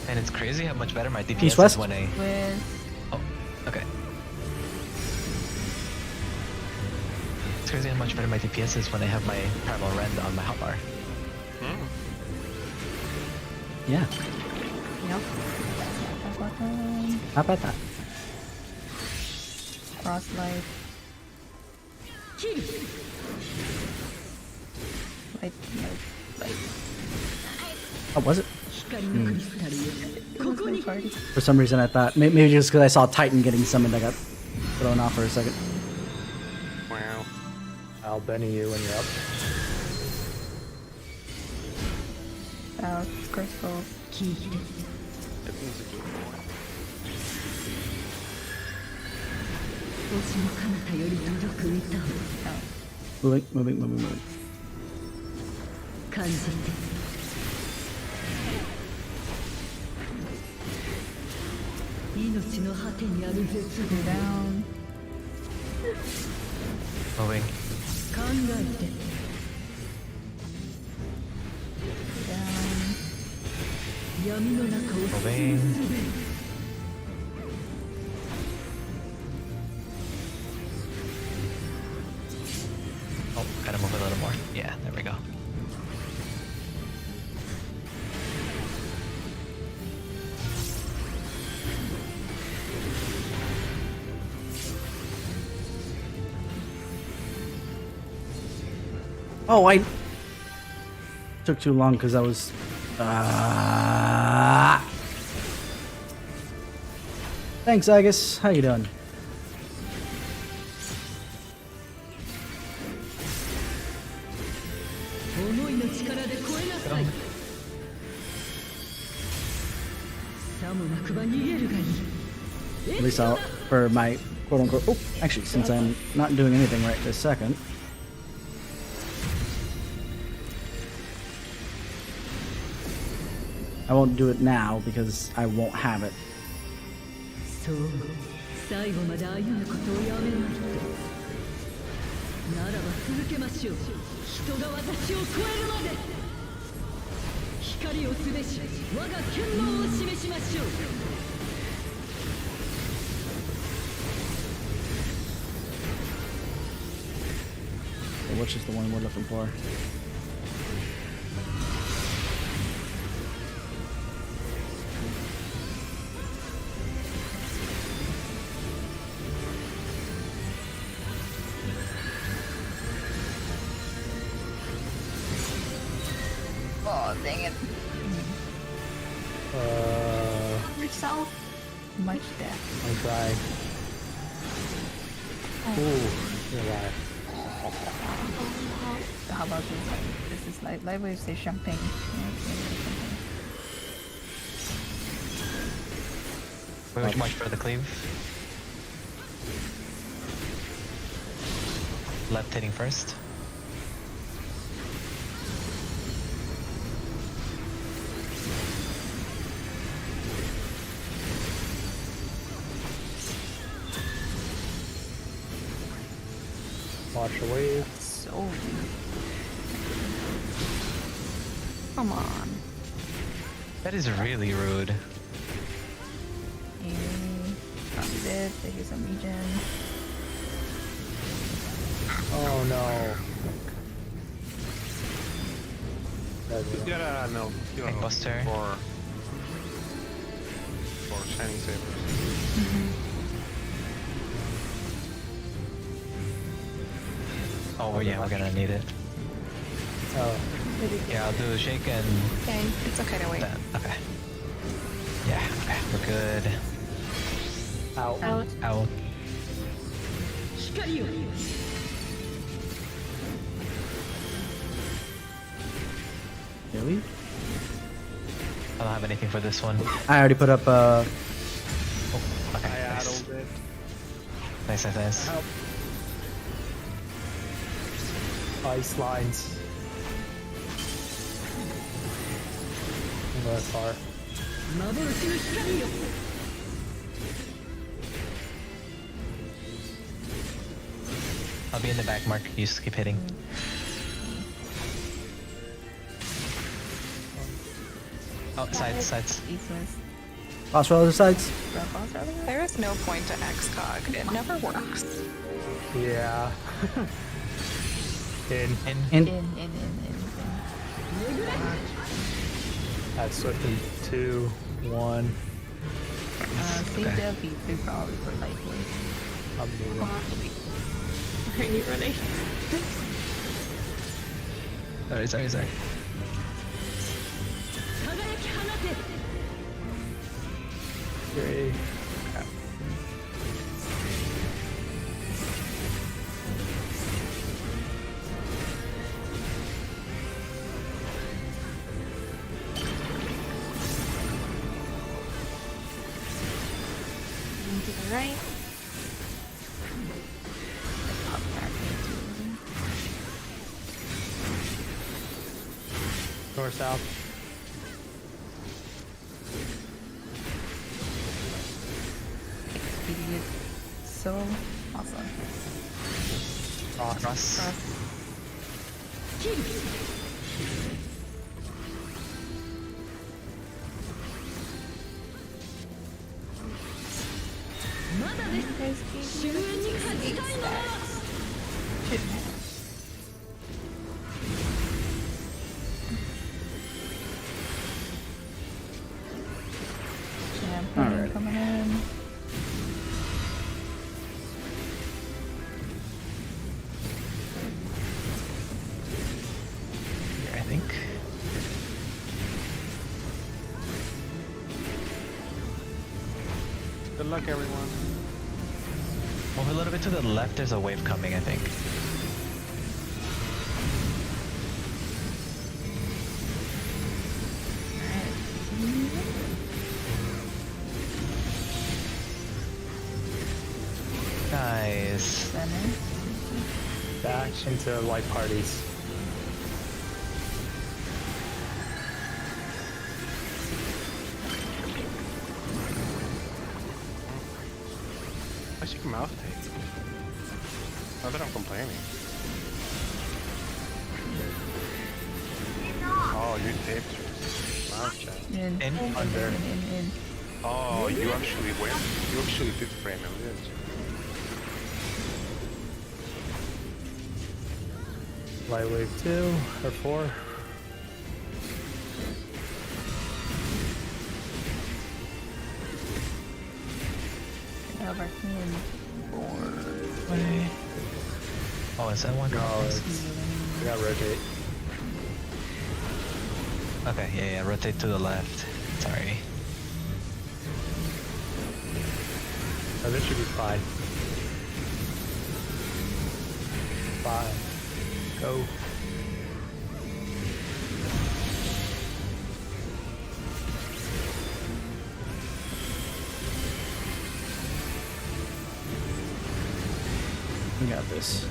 And it's crazy how much better my DPS East west? is when I. With Oh, okay. It's crazy how much better my DPS is when I have my Primal Rend on my hotbar. Yeah. yep. Button. How about that? Frostlight. Light. Oh, was it? 光のクリスタルよここに Party. For some reason, I thought maybe just because I saw Titan getting summoned, I got thrown off for a second. Wow. I'll Benny you when you're up. South. Crystal. 聞いて That means a good boy. 星の彼方より届く歌を Moving. 感じて 命の果てにある絶望 Down. Moving. 考えて Down. 闇の中を Moving. Oh, gotta move a little more. Yeah, there we go. Oh, I took too long because I was. Thanks, Agus. How you doing? At least I'll, for my quote unquote. Oh, actually, since I'm not doing anything right this second, I won't do it now because I won't have it. そう最後まで歩むことをやめないとならば続けましょう人が私を超えるまで光をすべし我が剣能を示しましょう Which is the one we're looking for? Oh, dang it. Yourself. Much death. I'm trying. Ooh, you're alive. How about this? This is like light waves say champagne. Wait, much for the cleave. Left hitting first. Watch the wave. So come on. That is really rude. Copy this. They use some regen. Oh no. Yeah, no. Buster. For Shining Sabers. Oh yeah, we're gonna need it. Oh. Yeah, I'll do shake and Okay, it's okay to wait. that. Okay. Yeah, okay, we're good. Out. Out. 光を Do we? I don't have anything for this one. I already put up Okay, I nice. addled it. Nice. Help. Ice lines. I'm going far. 幻の光よ I'll be in the back, Mark. You just keep hitting. Oh, sides. East-west. boss for other sides. There is no point to XCOG. It never works. Yeah. In. In. That's Swift in 2, 1. Save the V3 probably for lightweight. I'm moving. Are you ready? Sorry. 輝き放て 3. To the right. North, south. Idiot. So awesome. Cross. Champagne coming in. Here, I think. Good luck, everyone. Move a little bit to the left. There's a wave coming, I think. Nice. Back into light parties. What's your mouth tape? Not that I'm complaining. Oh, you taped your mouth chat. In. Oh, you actually went. You actually did frame him, didn't you? Light wave 2 or 4. Oh, is that one? No, it's. We gotta rotate. Okay, yeah, rotate to the left. Sorry. Oh, this should be fine. 5. Go. We got this.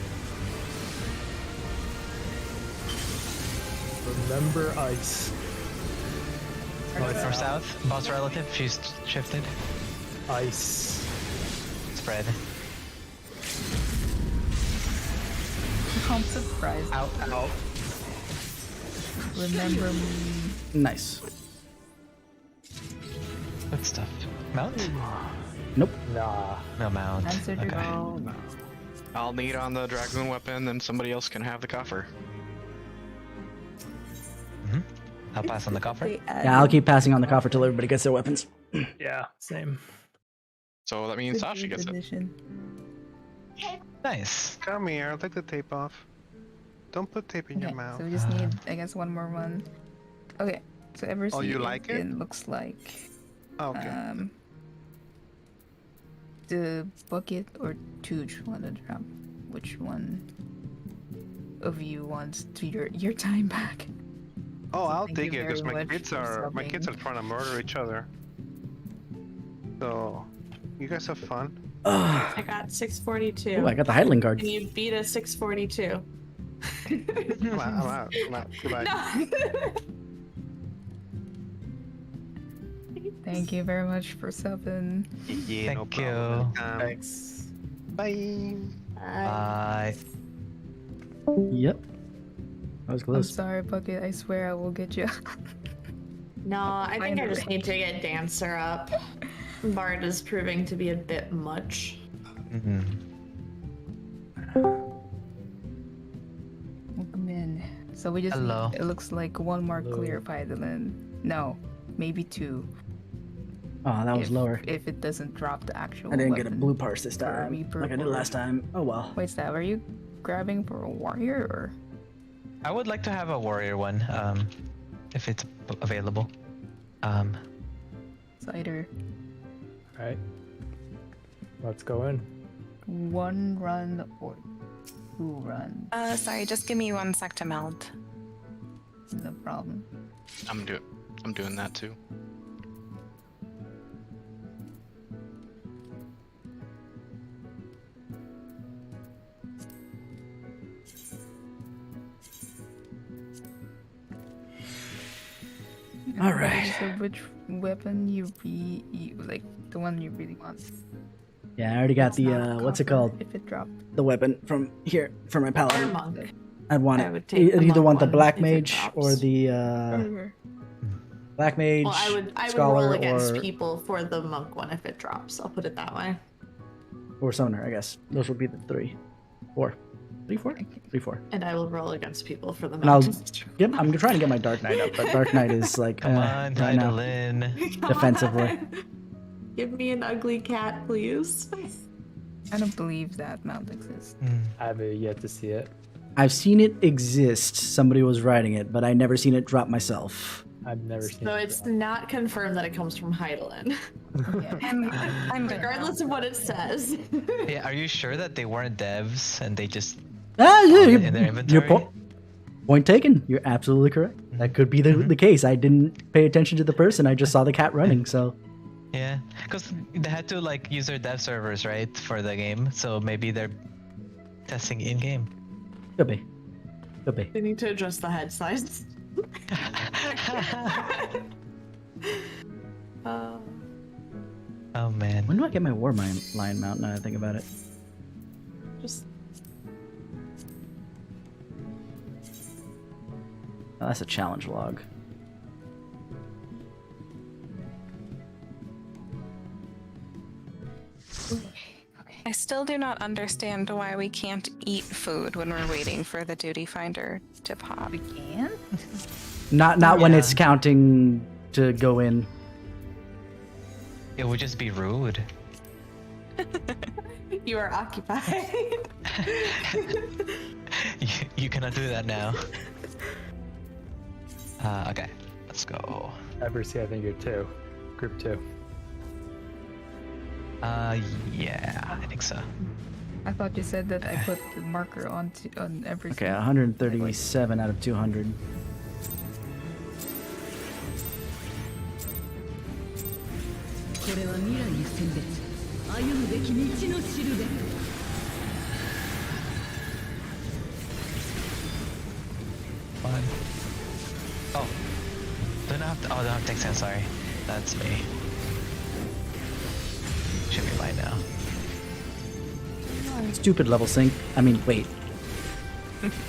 Remember ice. North south, boss relative, she's shifted. Ice. Spread. I'm surprised. Out. Remember me. Nice. Good stuff. Mount? Nope. Nah. No mount. Answer to Okay. Oh no. I'll need on the Dragoon weapon, then somebody else can have the coffer. I'll pass on the coffer. Yeah, I'll keep passing on the coffer till everybody gets their weapons. Yeah, same. So that means Sasha gets it. Edition. Nice. Come here, I'll take the tape off. Don't put tape in your Okay, mouth. so we just need, I guess, one more one. Okay, so ever Oh, you like it? It looks like Okay. the bucket or Tooch want to drop. Which one of you wants to your time back? Oh, I'll Thank take you it because very my much kids for are subbing. trying to murder each other. So, you guys have fun. I got 642. Ooh, I got the Heidling card. And you beat a 642. I'm out. Goodbye. Thank you very much for subbing. Yeah, Thank you. Thanks. Bye. Bye. Yep. That was I'm close. sorry, Bucket. I swear I will get you. No, I think I just need to get Dancer up. Bard is proving to be a bit much. Welcome in. So we just Hello. need, it looks like one more Hello. clear Paladin. No, maybe 2. Oh, that was if, lower. If it doesn't drop the actual I didn't get a weapon. blue parse this time, Reaper like I did or- last time. Oh well. Wait, Stab, are you grabbing for a warrior or? I would like to have a warrior one, if it's available. Cider. Alright. Let's go in. 1 run or 2 runs? Sorry, just give me 1 sec to meld. No problem. I'm doing that too. All right. So which weapon you like the one you really want? Yeah, I already got It's the not what's it copper called? If it dropped. The weapon from here for my Or paladin. monk. I'd want I it. would take the I'd either monk want the one black if it mage or drops. the black mage. Well, I would scholar roll against or, people for the monk one if it drops. I'll put it that way. or summoner, I guess. Those would be the 3, 4, 3, 4, 3, 4. And I will roll against people for the And I'll monk. Yep, I'm trying to get my Dark Knight up, but Dark Knight is like Come on, right title now, in. defensively. Give me an ugly cat, please. I don't believe that mount exists. I haven't yet to see it. I've seen it exist. Somebody was writing it, but I never seen it drop myself. I've never seen So it. it's not confirmed that it comes from Heidelin, Yeah. I'm good. regardless of what it says. Yeah, are you sure that they weren't devs and they just Ah, yeah, found it in their your inventory? point taken. You're absolutely correct. That could be the case. I didn't pay attention to the person. I just saw the cat running. So Yeah, because they had to like use their dev servers, right, for the game. So maybe they're testing in game. could be, could be. They need to adjust the head size. Oh man. When do I get my war lion mount? Now that I think about it. Just Oh, that's a challenge log. I still do not understand why we can't eat food when we're waiting for the duty finder to pop. We can? Not when Yeah. it's counting to go in. It would just be rude. you are occupied. You cannot do that now. Okay, let's go. Eversy, I think you're 2. Group 2. Yeah, I think so. I thought you said that I put the marker on every. Okay, 137 out of 200. Fine. Oh. Don't have to. Oh, don't have to take sense. Sorry. That's me. Should be mine now. Stupid level sync. I mean, wait.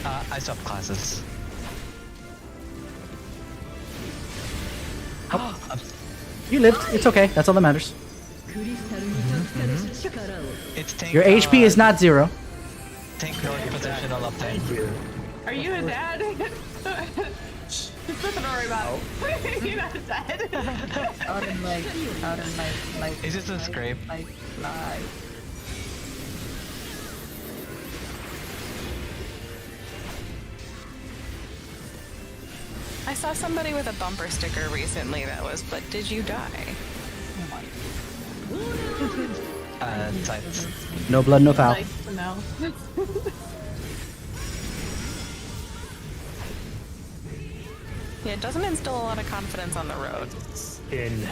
I swapped classes. Oh. You lived. It's okay. That's all that matters. It's tank. Your HP is not 0. Tank positional uptime. Are you a dad? Just nothing to worry about. You're not dead. Out in like. Is this a scrape? Like fly. I saw somebody with a bumper sticker recently that was, but did you die? Sights. No blood, no foul. Nice to know. Yeah, it doesn't instill a lot of confidence on the road. In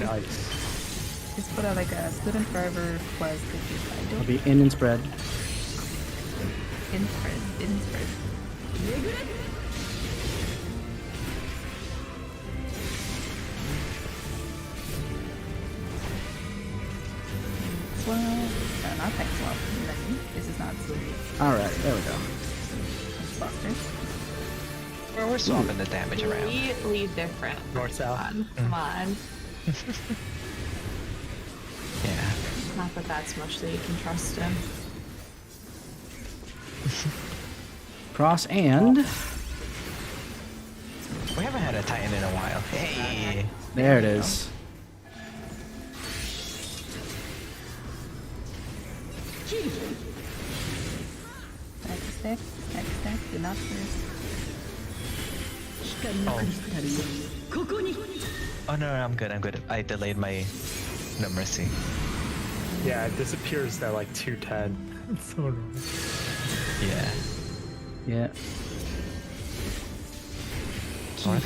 ice. Just put out like a student driver quest if you I I'll don't be in and spread. in spread. Well, not that well. This is not so Alright, there we go. Buster. We're swapping the damage around. Completely different. North-south. Come on. Yeah. Not that that's much that you can trust in. Cross and... We haven't had a Titan in a while. Hey! There it is. Next step, do not first. Oh no, I'm good. I delayed my no mercy. Yeah, it disappears at like 210. It's so annoying. Yeah. Yeah. What?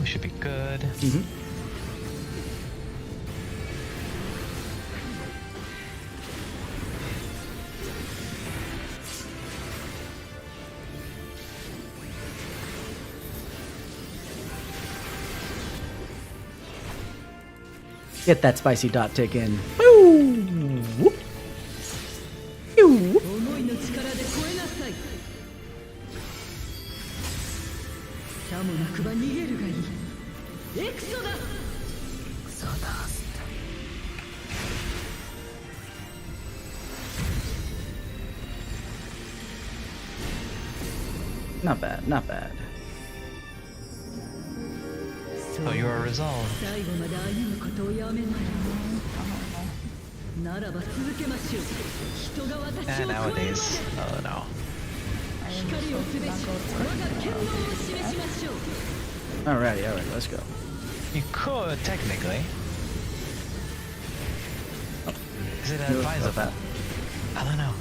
We should be good. Mm-hmm. Get that spicy dot tick in. Boom! Whoop! Pew! Not bad, not bad. So you are resolved. And nowadays, oh no. Alrighty, let's go. You could technically. Is it Knows about advisable? that. I don't know.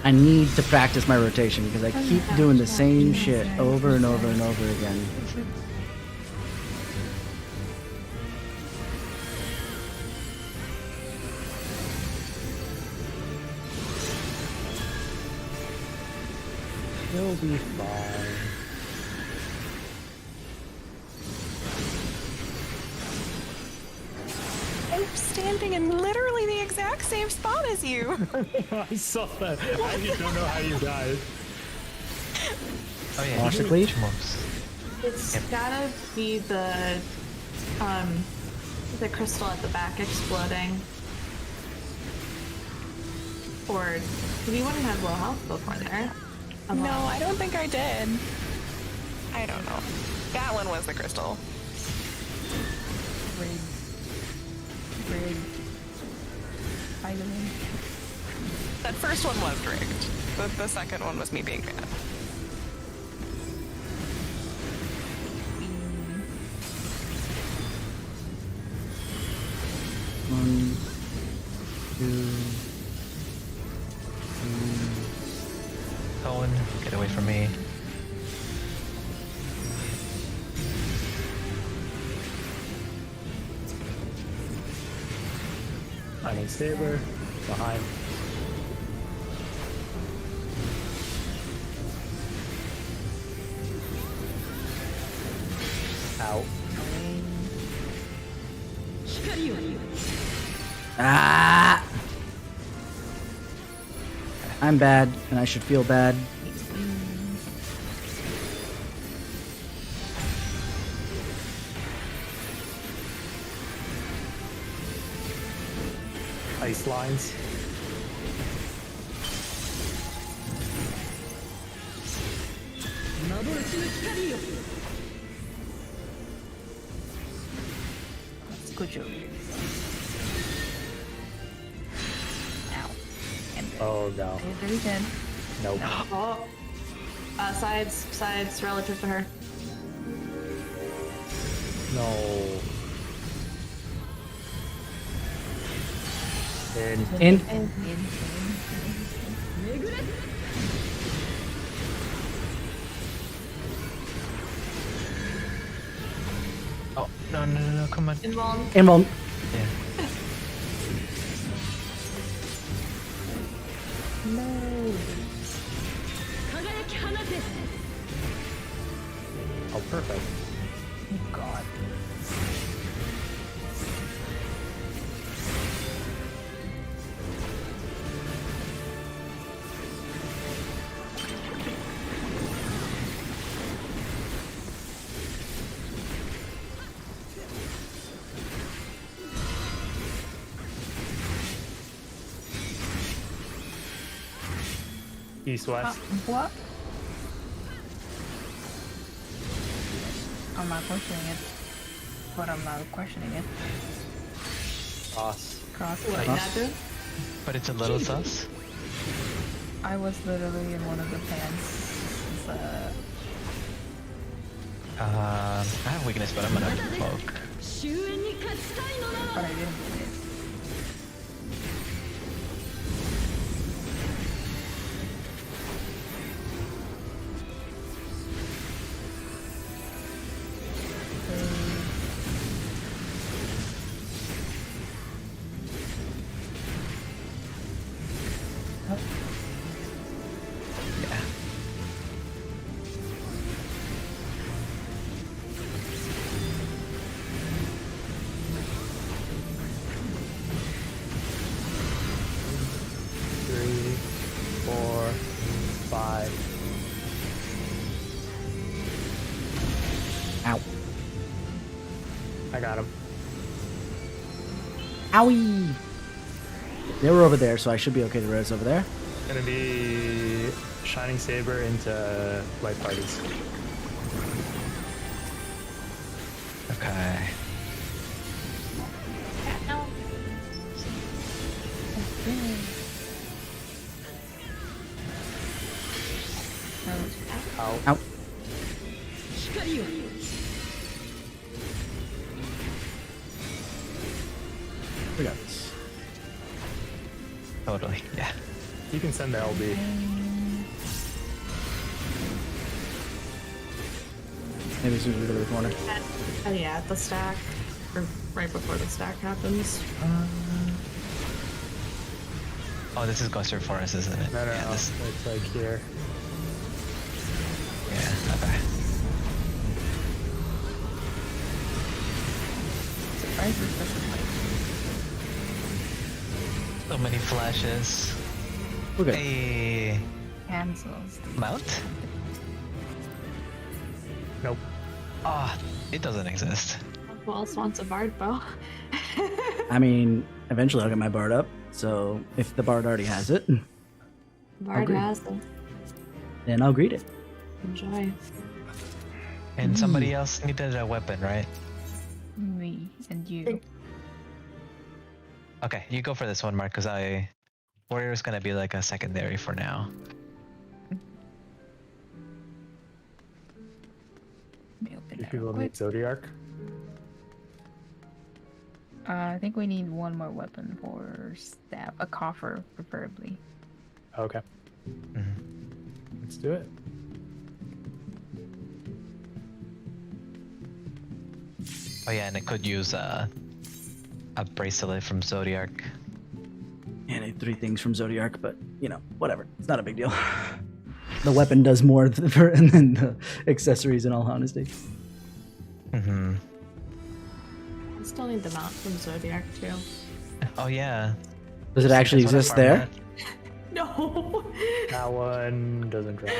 I need to practice my rotation because I keep doing the same shit over and over and over again. You'll be fine. I'm standing in literally the exact same spot as you. I saw that. I just don't know how you died. Oh yeah. Watch the cleave. It's gotta be the crystal at the back exploding. Or you wouldn't have low health before there. No, I don't think I did. I don't know. That one was the crystal. Rigged. Finally. That first one was rigged. The second one was me being bad. One, two, Cohen, get away from me. Shining Saber. Behind. Out. Ah! I'm bad, and I should feel bad. Ice lines. Good job. Ow. And Oh no. very dead. Nope. Oh. Sides relative to her. No. In. Oh no! Come on. Involved. Invuln. Yeah. Oh, perfect. God. East west. What? I'm not questioning it. But I'm not questioning it. Cross. Cross. What did that do? But it's a little sus. I was literally in one of the pants. I have weakness, but I'm gonna poke. But I didn't do it. Yeah. Three, four, five. Ow. I got him. Owie! They were over there, so I should be okay to res over there. Gonna be Shining Saber into light parties. Okay. Out. Out. We got this. Totally, yeah. You can send the LB. Maybe as soon as we go to the corner. Oh yeah, at the stack. Or right before the stack happens. Oh, this is Ghoster Forest, isn't it? No, yeah, it's like here. Yeah, okay. So many flashes. We're good. Hey, Cancels. mount? Nope. Ah, it doesn't exist. Who else wants a bard bow? I mean, eventually I'll get my bard up. So if the bard already has it, Bard Agreed. has them. then I'll greet it. Enjoy. And somebody else needed a weapon, right? Me and you. Okay, you go for this one, Mark, because Warrior's gonna be like a secondary for now. Let me open Do it people real need quick. Zodiac? I think we need one more weapon for staff. A coffer, preferably. Okay. Let's do it. Oh yeah, and it could use a bracelet from Zodiac. And I need 3 things from Zodiac, but you know, whatever. It's not a big deal. The weapon does more than the accessories, in all honesty. Mm-hmm. I still need the mount from Zodiac too. Oh yeah. Does it actually Just wanna exist farm there? that. No. That one doesn't drop.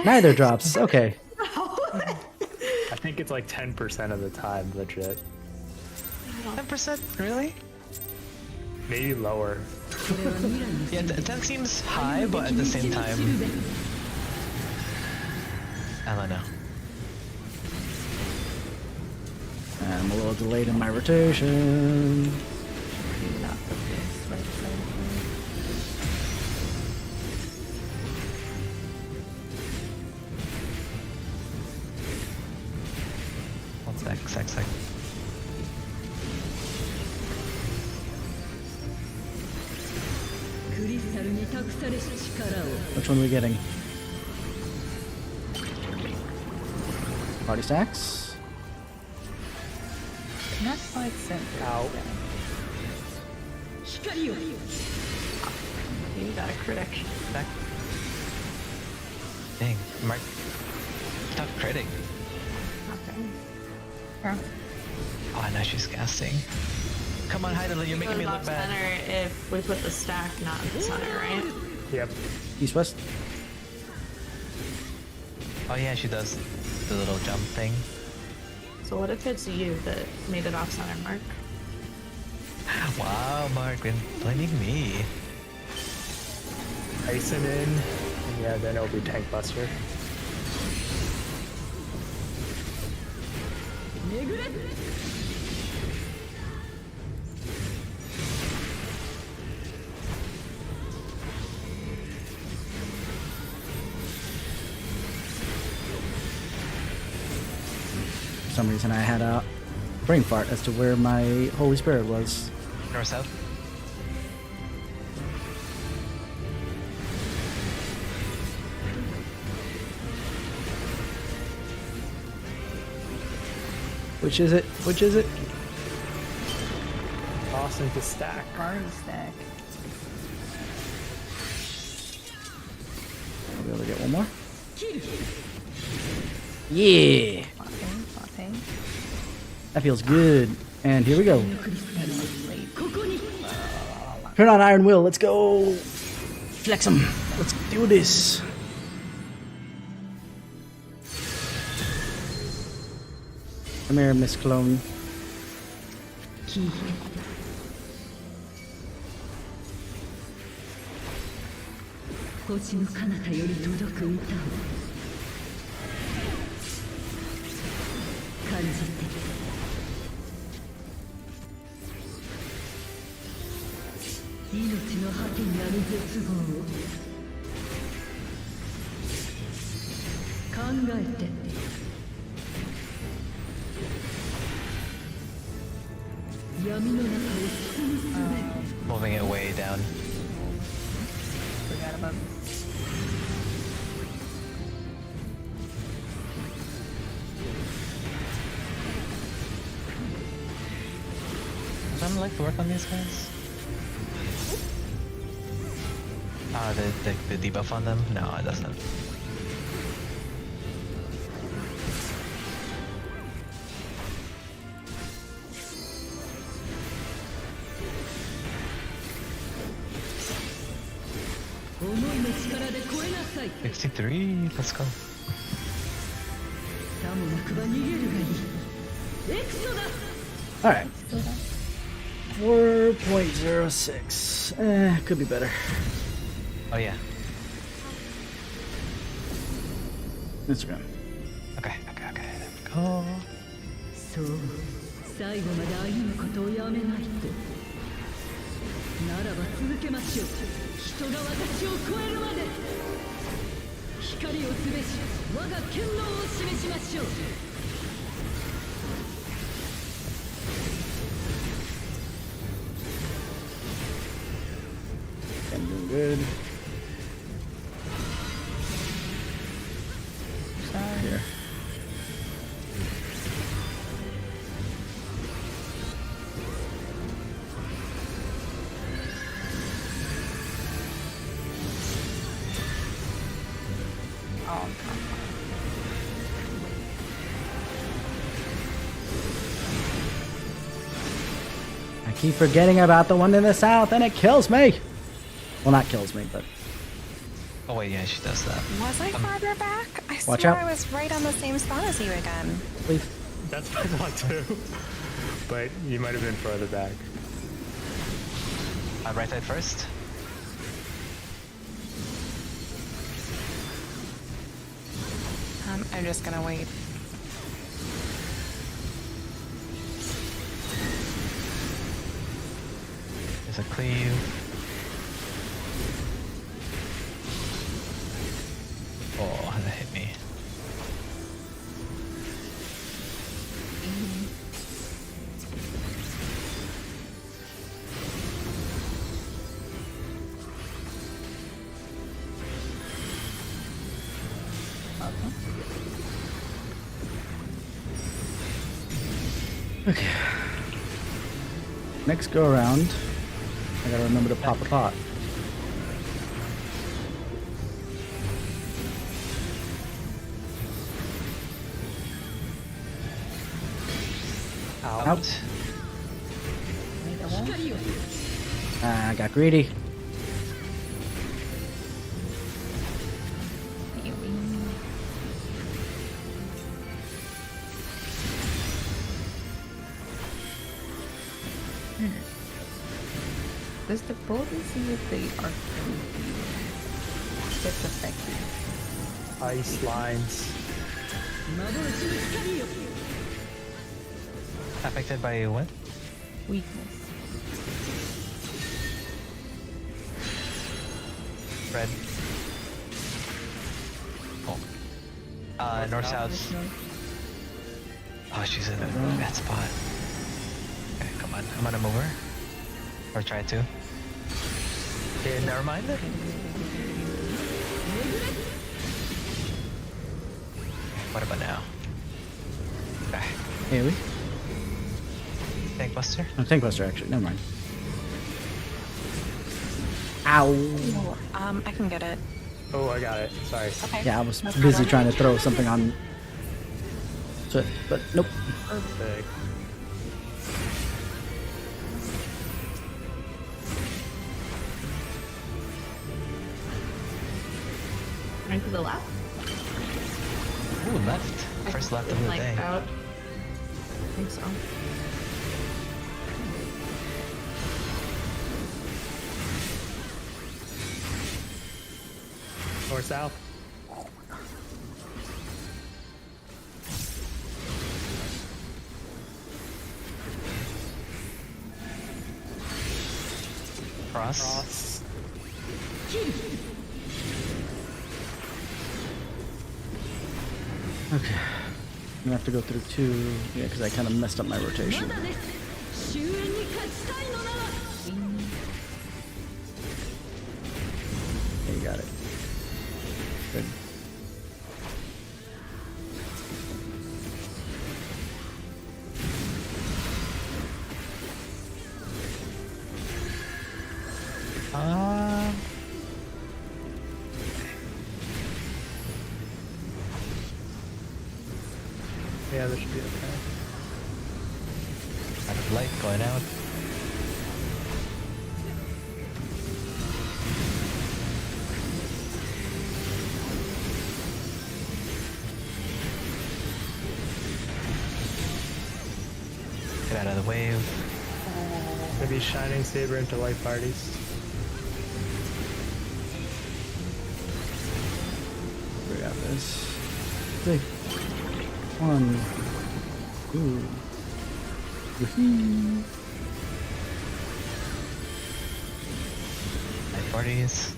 Neither drops. Okay. I think it's like 10% of the time, legit. 10%? Really? Maybe lower. Yeah, that seems high, but at the same time, I don't know. And I'm a little delayed in my rotation. One sec. Which one are we getting? Party stacks? Not quite simple. Ow. You got a critic. Back. Dang, Mark. Stop critting. Okay. Yeah. Oh, now she's casting. Come on, Heidelin, you're making me Goes look off bad. center if we put the stack not in the center, right? Yep. East west? Oh yeah, she does the little jump thing. So what if it's you that made it off center, Mark? Wow, Mark, been blaming me. Tyson in. And yeah, then it'll be Tank Buster. For some reason I had a brain fart as to where my Holy Spirit was. North south. Which is it? Which is it? Toss into stack. Party stack. I'll be able to get one more. Yeah! Fontaine. That feels good. And here we go. Turn on Iron Will. Let's go. Flex them. Let's do this. Come here, Miss Clone. Moving it way down. Forgot about this. Does someone like to work on these guys? The debuff on them? No, it doesn't. $63, let's go. Alright. 4.06. Could be better. Oh yeah. Instagram. Okay, there we go. そう最後まで歩むことをやめないとならば続けましょう人が私を超えるまで光をすべし我が権能を示しましょう I'm doing good. Here. Oh, I keep forgetting about the one in the south and it kills me. Well, not kills me, but Oh wait, yeah, she does that. Was I farther back? I Watch swear out. I was right on the same spot as you again. please. That's my thought too. But you might have been further back. Right side first. I'm just gonna wait. There's a cleave. Oh, that hit me. Okay. Next go around, I gotta remember to pop a pot. Out. I got greedy. Does the potency of the arc gets affected? Ice lines. Affected by what? Weakness. Red. Oh. North south. Oh, she's in a bad spot. Okay, come on. I'm gonna move her. Or try to. Okay, never mind. What about now? Okay. Hey, we? Tank Buster? No, Tank Buster, actually. Never mind. Ow. I can get it. Oh, I got it. Sorry. Okay. Yeah, I was No busy problem. trying to throw something on. So, but nope. Perfect. Right to the left? Ooh, left. First left of the Like day. out. I think so. North south. Cross. Cross. Okay. I'm gonna have to go through two. Yeah, because I kind of messed up my rotation. 終焉に勝ちたいのなら Yeah, you got it. Good. Yeah, that should be okay. Kind of light going out. Get out of the wave. Maybe Shining Saber into light parties. We got this. 3, 1, 2, 3. Light parties.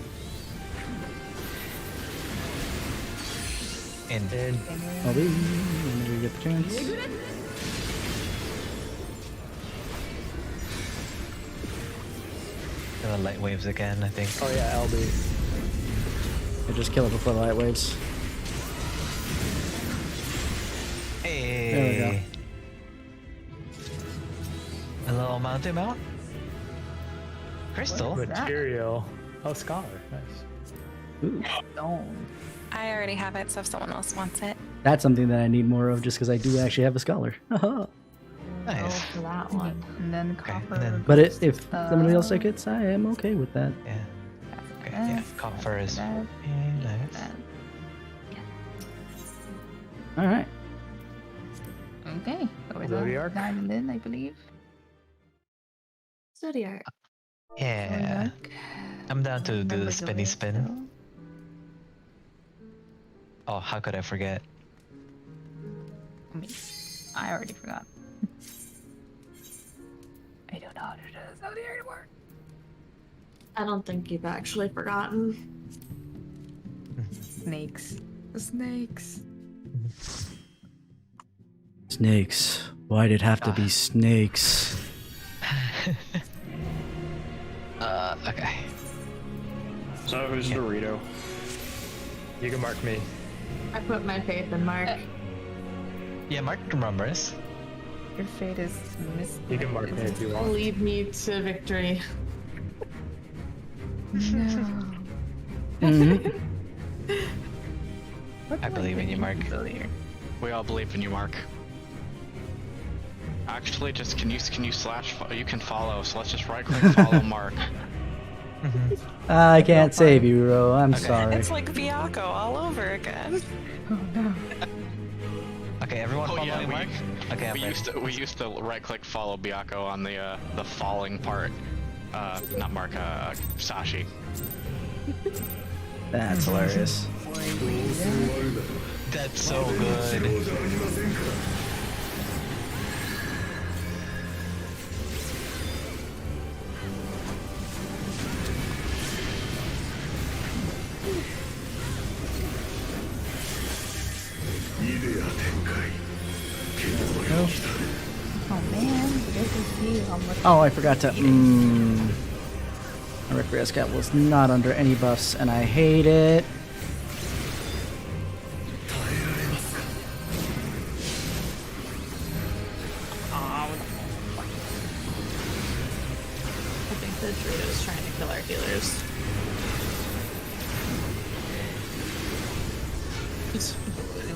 In. I'll be whenever you get the chance. The light waves again, I think. Oh yeah, LB. I just kill it before the light waves. Hey. There we go. A little mountain mount. Crystal. Material. Oh, Scholar. Nice. Ooh. Stone. I already have it, so if someone else wants it. That's something that I need more of just because I do actually have a scholar. Go Nice. for that one. And then copper. and then- But if somebody else like it, I am okay with that. Yeah. Okay. Yeah. Copper is. That, Nice. that. Alright. Okay. So we're Zodiac? done then, I believe. Zodiac. Yeah. I'm down to do Remember the spinny doing spin. so. Oh, how could I forget? I mean, I already forgot. I don't know how to do the zodiac anymore. I don't think you've actually forgotten. Snakes. Snakes. Snakes. Why'd it have to be snakes? Okay. So who's Dorito? You can mark me. I put my faith in Mark. Yeah, Mark remembers. Your fate is You can mark me if you want. Lead me to victory. No. Mhm. I believe in you, Mark. We all believe in you, Mark. Actually, just can you slash? You can follow. So let's just right click follow Mark. I can't save you, Ro. I'm Okay. sorry. It's like Viaco all over again. Oh no. Okay, everyone Oh follow yeah, me, Mark. Okay, I'm ready. we used to right click follow Byako on the falling part. Not Mark. Sashi. That's hilarious. That's so good. Oh man, this is see how much. Oh, I forgot to. My Requiem Scout was not under any buffs, and I hate it. I think the Dorito is trying to kill our healers. It's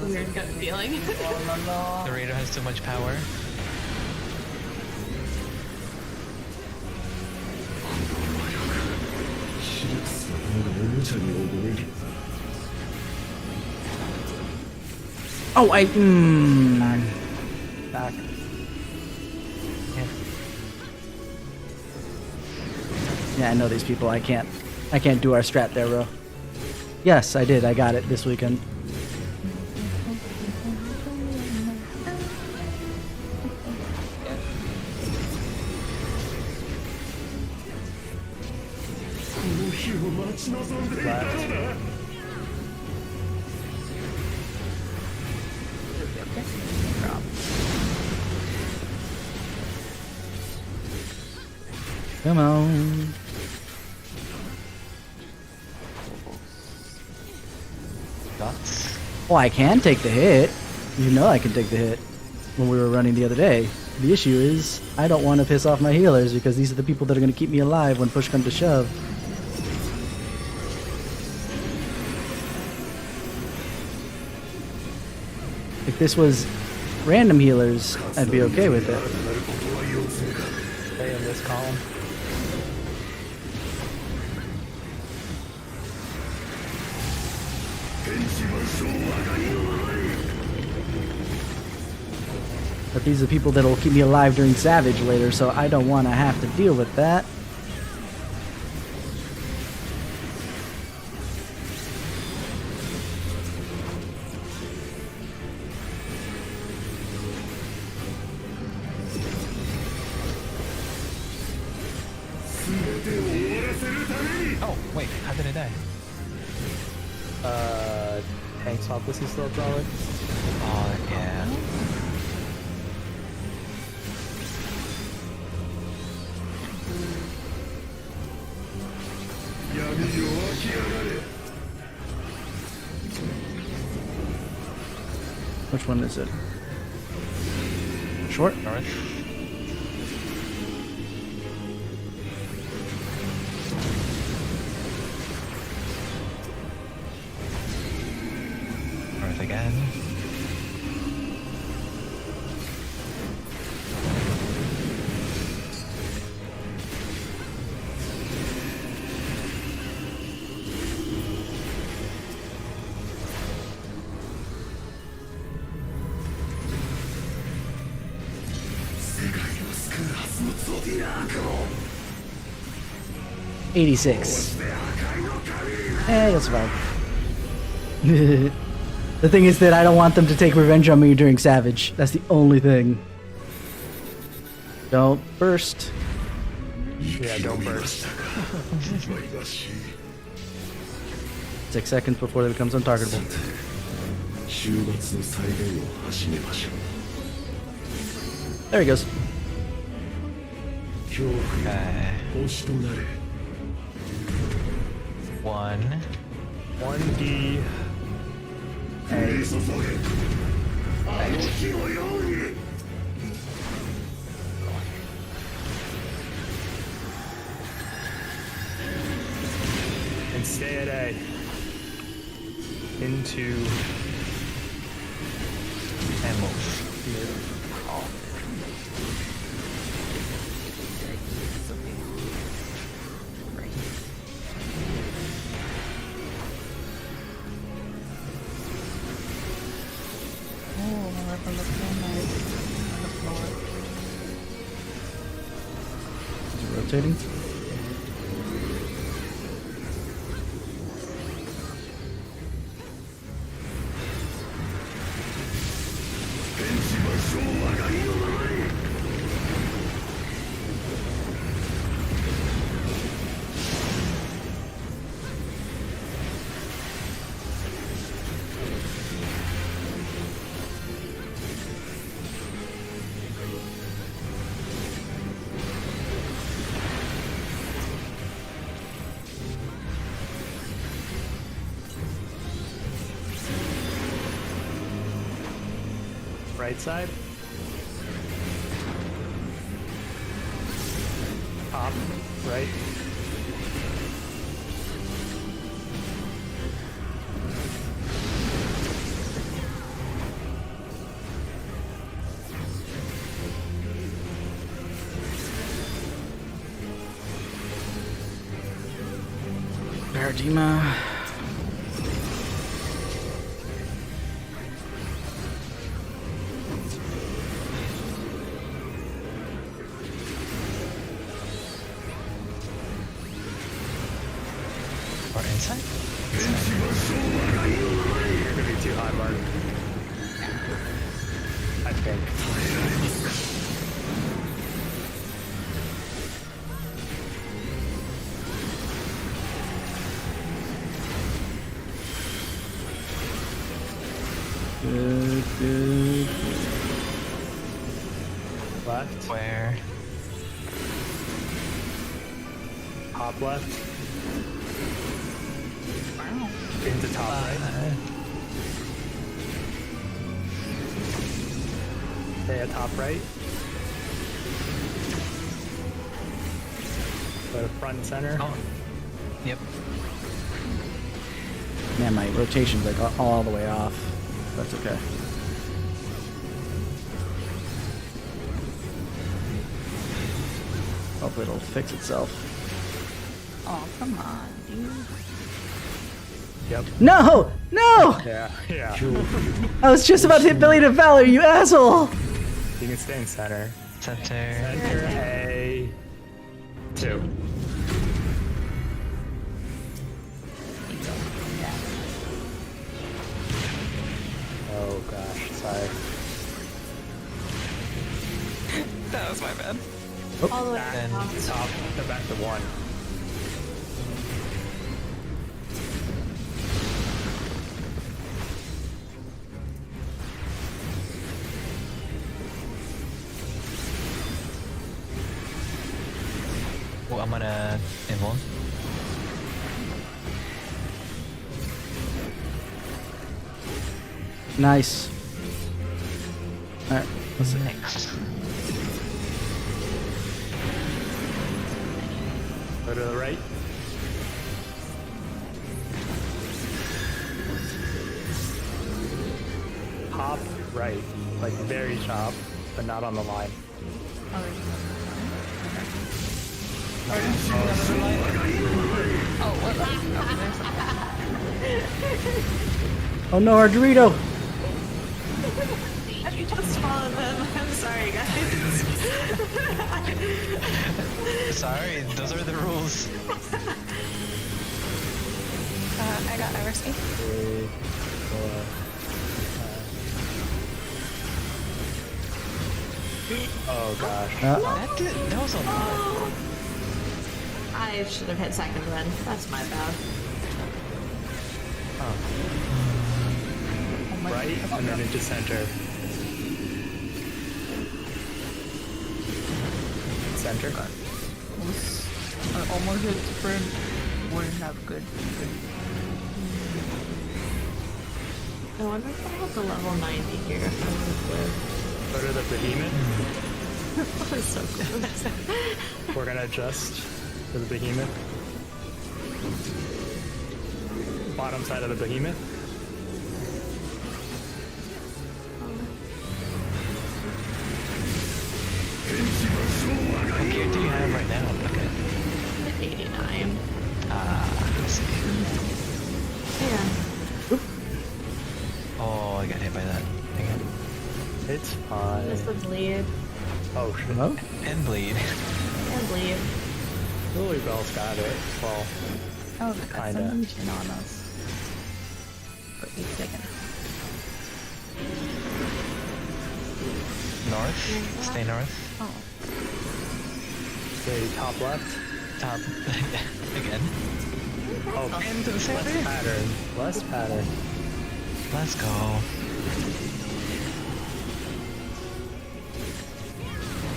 a weird gut feeling. The Raider has too much power. Oh, I. Back. Yeah, I know these people. I can't do our strat there, bro. Yes, I did. I got it this weekend. Come on. Dots. Oh, I can take the hit. You know I can take the hit when we were running the other day. The issue is, I don't want to piss off my healers because these are the people that are going to keep me alive when push comes to shove. If this was random healers, I'd be okay with it. Stay in this column. But these are people that'll keep me alive during Savage later, so I don't want to have to deal with that. Oh, wait, how did I die? Tank swap, was he still solid? Oh, yeah. Which one is it? Short? North. North again. $86. You'll survive. The thing is that I don't want them to take revenge on me during Savage. That's the only thing. Don't burst. Yeah, don't burst. 6 seconds before it becomes untargetable. There he goes. Okay. 1D. And stay at A. Into And move. Is it rotating? right side. Top, right. Paradema. Or inside? Could be too high, Mark. I think. Good, good. Left. Where? top left. Into top right. Okay, top right. Go to front and center. Oh. Yep. Man, my rotation's like all the way off. That's okay. Hopefully it'll fix itself. Oh, come on, dude. Yep. No! No! Yeah. I was just about to hit Billy to Valor, you asshole! You can stay in center. Center. Center A. 2. Oh gosh, sorry. That was my bad. All the way Back up. to top, back to 1. Oh, I'm gonna invuln. Nice. Alright, what's the Next. Go to the right. Top right. Like very top, but not on the line. Oh no, our Dorito! I just followed them. I'm sorry, guys. Sorry, those are the rules. I got Iverson. 3, 4, 5. Oh gosh. That was a lot. I should have hit second then. That's my bad. Right, and then into center. Center. I almost hit sprint. Wouldn't have good. I wonder if I have the level 90 here. If I would live. Go to the behemoth. That was so close. We're gonna adjust to the behemoth. Bottom side of the behemoth. What gear do you have right now? Okay. 89. Let's see. Yeah. Oh, I got hit by that. Again. It's fine. Just the bleed. Oh shit. Hello? And bleed. And bleed. Lily Bell's got it. Well, Oh, they got Kinda. some legion on us. For 8 seconds. North. Stay north. Oh. okay, top left. Top. Again. Oh, And to the less center. pattern. Less pattern. Let's go.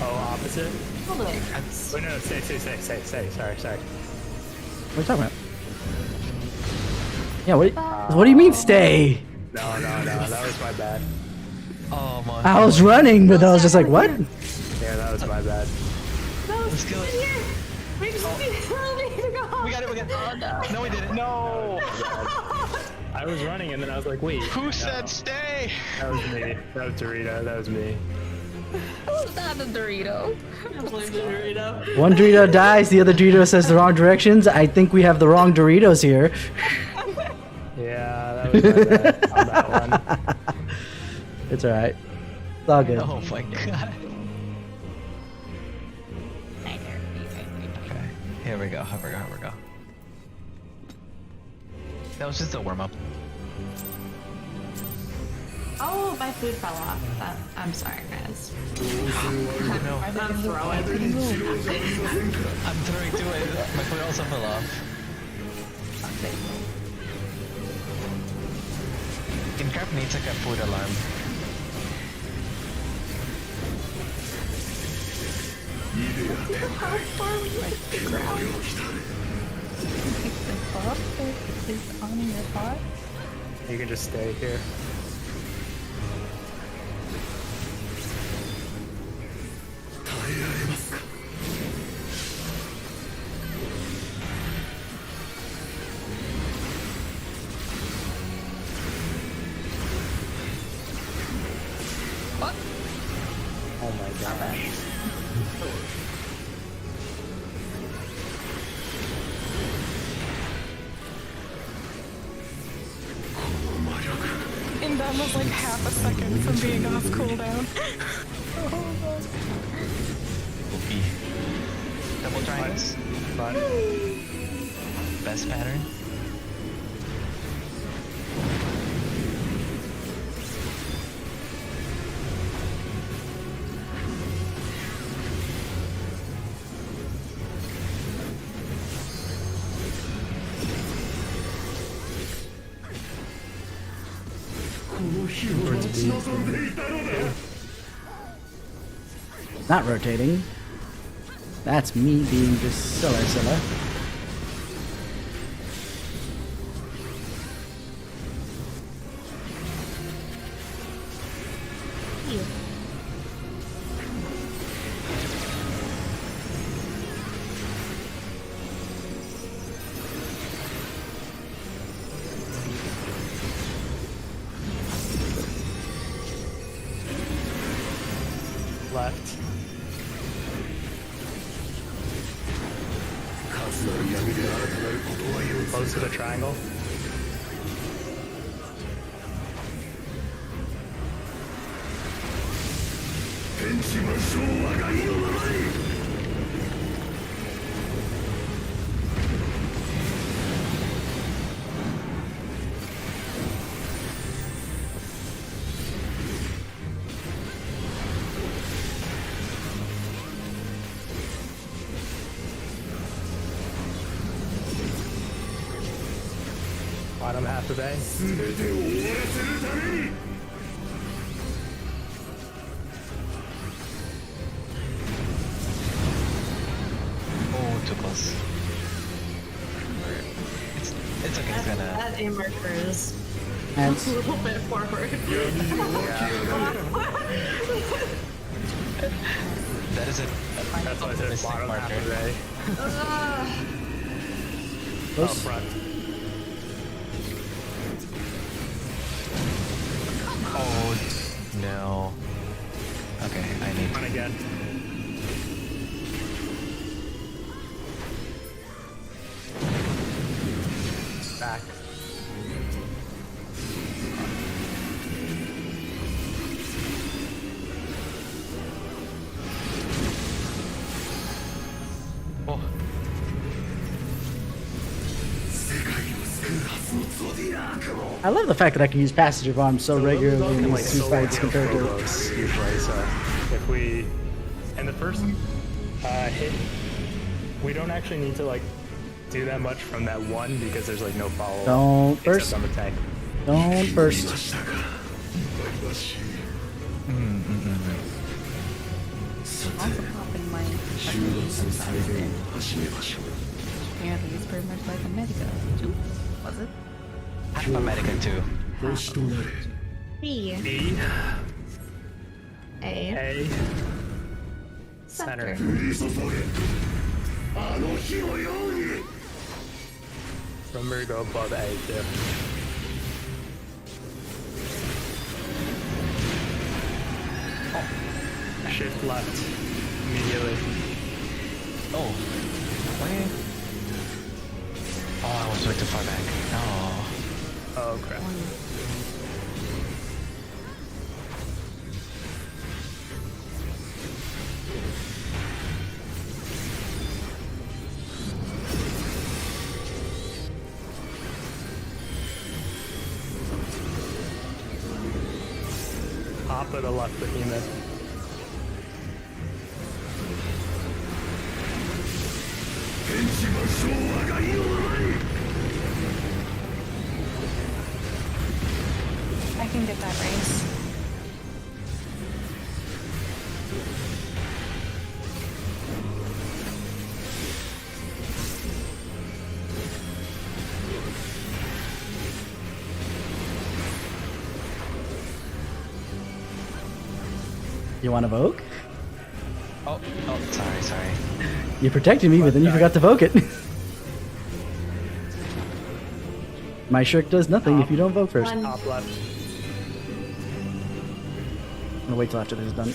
Oh, opposite. Hold on. Wait, no, stay. Sorry. What are you talking about? Yeah, what do you mean stay? No, that was my bad. Oh my. I was running, but I was just like, what? Yeah, that was my bad. Let's kill it. We just need to go. We got it. Oh, no, we didn't. No. I was running and then I was like, wait. Who said stay? That was me. That was Dorito. That was me. Who's that, a Dorito? I blame the Dorito. One Dorito dies, the other Dorito says the wrong directions. I think we have the wrong Doritos here. Yeah, that was my bad on that one. It's alright. It's all good. Oh my god. Okay. Here we go. That was just a warm up. Oh, my food fell off. I'm sorry, guys. No. I'm throwing. I'm throwing to it. My foot also fell off. Increp needs like a food alarm. How far are we like the ground? The boss is on your part. You can just stay here. What? Oh my gosh. And that was like half a second from being off cooldown. B. Double triangles. Run. Best pattern. Not rotating. That's me being just silly. Left. Close to the triangle. Bottom half of A. Oh, too close. It's okay. It's gonna. That A marker is And a little bit forward. That is a That's why I said mistake bottom half of marker. A. close. Up front. Oh no. Okay, I need Run to. again. Back. Oh, I love the fact that I can use Passage of Arms so regularly in Like these two solo fights compared to. Phobos usually, so if we in the first hit, we don't actually need to like do that much from that one because there's like no follow up. Don't burst. On the tank. Don't burst. Also popping my apparently it's pretty much like a Medica. Too? Was it? half a Medica too. B. B. A. A. Center. Remember to go above A too. Shift left immediately. Oh, wait. Oh, I was way too far back. Oh, Oh crap. Top of the left behemoth. I can get that race. You want to evoke? Oh, sorry. You protected me, but then you forgot to evoke it. My shirk does nothing if you don't evoke first. Top left. I'm gonna wait till after this is done.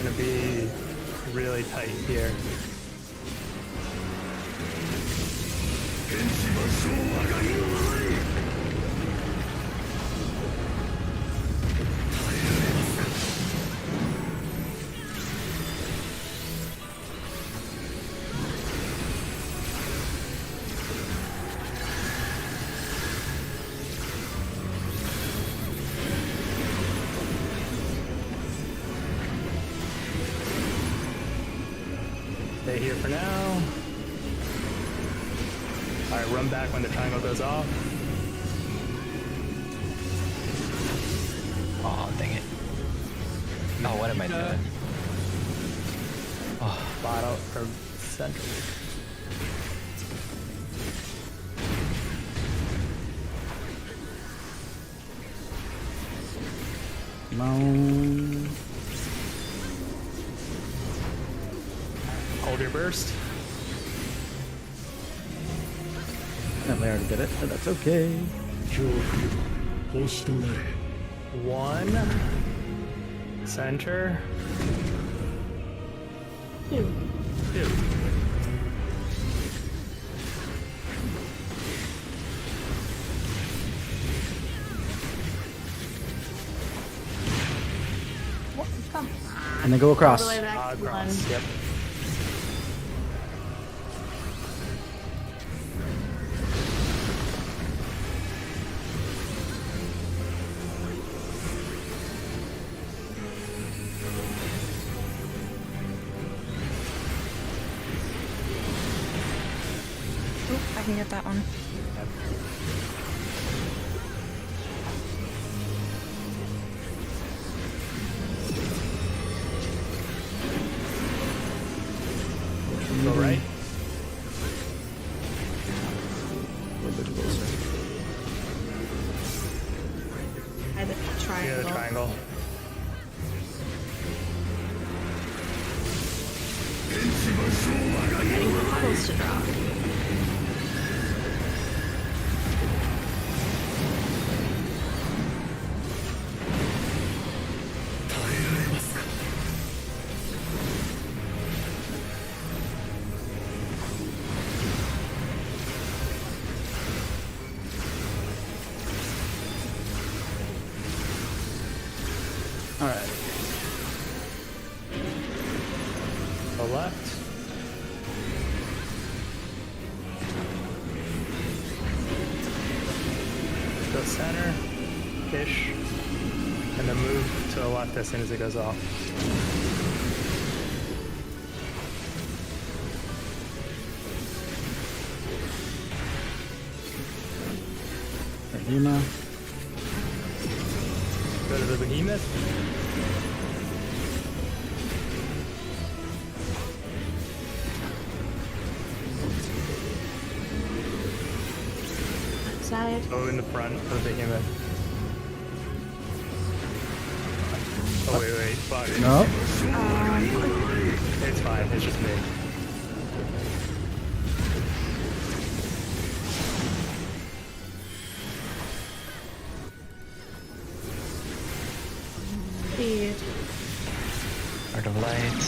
Gonna be really tight here. Stay here for now. Alright, run back when the triangle goes off. Oh, dang it. Oh, what am I doing? Oh, Bottom or center. Come on. Hold your burst. I already did it, but that's okay. One. Center. Two. Come. And then go across. All the way back to one. Yep. Oop, I can get that one. Go right. A little bit closer. By the triangle. Yeah, the triangle. Getting close to drop. Alright. Go left. Go center. Ish. And then move to the left as soon as it goes off. Yuma. Go to the behemoth. Side. Go in the front of the behemoth. Oh wait, fuck. No. It's fine, it's just me. Speed. Art of Light.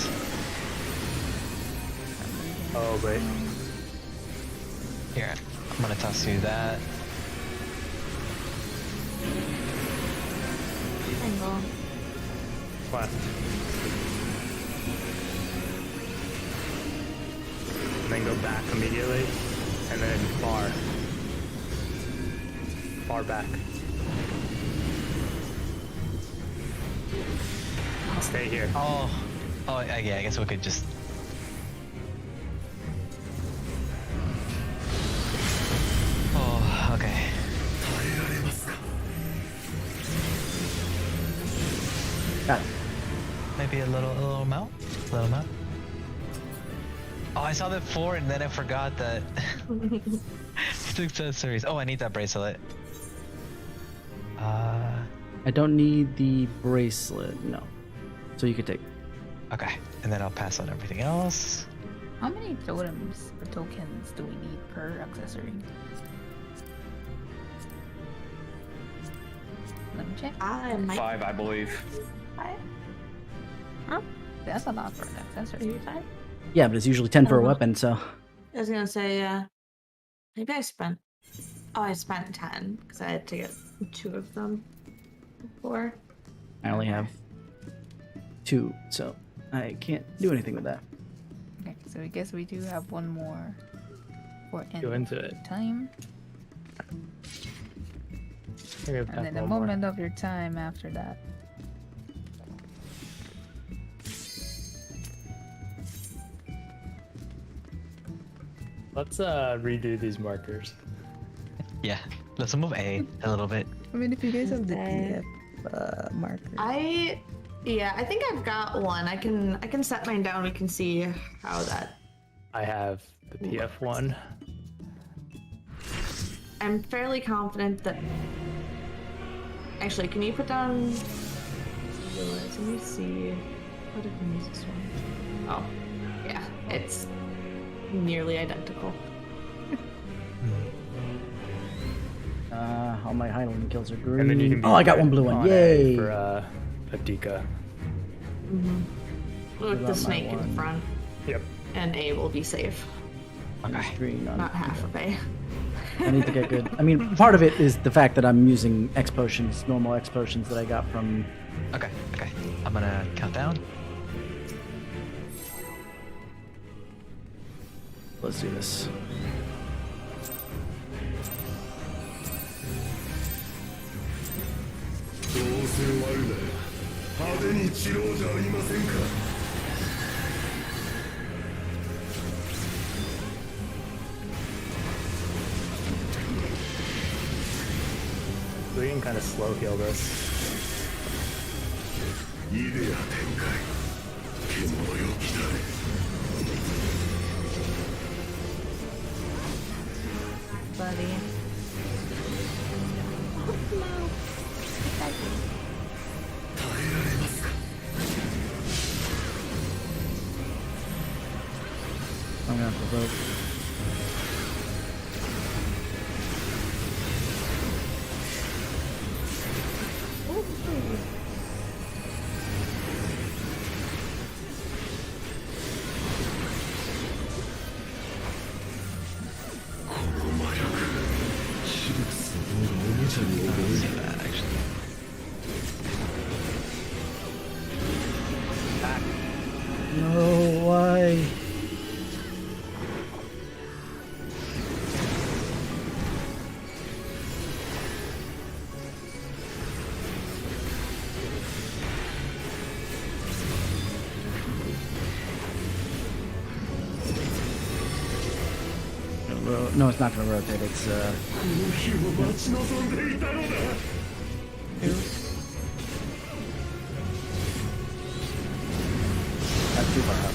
Oh wait. Here, I'm gonna toss you that. Angle. Left. And then go back immediately. And then far. Far back. Stay here. Oh, yeah, I guess we could just... be a little mount. Little mount. Oh, I saw that 4 and then I forgot that. Accessories. Oh, I need that bracelet. I don't need the bracelet, no. So you could take. Okay, and then I'll pass on everything else. How many totems or tokens do we need per accessory? Let me check. I might 5, I believe. 5. Huh? That's a lot for an accessory. 5. Yeah, but it's usually 10 for a weapon, so. I was gonna say, maybe I spent. Oh, I spent 10 because I had to get 2 of them before. I only have 2, so I can't do anything with that. Okay, so I guess we do have one more for end Go into it. time. Maybe I've And got then a one more. moment of your time after that. Let's redo these markers. Yeah, let's move A a little bit. I mean, if you guys have the Okay. DF marker. I think I've got one. I can set mine down. We can see how that. I have the PF one. I'm fairly confident that. Actually, can you put down? Let me see. What if I use this one? Oh, yeah, it's nearly identical. All my Highland kills are And then you green. can Oh, I got one blue one. on A Yay! for Adika. With About the my snake in one. front, Yep. and A will be safe. Okay. Green on. Not half of A. I need to get good. I mean, part of it is the fact that I'm using X potions, normal X potions that I got from. Okay. I'm gonna count down. Let's do this. We can kind of slow heal this. Buddy. I'm gonna provoke. See that actually. No, why? No, it's not gonna rotate. It's not too far out.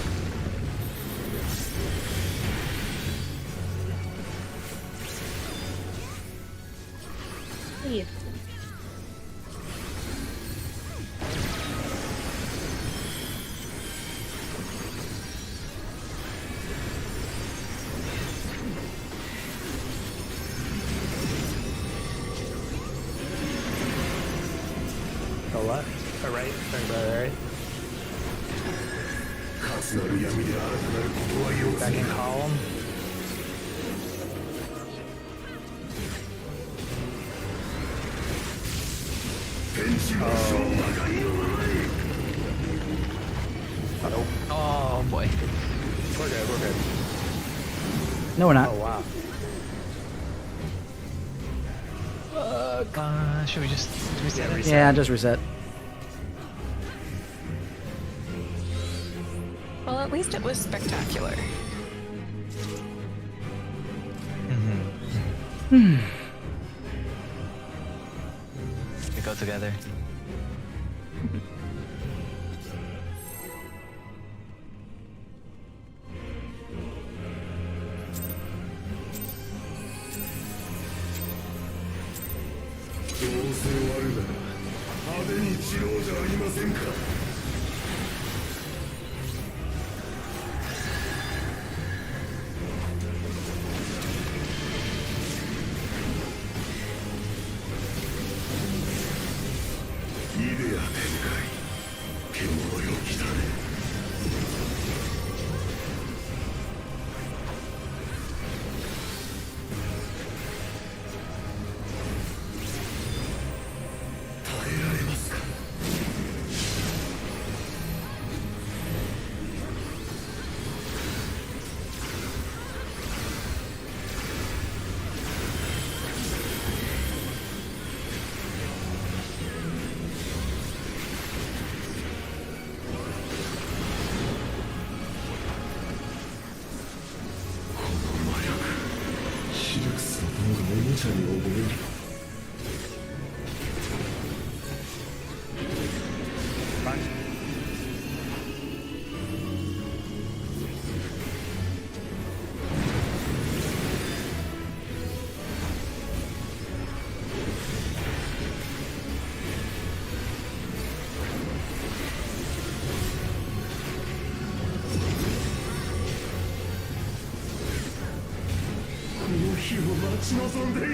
Go left or right? Turn to the right. Back in column. Oh boy. We're good. No, we're not. Oh wow. Should we just reset it? Yeah, just reset. Well, at least it was spectacular. We go together.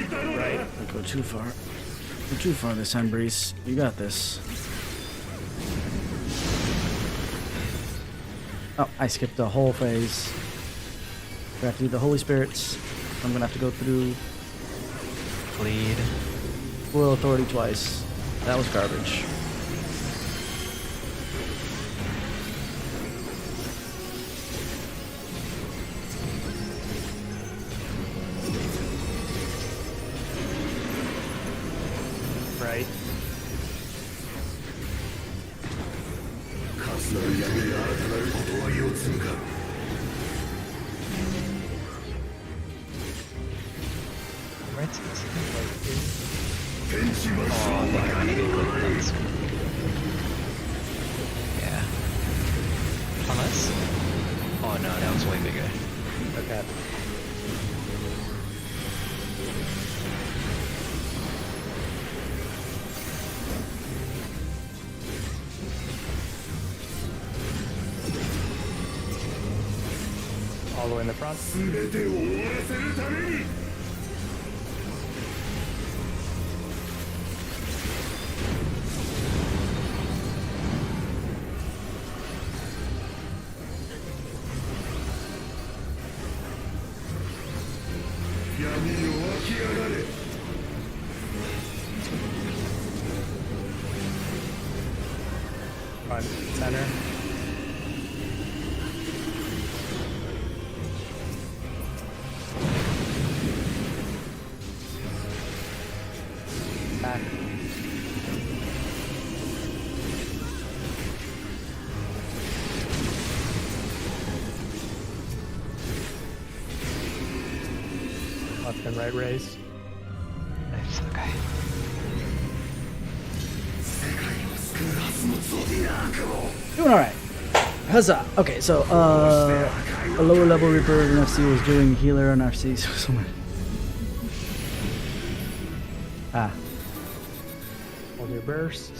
Right. Don't go too far. Go too far this time, Breeze. You got this. Oh, I skipped a whole phase. We have to do the Holy Spirits. I'm gonna have to go through Bleed. Royal Authority twice. That was garbage. Right. Right. Oh, they got it. That's cool. Yeah. Unless. Oh no, that was way bigger. Okay. All the way in the front. Front, center. Back. Left and right raise. Nice, okay. Doing alright. Huzzah! Okay, so, a lower level Reaper in FC was doing healer on FC, so someone. Ah. Hold your burst.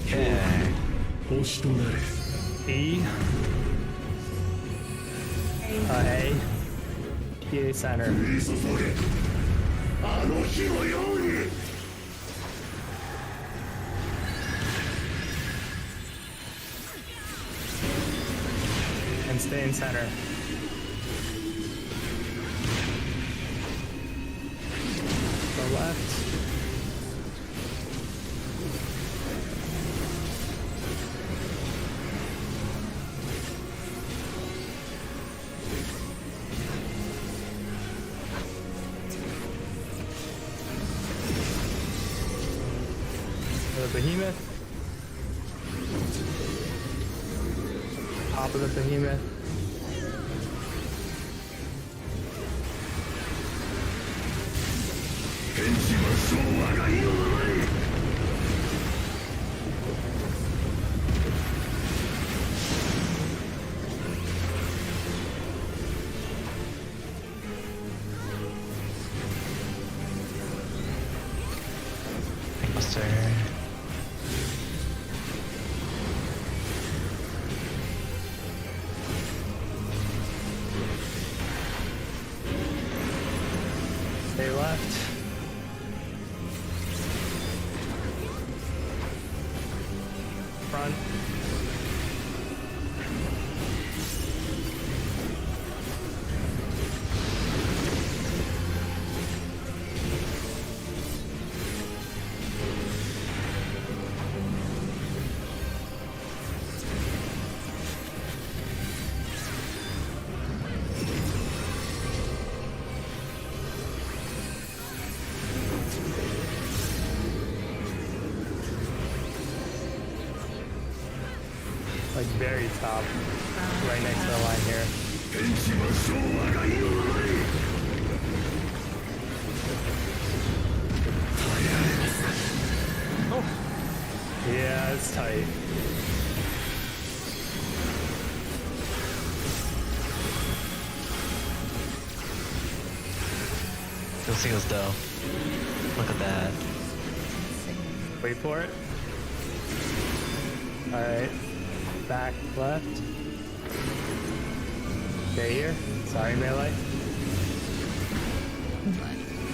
Okay. E. A. Key center. And stay in center. Go left. The behemoth. Top of the behemoth. Buster. They left. Front. Like very top, right next to the line here. Oh. Yeah, it's tight. You'll see us though. Look at that. Wait for it. Alright. Back left. Stay here. Sorry, melee.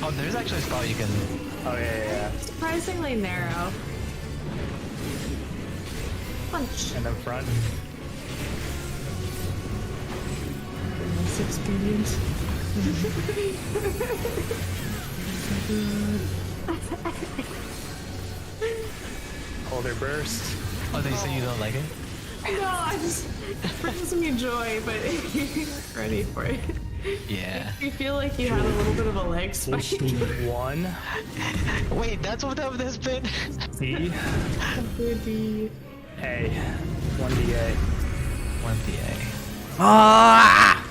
Oh, there's actually a spot you can. Oh, yeah. Surprisingly narrow. Punch. And then front. Nice experience. Hold their burst. Oh, they say you don't like it? No, I just brings me joy, but ready for it. Yeah. You feel like you had a little bit of a leg spike. One. Wait, that's what that would have been? D. A. 1DA. 1DA. Ah!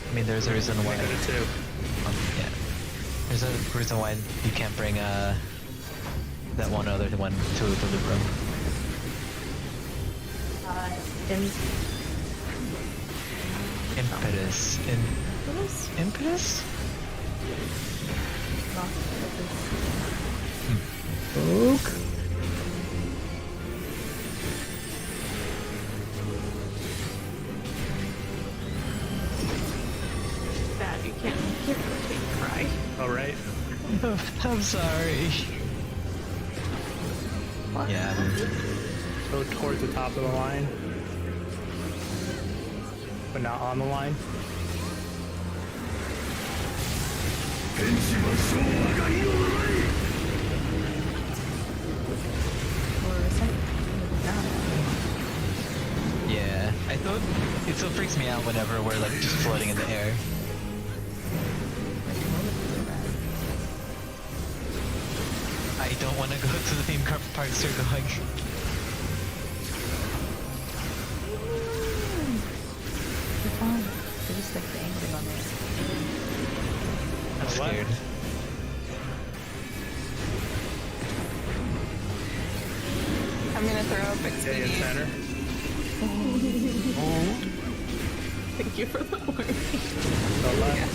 I mean, there's a reason why. -2. Yeah. There's a reason why you can't bring that one other one to the loop room. Impetus. Impetus? Oak. Bad, you can't cry. Alright. I'm sorry. Yeah. Go towards the top of the line. But not on the line. Yeah. I thought it still freaks me out whenever we're like just floating in the air. I don't want to go to the theme parks you're going. You're fine. They're just like dangling on there. I'm scared. I'm gonna throw a big Stay in CD. center. Thank you for the warning. Go left.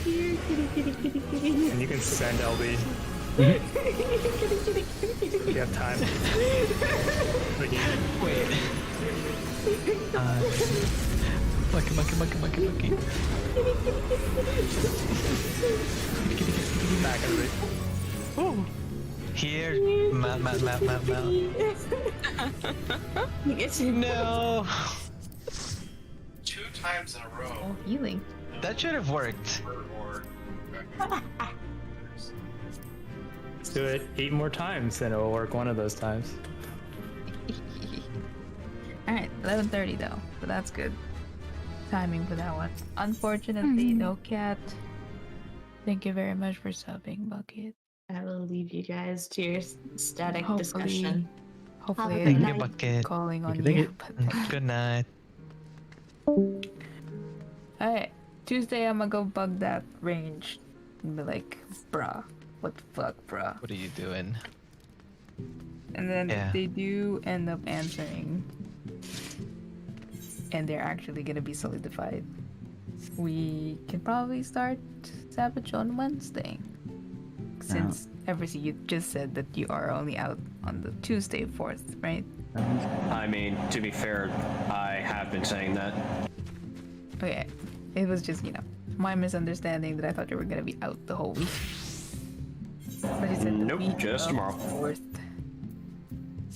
Here, kitty, kitty, kitty, kitty. And you can send LB. You have time. Wait. Monkey. Back of it. Here. Mount. No. 2 times in a row. Oh, healing. That should have worked. Let's do it 8 more times, then it'll work one of those times. Alright, 11:30 though, so that's good. Timing for that one. Unfortunately, no cat. Thank you very much for subbing, Bucket. I will leave you guys to your static Hopefully- discussion. Hopefully, Thank I'm you, not Bucket. calling on Thank you. you. But thank you. Good night. Alright, Tuesday I'm gonna go bug that range and be like, bruh, what the fuck, bruh? What are you doing? And then Yeah. if they do end up answering, and they're actually gonna be solidified, we can probably start Savage on Wednesday. Since Eversy, you just said that you are only out on the Tuesday 4th, right? I mean, to be fair, I have been saying that. Okay, it was just, my misunderstanding that I thought you were gonna be out the whole week. But you said Nope, the week just of tomorrow. 4th.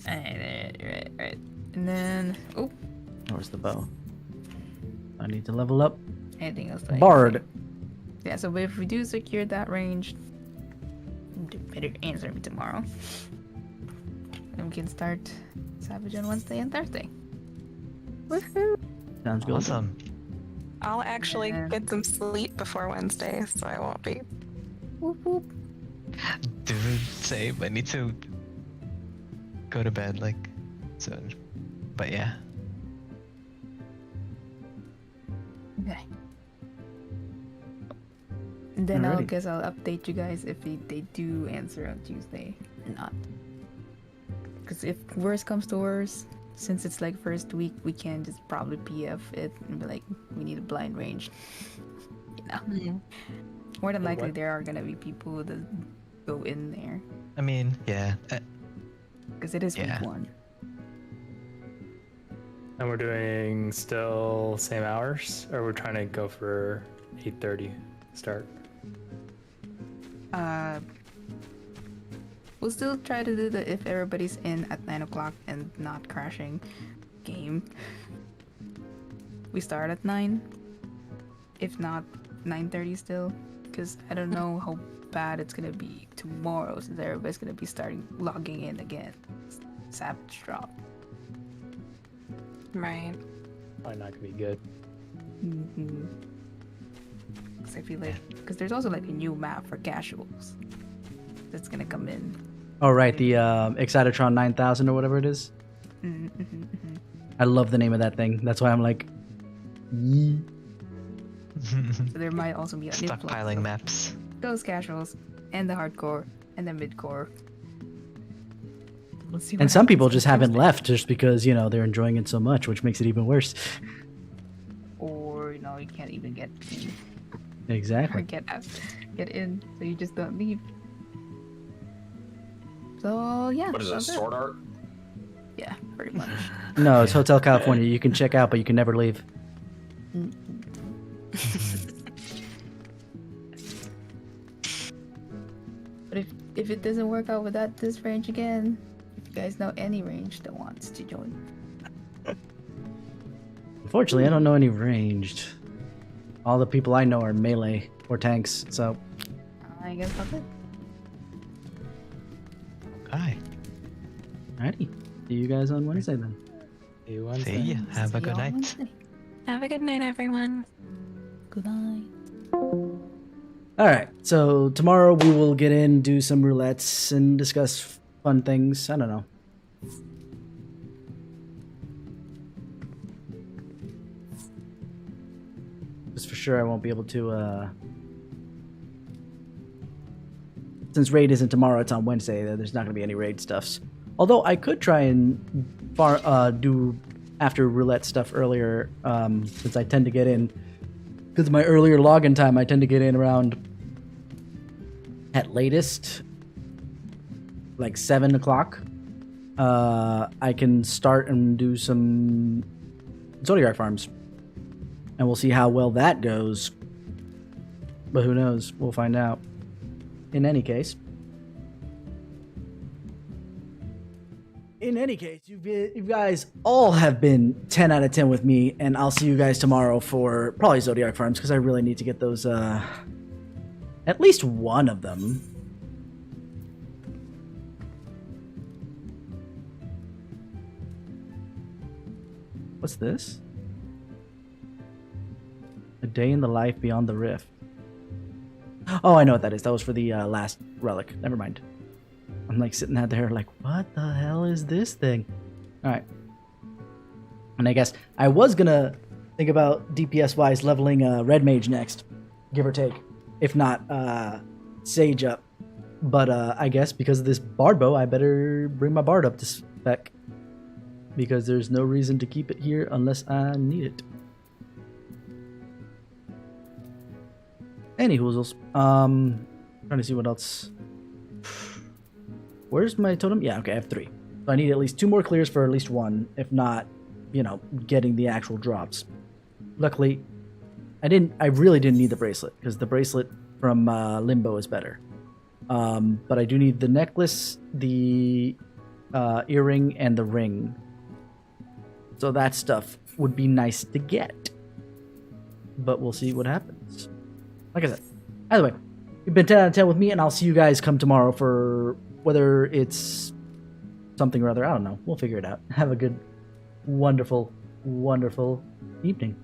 Right. And then, Where's the bow? I need to level up. anything else? Bard. Yeah, so if we do secure that range, you better answer me tomorrow. And we can start Savage on Wednesday and Thursday. Woohoo! Sounds good. Awesome. I'll actually Yeah. get some sleep before Wednesday, so I won't be. Whoop whoop. Dude, same. I need to go to bed like soon. But yeah. Okay. And then I Alrighty. guess I'll update you guys if they do answer on Tuesday or not. Because if worst comes to worst, since it's like first week, we can just probably PF it and be like, we need a blind range. More than likely, what? there are gonna be people that go in there I mean, yeah. because it is Yeah. week 1. And we're doing still same hours, or we're trying to go for 8:30 start. We'll still try to do the if everybody's in at 9 o'clock and not crashing game. We start at 9. If not, 9:30 still. Because I don't know how bad it's gonna be tomorrow since everybody's gonna be starting logging in again. Savage drop. Right. Probably not gonna be good. Mm-hmm. Because I feel like, because there's also like a new map for casuals that's gonna come in. Oh, right. The Excitotron 9000 or whatever it is. Mm-hmm. I love the name of that thing. That's why I'm like, yee. So there might also be a new Stockpiling maps. those casuals and the hardcore and the midcore. We'll see what And some people happens just on haven't Tuesday. left just because, they're enjoying it so much, which makes it even worse. Or you can't even get in or Exactly. get out, get in, so you just don't leave. So yeah. What is that's this, it. sword art? Yeah, pretty much. No, it's Hotel California. You can check out, but you can never leave. But if it doesn't work out with this range again, if you guys know any range that wants to join, Unfortunately, I don't know any ranged. All the people I know are melee or tanks, so I guess that's it. Hi. alrighty. See you guys on Wednesday then. See you See Wednesday. ya. Have a See you good on night. Wednesday. Have a good night, everyone. Good night. Alright, so tomorrow we will get in, do some roulettes, and discuss fun things. I don't know. Just for sure I won't be able to, since raid isn't tomorrow, it's on Wednesday, there's not going to be any raid stuffs. Although I could try and do after roulette stuff earlier, since I tend to get in, because of my earlier login time, I tend to get in around, at latest, like 7 o'clock. I can start and do some Zodiac farms. And we'll see how well that goes. But who knows? We'll find out. In any case, you guys all have been 10 out of 10 with me, and I'll see you guys tomorrow for probably Zodiac farms, because I really need to get those, at least one of them. What's this? A day in the life beyond the rift. Oh, I know what that is. That was for the last relic. Never mind. I'm like sitting out there like, what the hell is this thing? All right. And I guess I was gonna think about DPS wise leveling Red Mage next, give or take, if not Sage up. But I guess because of this Bard bow, I better bring my Bard up to spec, because there's no reason to keep it here unless I need it. Any hoozles. Trying to see what else. Where's my totem? Yeah, okay, I have 3. So I need at least 2 more clears for at least 1, if not, you know, getting the actual drops. Luckily, I really didn't need the bracelet, because the bracelet from Limbo is better. But I do need the necklace, the earring, and the ring. So that stuff would be nice to get. But we'll see what happens. Like I said, either way, you've been 10 out of 10 with me, and I'll see you guys come tomorrow for whether it's something or other. I don't know. We'll figure it out. Have a good, wonderful, wonderful evening.